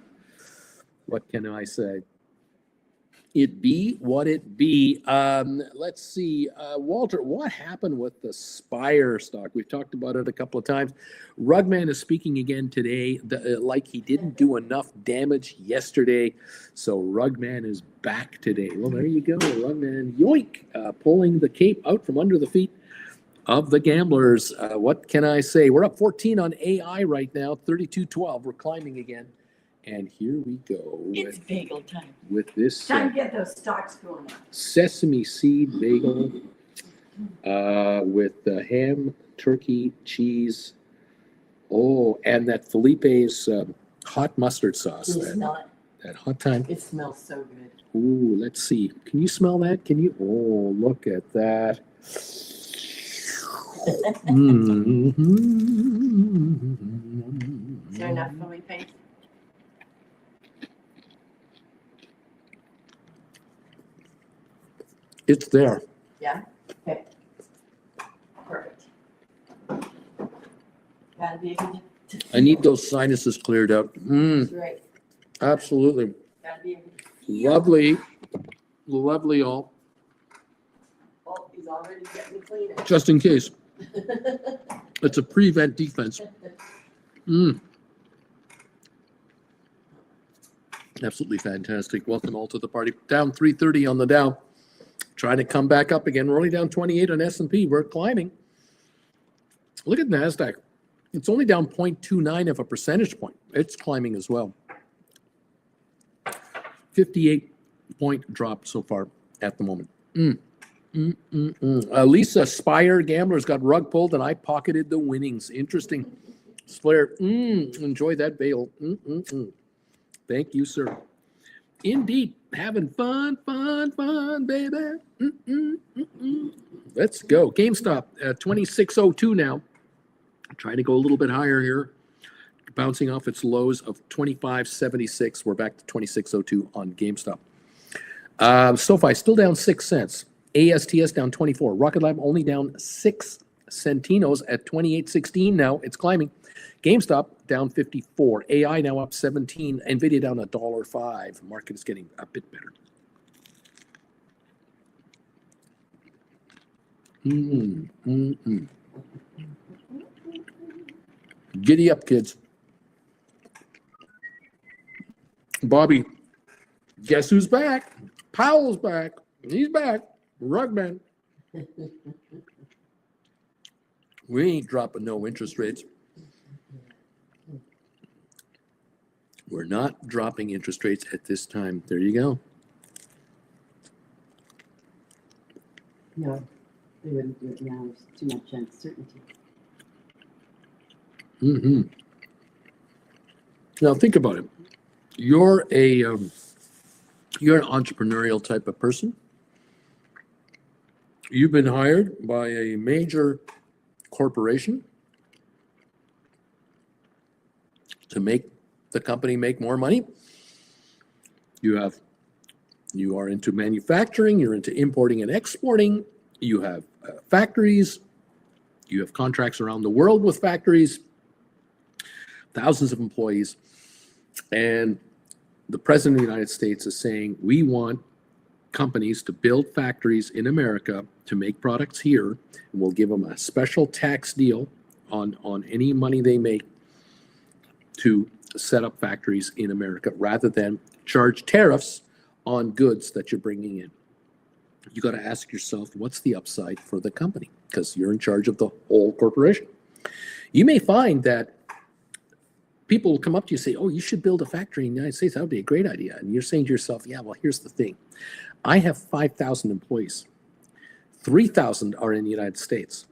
S1: What can I say? It be what it be. Let's see. Walter, what happened with the Spire stock? We've talked about it a couple of times. Rugman is speaking again today, like he didn't do enough damage yesterday. So Rugman is back today. Well, there you go. Rugman, yoink, pulling the cape out from under the feet of the gamblers. What can I say? We're up 14 on AI right now, 32.12. We're climbing again. And here we go.
S3: It's bagel time.
S1: With this
S2: Time to get those stocks going up.
S1: sesame seed bagel with the ham, turkey, cheese. Oh, and that Felipe's hot mustard sauce.
S2: Can you smell it?
S1: That hot time.
S2: It smells so good.
S1: Ooh, let's see. Can you smell that? Can you? Oh, look at that. Mm-hmm.
S2: Is there enough Felipe?
S1: It's there.
S2: Yeah? Okay. Perfect. Gotta be able to.
S1: I need those sinuses cleared up.
S2: That's right.
S1: Absolutely.
S2: Gotta be able to.
S1: Lovely. Lovely all.
S2: Oh, he's already getting cleaner.
S1: Just in case. It's a prevent defense. Absolutely fantastic. Welcome all to the party. Down 330 on the Dow. Trying to come back up again. We're only down 28 on S&P. We're climbing. Look at NASDAQ. It's only down 0.29 of a percentage point. It's climbing as well. 58-point drop so far at the moment. Lisa Spire Gamblers got rug pulled, and I pocketed the winnings. Interesting. Flair, enjoy that bail. Thank you, sir. Indeed, having fun, baby. Let's go. GameStop at 2602 now. Trying to go a little bit higher here. Bouncing off its lows of 25.76. We're back to 2602 on GameStop. Sofi still down 6 cents. ASTS down 24. Rocket Lab only down 6 centinos at 28.16 now. It's climbing. GameStop down 54. AI now up 17. NVIDIA down $1.05. Market is getting a bit better. Giddy up, kids. Bobby, guess who's back? Powell's back. He's back. Rugman. We ain't dropping no interest rates. We're not dropping interest rates at this time. There you go.
S4: No, they wouldn't do it now. There's too much uncertainty.
S1: Now think about it. You're an entrepreneurial type of person. You've been hired by a major corporation to make the company make more money. You are into manufacturing, you're into importing and exporting, you have factories, you have contracts around the world with factories, thousands of employees, and the President of the United States is saying, we want companies to build factories in America to make products here, and we'll give them a special tax deal on any money they make to set up factories in America rather than charge tariffs on goods that you're bringing in. You got to ask yourself, what's the upside for the company? Because you're in charge of the whole corporation. You may find that people will come up to you and say, oh, you should build a factory in the United States. That would be a great idea. And you're saying to yourself, yeah, well, here's the thing. I have 5,000 employees. 3,000 are in the United States.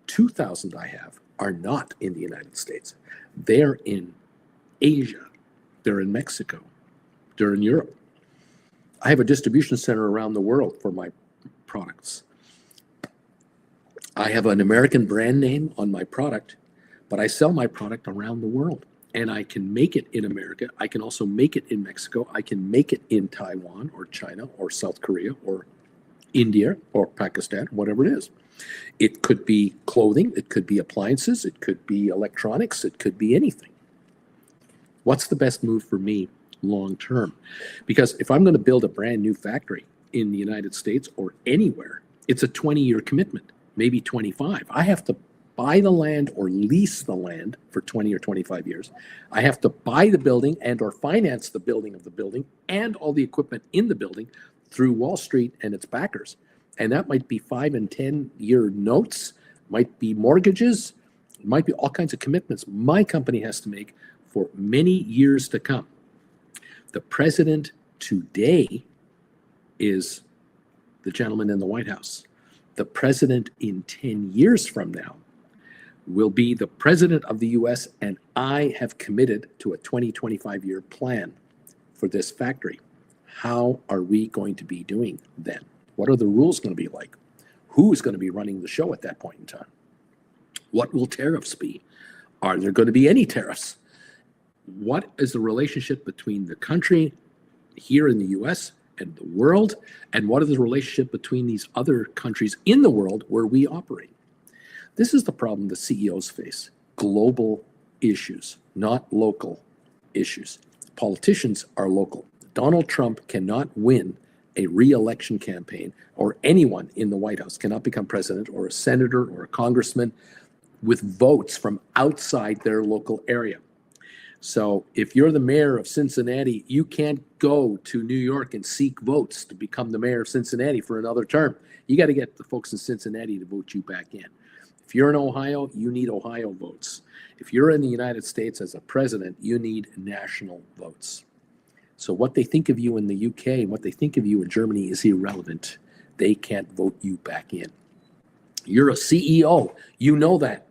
S1: 2,000 I have are not in the United States. They're in Asia. They're in Mexico. They're in Europe. I have a distribution center around the world for my products. I have an American brand name on my product, but I sell my product around the world. And I can make it in America. I can also make it in Mexico. I can make it in Taiwan or China or South Korea or India or Pakistan, whatever it is. It could be clothing. It could be appliances. It could be electronics. It could be anything. What's the best move for me long term? Because if I'm going to build a brand new factory in the United States or anywhere, it's a 20-year commitment, maybe 25. I have to buy the land or lease the land for 20 or 25 years. I have to buy the building and or finance the building of the building and all the equipment in the building through Wall Street and its backers. And that might be 5 and 10-year notes, might be mortgages, might be all kinds of commitments my company has to make for many years to come. The president today is the gentleman in the White House. The president in 10 years from now will be the president of the US, and I have committed to a 20-25-year plan for this factory. How are we going to be doing then? What are the rules going to be like? Who's going to be running the show at that point in time? What will tariffs be? Are there going to be any tariffs? What is the relationship between the country here in the US and the world? And what is the relationship between these other countries in the world where we operate? This is the problem the CEOs face. Global issues, not local issues. Politicians are local. Donald Trump cannot win a re-election campaign, or anyone in the White House cannot become president or a senator or a congressman with votes from outside their local area. So if you're the mayor of Cincinnati, you can't go to New York and seek votes to become the mayor of Cincinnati for another term. You got to get the folks in Cincinnati to vote you back in. If you're in Ohio, you need Ohio votes. If you're in the United States as a president, you need national votes. So what they think of you in the UK, what they think of you in Germany is irrelevant. They can't vote you back in. You're a CEO. You know that.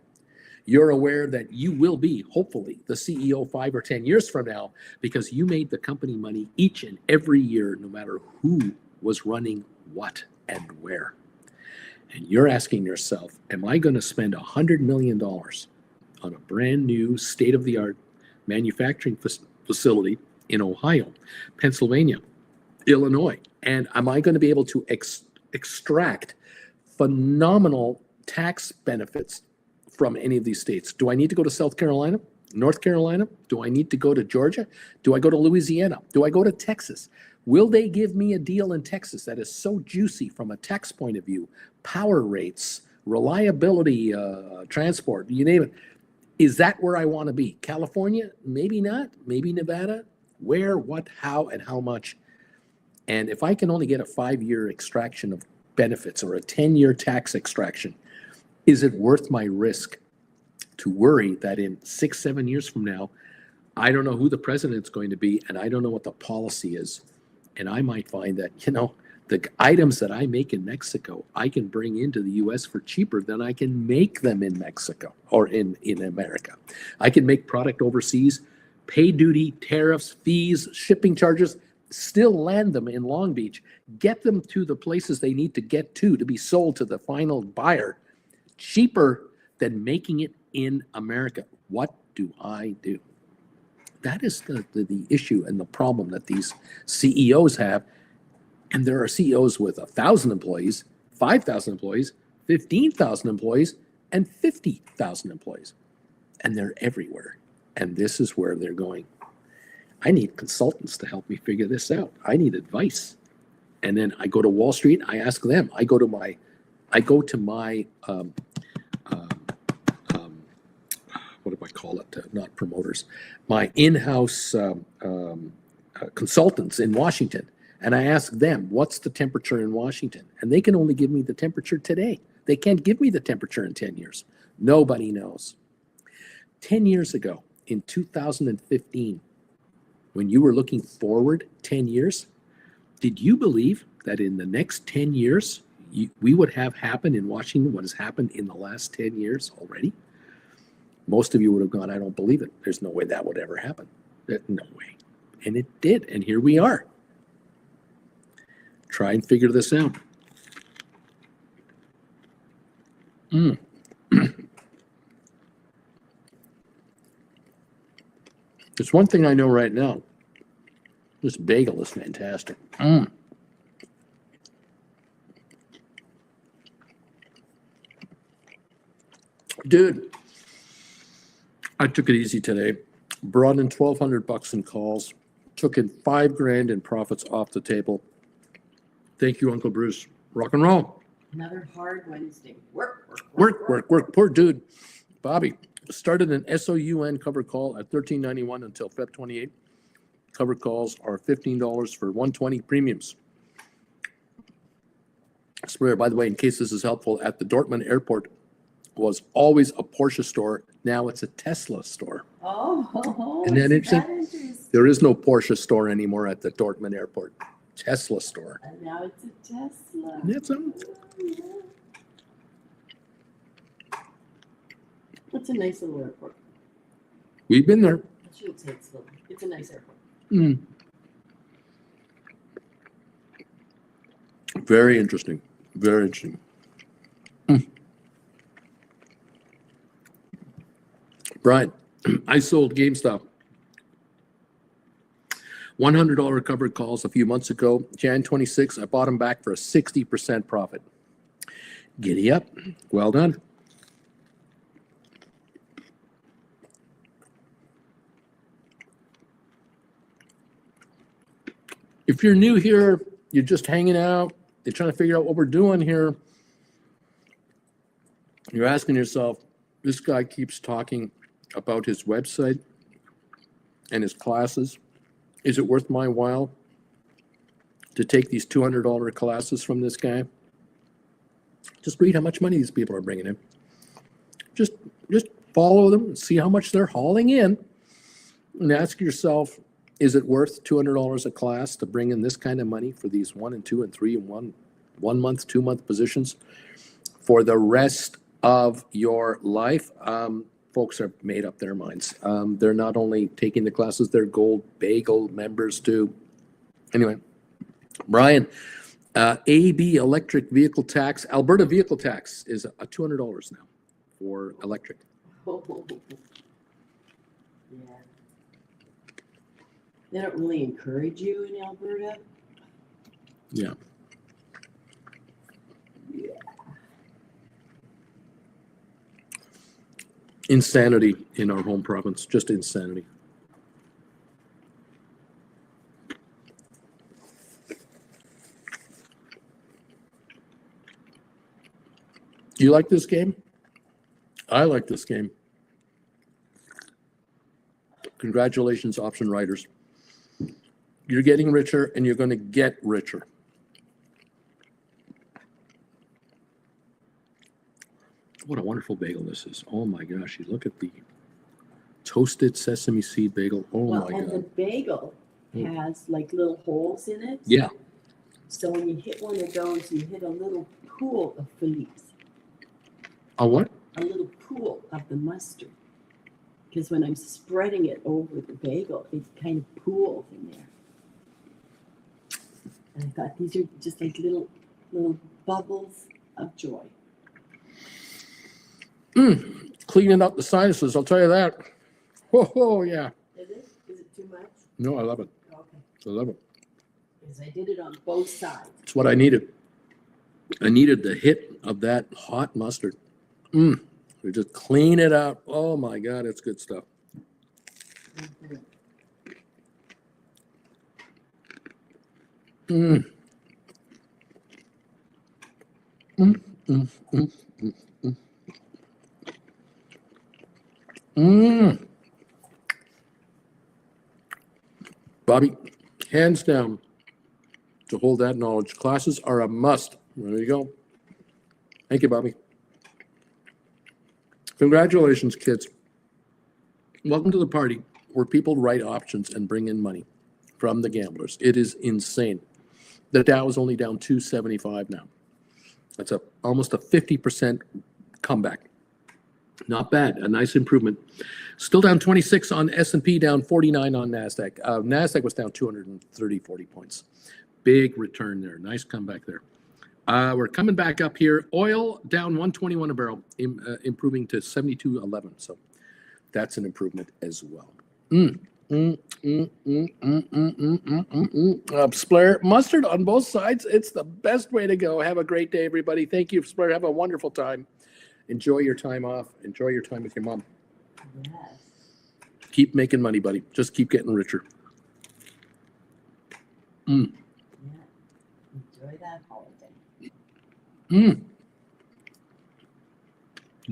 S1: You're aware that you will be, hopefully, the CEO 5 or 10 years from now because you made the company money each and every year, no matter who was running what and where. And you're asking yourself, am I going to spend $100 million on a brand new state-of-the-art manufacturing facility in Ohio, Pennsylvania, Illinois? And am I going to be able to extract phenomenal tax benefits from any of these states? Do I need to go to South Carolina, North Carolina? Do I need to go to Georgia? Do I go to Louisiana? Do I go to Texas? Will they give me a deal in Texas that is so juicy from a tax point of view, power rates, reliability, transport, you name it? Is that where I want to be? California? Maybe not. Maybe Nevada? Where, what, how, and how much? And if I can only get a 5-year extraction of benefits or a 10-year tax extraction, is it worth my risk to worry that in 6-7 years from now, I don't know who the president's going to be and I don't know what the policy is. And I might find that, the items that I make in Mexico, I can bring into the US for cheaper than I can make them in Mexico or in America. I can make product overseas, pay duty, tariffs, fees, shipping charges, still land them in Long Beach, get them to the places they need to get to be sold to the final buyer cheaper than making it in America. What do I do? That is the issue and the problem that these CEOs have. And there are CEOs with 1,000 employees, 5,000 employees, 15,000 employees, and 50,000 employees. And they're everywhere. And this is where they're going. I need consultants to help me figure this out. I need advice. And then I go to Wall Street, I ask them. I go to my what do I call it? Not promoters, my in-house consultants in Washington. And I ask them, what's the temperature in Washington? And they can only give me the temperature today. They can't give me the temperature in 10 years. Nobody knows. 10 years ago, in 2015, when you were looking forward 10 years, did you believe that in the next 10 years, we would have happened in Washington what has happened in the last 10 years already? Most of you would have gone, I don't believe it. There's no way that would ever happen. No way. And it did. And here we are. Try and figure this out. There's one thing I know right now. This bagel is fantastic. Dude, I took it easy today. Brought in $1,200 in calls. Took in $5,000 in profits off the table. Thank you, Uncle Bruce. Rock and roll.
S4: Another hard Wednesday. Work.
S1: Poor dude. Bobby started an SOUN cover call at $13.91 until Feb 28. Cover calls are $15 for 120 premiums. Swear, by the way, in case this is helpful, at the Dortmund airport was always a Porsche store. Now it's a Tesla store.
S4: Oh,
S1: Isn't that interesting?
S4: interesting?
S1: There is no Porsche store anymore at the Dortmund airport. Tesla store.
S4: And now it's a Tesla.
S1: That's
S4: It's a nice little airport.
S1: We've been there.
S4: It should take slow. It's a nice airport.
S1: Very interesting. Very interesting. Brian, I sold GameStop. $100 covered calls a few months ago. Jan 26, I bought them back for a 60% profit. Giddy up. Well done. If you're new here, you're just hanging out, you're trying to figure out what we're doing here, you're asking yourself, this guy keeps talking about his website and his classes, is it worth my while to take these $200 classes from this guy? Just read how much money these people are bringing in. Just follow them, see how much they're hauling in, and ask yourself, is it worth $200 a class to bring in this kind of money for these 1 and 2 and 3 and 1 month, 2 month positions for the rest of your life? Folks have made up their minds. They're not only taking the classes, they're Gold Bagel members too. Anyway, Brian, AB electric vehicle tax, Alberta vehicle tax is a $200 now for electric.
S4: Yeah. They don't really encourage you in Alberta.
S1: Yeah. Insanity in our home province, just insanity. Do you like this game? I like this game. Congratulations, option writers. You're getting richer and you're going to get richer. What a wonderful bagel this is. Oh my gosh, you look at the toasted sesame seed bagel. Oh
S4: Well,
S1: my
S4: and the
S1: God.
S4: bagel has like little holes in it.
S1: Yeah.
S4: So when you hit one of those, you hit a little pool of Philippe's,
S1: A what?
S4: a little pool of the mustard. Because when I'm spreading it over the bagel, it kind of pools in there. And I thought these are just like little bubbles of joy.
S1: Cleaning up the sinuses, I'll tell you that. Oh, yeah.
S4: Is it? Is it too much?
S1: No, I love it.
S4: Okay.
S1: I love it.
S4: Because I did it on both sides.
S1: It's what I needed. I needed the hit of that hot mustard. We just clean it up. Oh my God, it's good stuff. Mm. Mm, mm, mm, mm, mm. Mm. Bobby, hands down, to hold that knowledge. Classes are a must. There you go. Thank you, Bobby. Congratulations, kids. Welcome to the party where people write options and bring in money from the gamblers. It is insane. The Dow is only down 275 now. That's almost a 50% comeback. Not bad, a nice improvement. Still down 26 on S&P, down 49 on NASDAQ. NASDAQ was down 40 points. Big return there, nice comeback there. We're coming back up here. Oil down 121 a barrel, improving to 72.11. So that's an improvement as well. Splair, mustard on both sides. It's the best way to go. Have a great day, everybody. Thank you, Splair. Have a wonderful time. Enjoy your time off. Enjoy your time with your mom.
S4: Yes.
S1: Keep making money, buddy. Just keep getting richer.
S4: Yeah. Enjoy that holiday.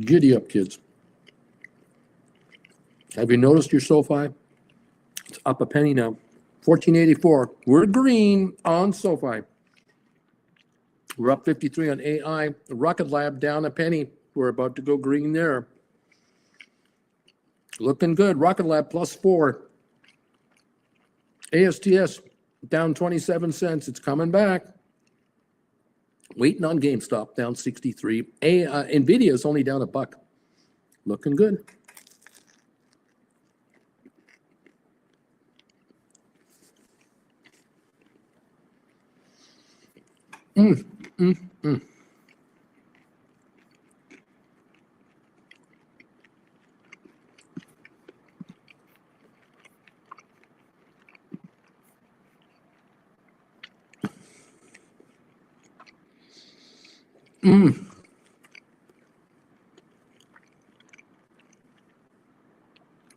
S1: Giddy up, kids. Have you noticed your SoFi? It's up a penny now. 14.84. We're green on SoFi. We're up 53 on AI. Rocket Lab down a penny. We're about to go green there. Looking good. Rocket Lab +4. ASTS down 27 cents. It's coming back. Waiting on GameStop down 63. Nvidia is only down $1. Looking good.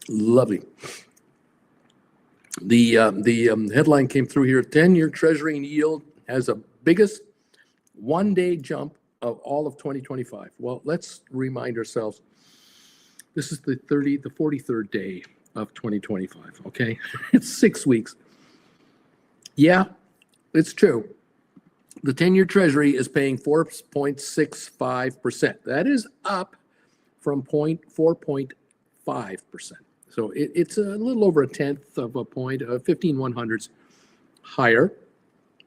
S1: Lovely. The headline came through here. 10-year Treasury yield has the biggest one-day jump of all of 2025. Well, let's remind ourselves, this is the 43rd day of 2025. Okay. It's 6 weeks. Yeah, it's true. The 10-year Treasury is paying 4.65%. That is up from 4.5%. So it's a little over a tenth of a point, 15/100ths higher.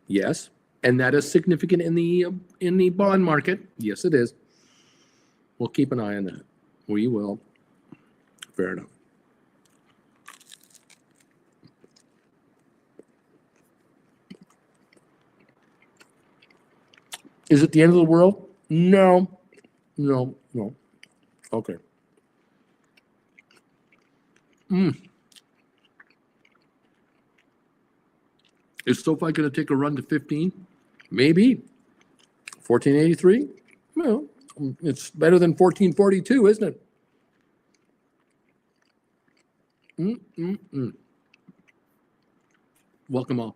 S1: Yes. And that is significant in the bond market. Yes, it is. We'll keep an eye on that. We will. Fair enough. Is it the end of the world? No. No. Okay. Is SoFi going to take a run to 15? Maybe. 1483? Well, it's better than 1442, isn't it? Welcome all.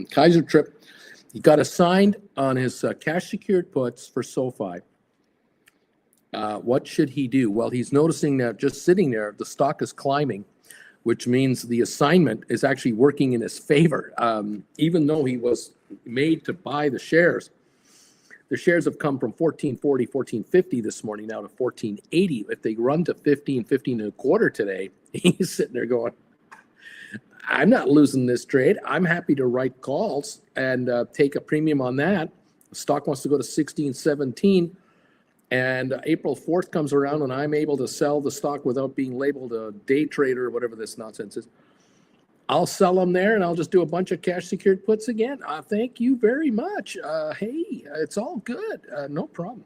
S1: Kaiser Trip, he got assigned on his cash secured puts for SoFi. What should he do? Well, he's noticing that just sitting there, the stock is climbing, which means the assignment is actually working in his favor. Even though he was made to buy the shares have come from 1440, 1450 this morning now to 1480. If they run to 15, 15 and a quarter today, he's sitting there going, I'm not losing this trade. I'm happy to write calls and take a premium on that. The stock wants to go to 16, 17. And April 4th comes around and I'm able to sell the stock without being labeled a day trader or whatever this nonsense is. I'll sell them there and I'll just do a bunch of cash secured puts again. Thank you very much. Hey, it's all good. No problem.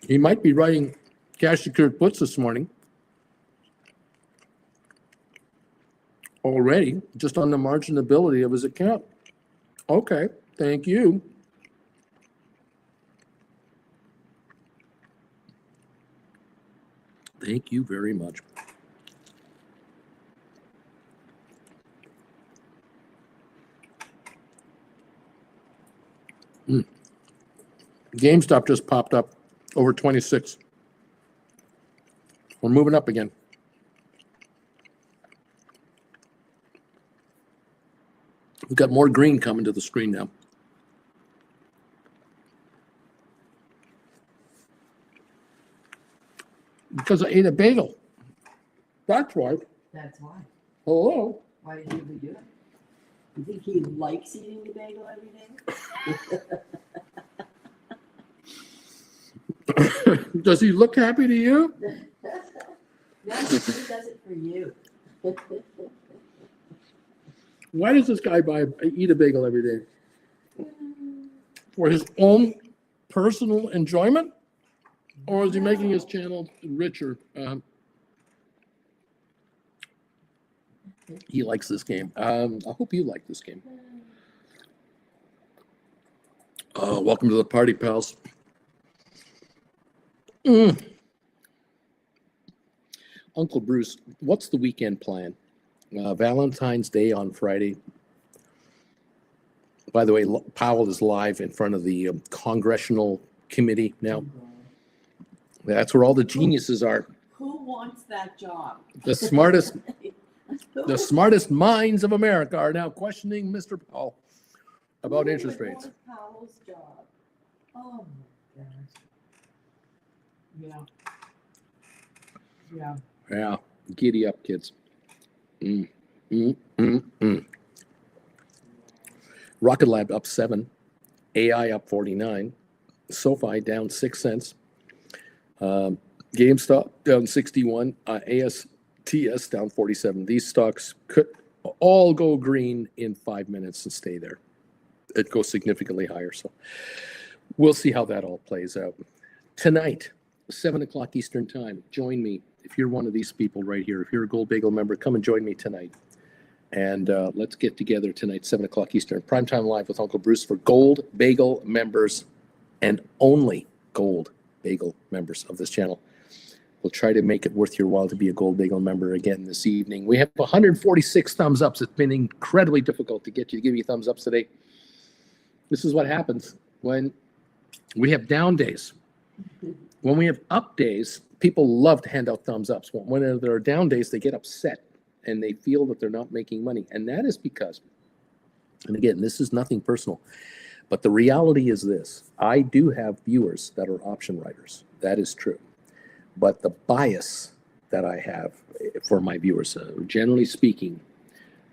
S1: He might be writing cash secured puts this morning already, just on the marginability of his account. Okay, thank you. Thank you very much. GameStop just popped up over 26. We're moving up again. We've got more green coming to the screen now. Because I ate a bagel. That's why.
S4: That's why.
S1: Hello.
S4: Why did he ever do it? You think he likes eating the bagel every day?
S1: Does he look happy to you?
S4: No, he does it for you.
S1: Why does this guy eat a bagel every day? For his own personal enjoyment? Or is he making his channel richer? He likes this game. I hope you like this game. Welcome to the party, pals. Uncle Bruce, what's the weekend plan? Valentine's Day on Friday. By the way, Powell is live in front of the Congressional Committee now. That's where all the geniuses are.
S4: Who wants that job?
S1: The smartest minds of America are now questioning Mr. Powell about interest rates.
S4: Powell's job. Oh my gosh. Yeah.
S1: Yeah. Giddy up, kids. Rocket Lab up 7. AI up 49. SoFi down 6 cents. GameStop down 61. ASTS down 47. These stocks could all go green in 5 minutes and stay there. It goes significantly higher. So we'll see how that all plays out. Tonight, 7 o'clock Eastern time, join me. If you're one of these people right here, if you're a Gold Bagel member, come and join me tonight. And let's get together tonight, 7 o'clock Eastern. Primetime Live with Uncle Bruce for Gold Bagel members and only. gold bagel members of this channel. We'll try to make it worth your while to be a gold bagel member again this evening. We have 146 thumbs ups. It's been incredibly difficult to get you to give me thumbs ups today. This is what happens when we have down days. When we have up days, people love to hand out thumbs ups. When there are down days, they get upset and they feel that they're not making money. And that is because, and again, this is nothing personal, but the reality is this. I do have viewers that are option writers. That is true. But the bias that I have for my viewers, generally speaking,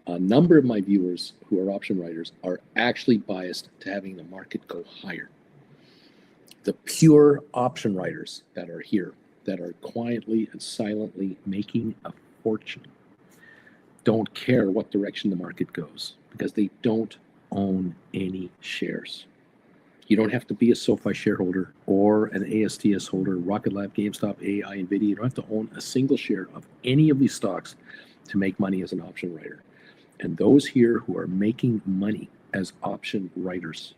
S1: a number of my viewers who are option writers are actually biased to having the market go higher. The pure option writers that are here, that are quietly and silently making a fortune, don't care what direction the market goes because they don't own any shares. You don't have to be a Sofi shareholder or an ASTS holder, Rocket Lab, GameStop, AI, NVIDIA. You don't have to own a single share of any of these stocks to make money as an option writer. And those here who are making money as option writers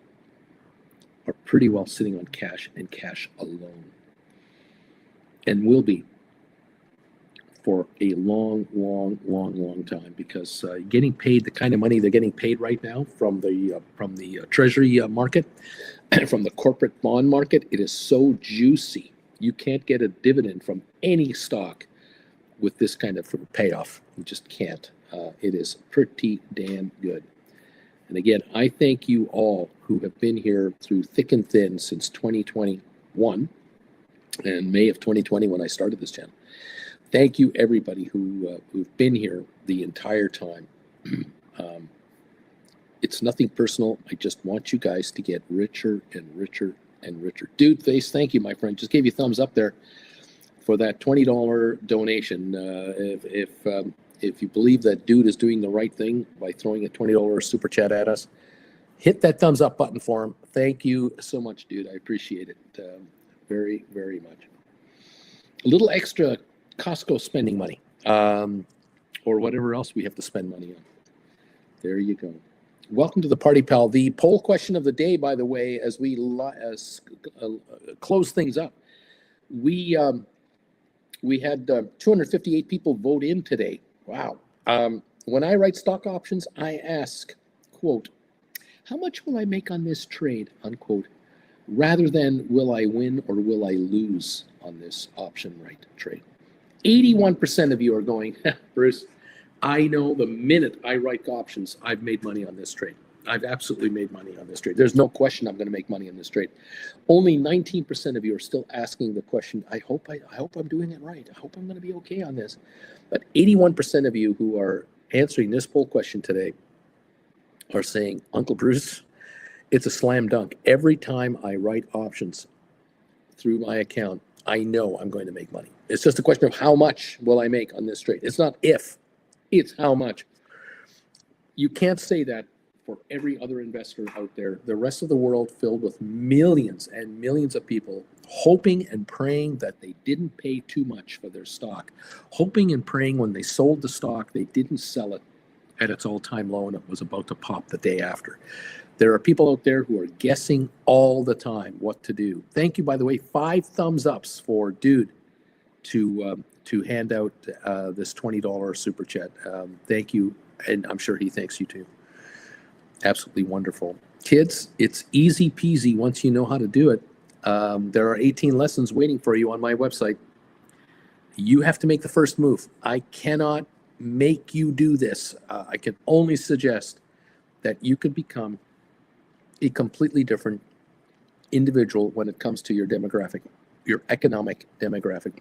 S1: are pretty well sitting on cash and cash alone. And will be for a long time, because getting paid the kind of money they're getting paid right now from the treasury market, from the corporate bond market, it is so juicy. You can't get a dividend from any stock with this kind of payoff. You just can't. It is pretty damn good. And again, I thank you all who have been here through thick and thin since 2021 and May of 2020 when I started this channel. Thank you, everybody who've been here the entire time. It's nothing personal. I just want you guys to get richer and richer and richer. Dude Face, thank you, my friend. Just gave you a thumbs up there for that $20 donation. If you believe that dude is doing the right thing by throwing a $20 super chat at us, hit that thumbs up button for him. Thank you so much, dude. I appreciate it very, very much. A little extra Costco spending money, or whatever else we have to spend money on. There you go. Welcome to the party, pal. The poll question of the day, by the way, as we close things up, we had 258 people vote in today. Wow. When I write stock options, I ask, quote, how much will I make on this trade, unquote, rather than will I win or will I lose on this option right trade? 81% of you are going, Bruce, I know the minute I write options, I've made money on this trade. I've absolutely made money on this trade. There's no question I'm going to make money on this trade. Only 19% of you are still asking the question, I hope I'm doing it right. I hope I'm going to be okay on this. But 81% of you who are answering this poll question today are saying, Uncle Bruce, it's a slam dunk. Every time I write options through my account, I know I'm going to make money. It's just a question of how much will I make on this trade. It's not if, it's how much. You can't say that for every other investor out there. The rest of the world filled with millions and millions of people hoping and praying that they didn't pay too much for their stock, hoping and praying when they sold the stock, they didn't sell it at its all-time low and it was about to pop the day after. There are people out there who are guessing all the time what to do. Thank you, by the way, 5 thumbs ups for Dude to hand out this $20 super chat. Thank you, and I'm sure he thanks you too. Absolutely wonderful. Kids, it's easy peasy once you know how to do it. There are 18 lessons waiting for you on my website. You have to make the first move. I cannot make you do this. I can only suggest that you could become a completely different individual when it comes to your demographic, your economic demographic.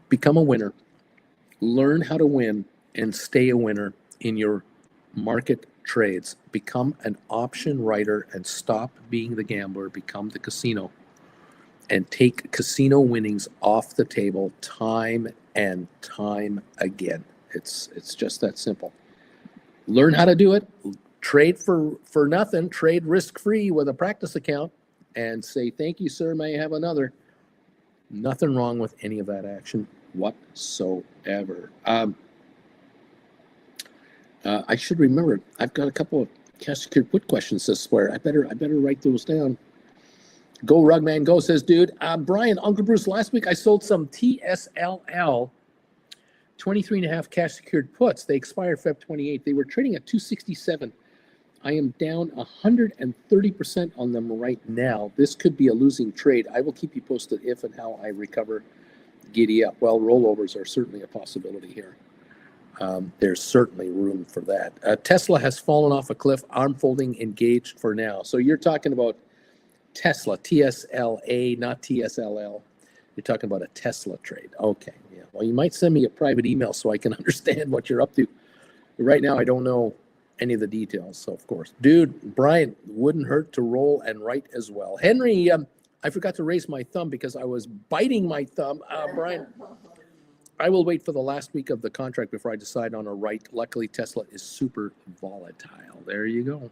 S1: Become a winner, learn how to win, and stay a winner in your market trades. Become an option writer and stop being the gambler, become the casino, and take casino winnings off the table time and time again. It's just that simple. Learn how to do it. Trade for nothing, trade risk-free with a practice account and say, thank you, sir, may I have another? Nothing wrong with any of that action whatsoever. I should remember, I've got a couple of cash secured put questions this swear. I better write those down. Go Rugman, go, says dude. Brian, Uncle Bruce, last week I sold some TSLL 23.5 cash secured puts. They expire Feb 28. They were trading at 267. I am down 130% on them right now. This could be a losing trade. I will keep you posted if and how I recover. Giddy up. Well, rollovers are certainly a possibility here. There's certainly room for that. Tesla has fallen off a cliff. Arm folding engaged for now. So you're talking about Tesla, TSLA, not TSLL. You're talking about a Tesla trade. Okay. Yeah. Well, you might send me a private email so I can understand what you're up to. Right now, I don't know any of the details. So, of course. Dude, Brian, wouldn't hurt to roll and write as well. Henry, I forgot to raise my thumb because I was biting my thumb. Brian, I will wait for the last week of the contract before I decide on a write. Luckily, Tesla is super volatile. There you go.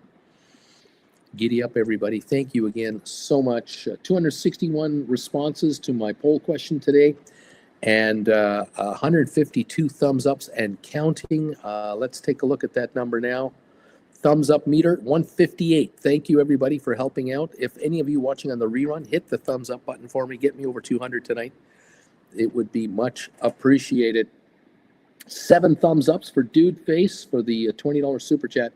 S1: Giddy up, everybody. Thank you again so much. 261 responses to my poll question today and 152 thumbs ups and counting. Let's take a look at that number now. Thumbs up meter, 158. Thank you, everybody, for helping out. If any of you watching on the rerun, hit the thumbs up button for me. Get me over 200 tonight. It would be much appreciated. 7 thumbs ups for Dude Face for the $20 super chat.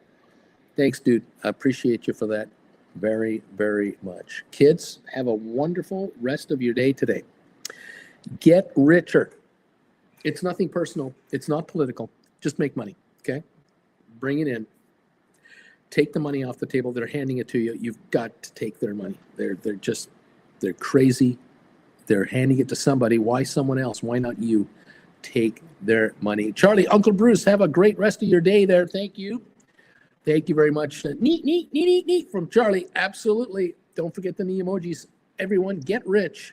S1: Thanks, dude. I appreciate you for that very, very much. Kids, have a wonderful rest of your day today. Get richer. It's nothing personal. It's not political. Just make money, okay? Bring it in. Take the money off the table. They're handing it to you. You've got to take their money. They're crazy. They're handing it to somebody. Why someone else? Why not you? Take their money. Charlie, Uncle Bruce, have a great rest of your day there. Thank you. Thank you very much. Neat from Charlie. Absolutely. Don't forget the knee emojis. Everyone, get rich.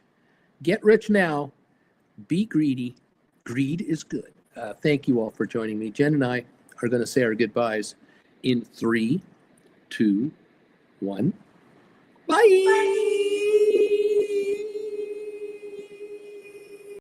S1: Get rich now. Be greedy. Greed is good. Thank you all for joining me. Jen and I are going to say our goodbyes in 3, 2, 1. Bye. Bye.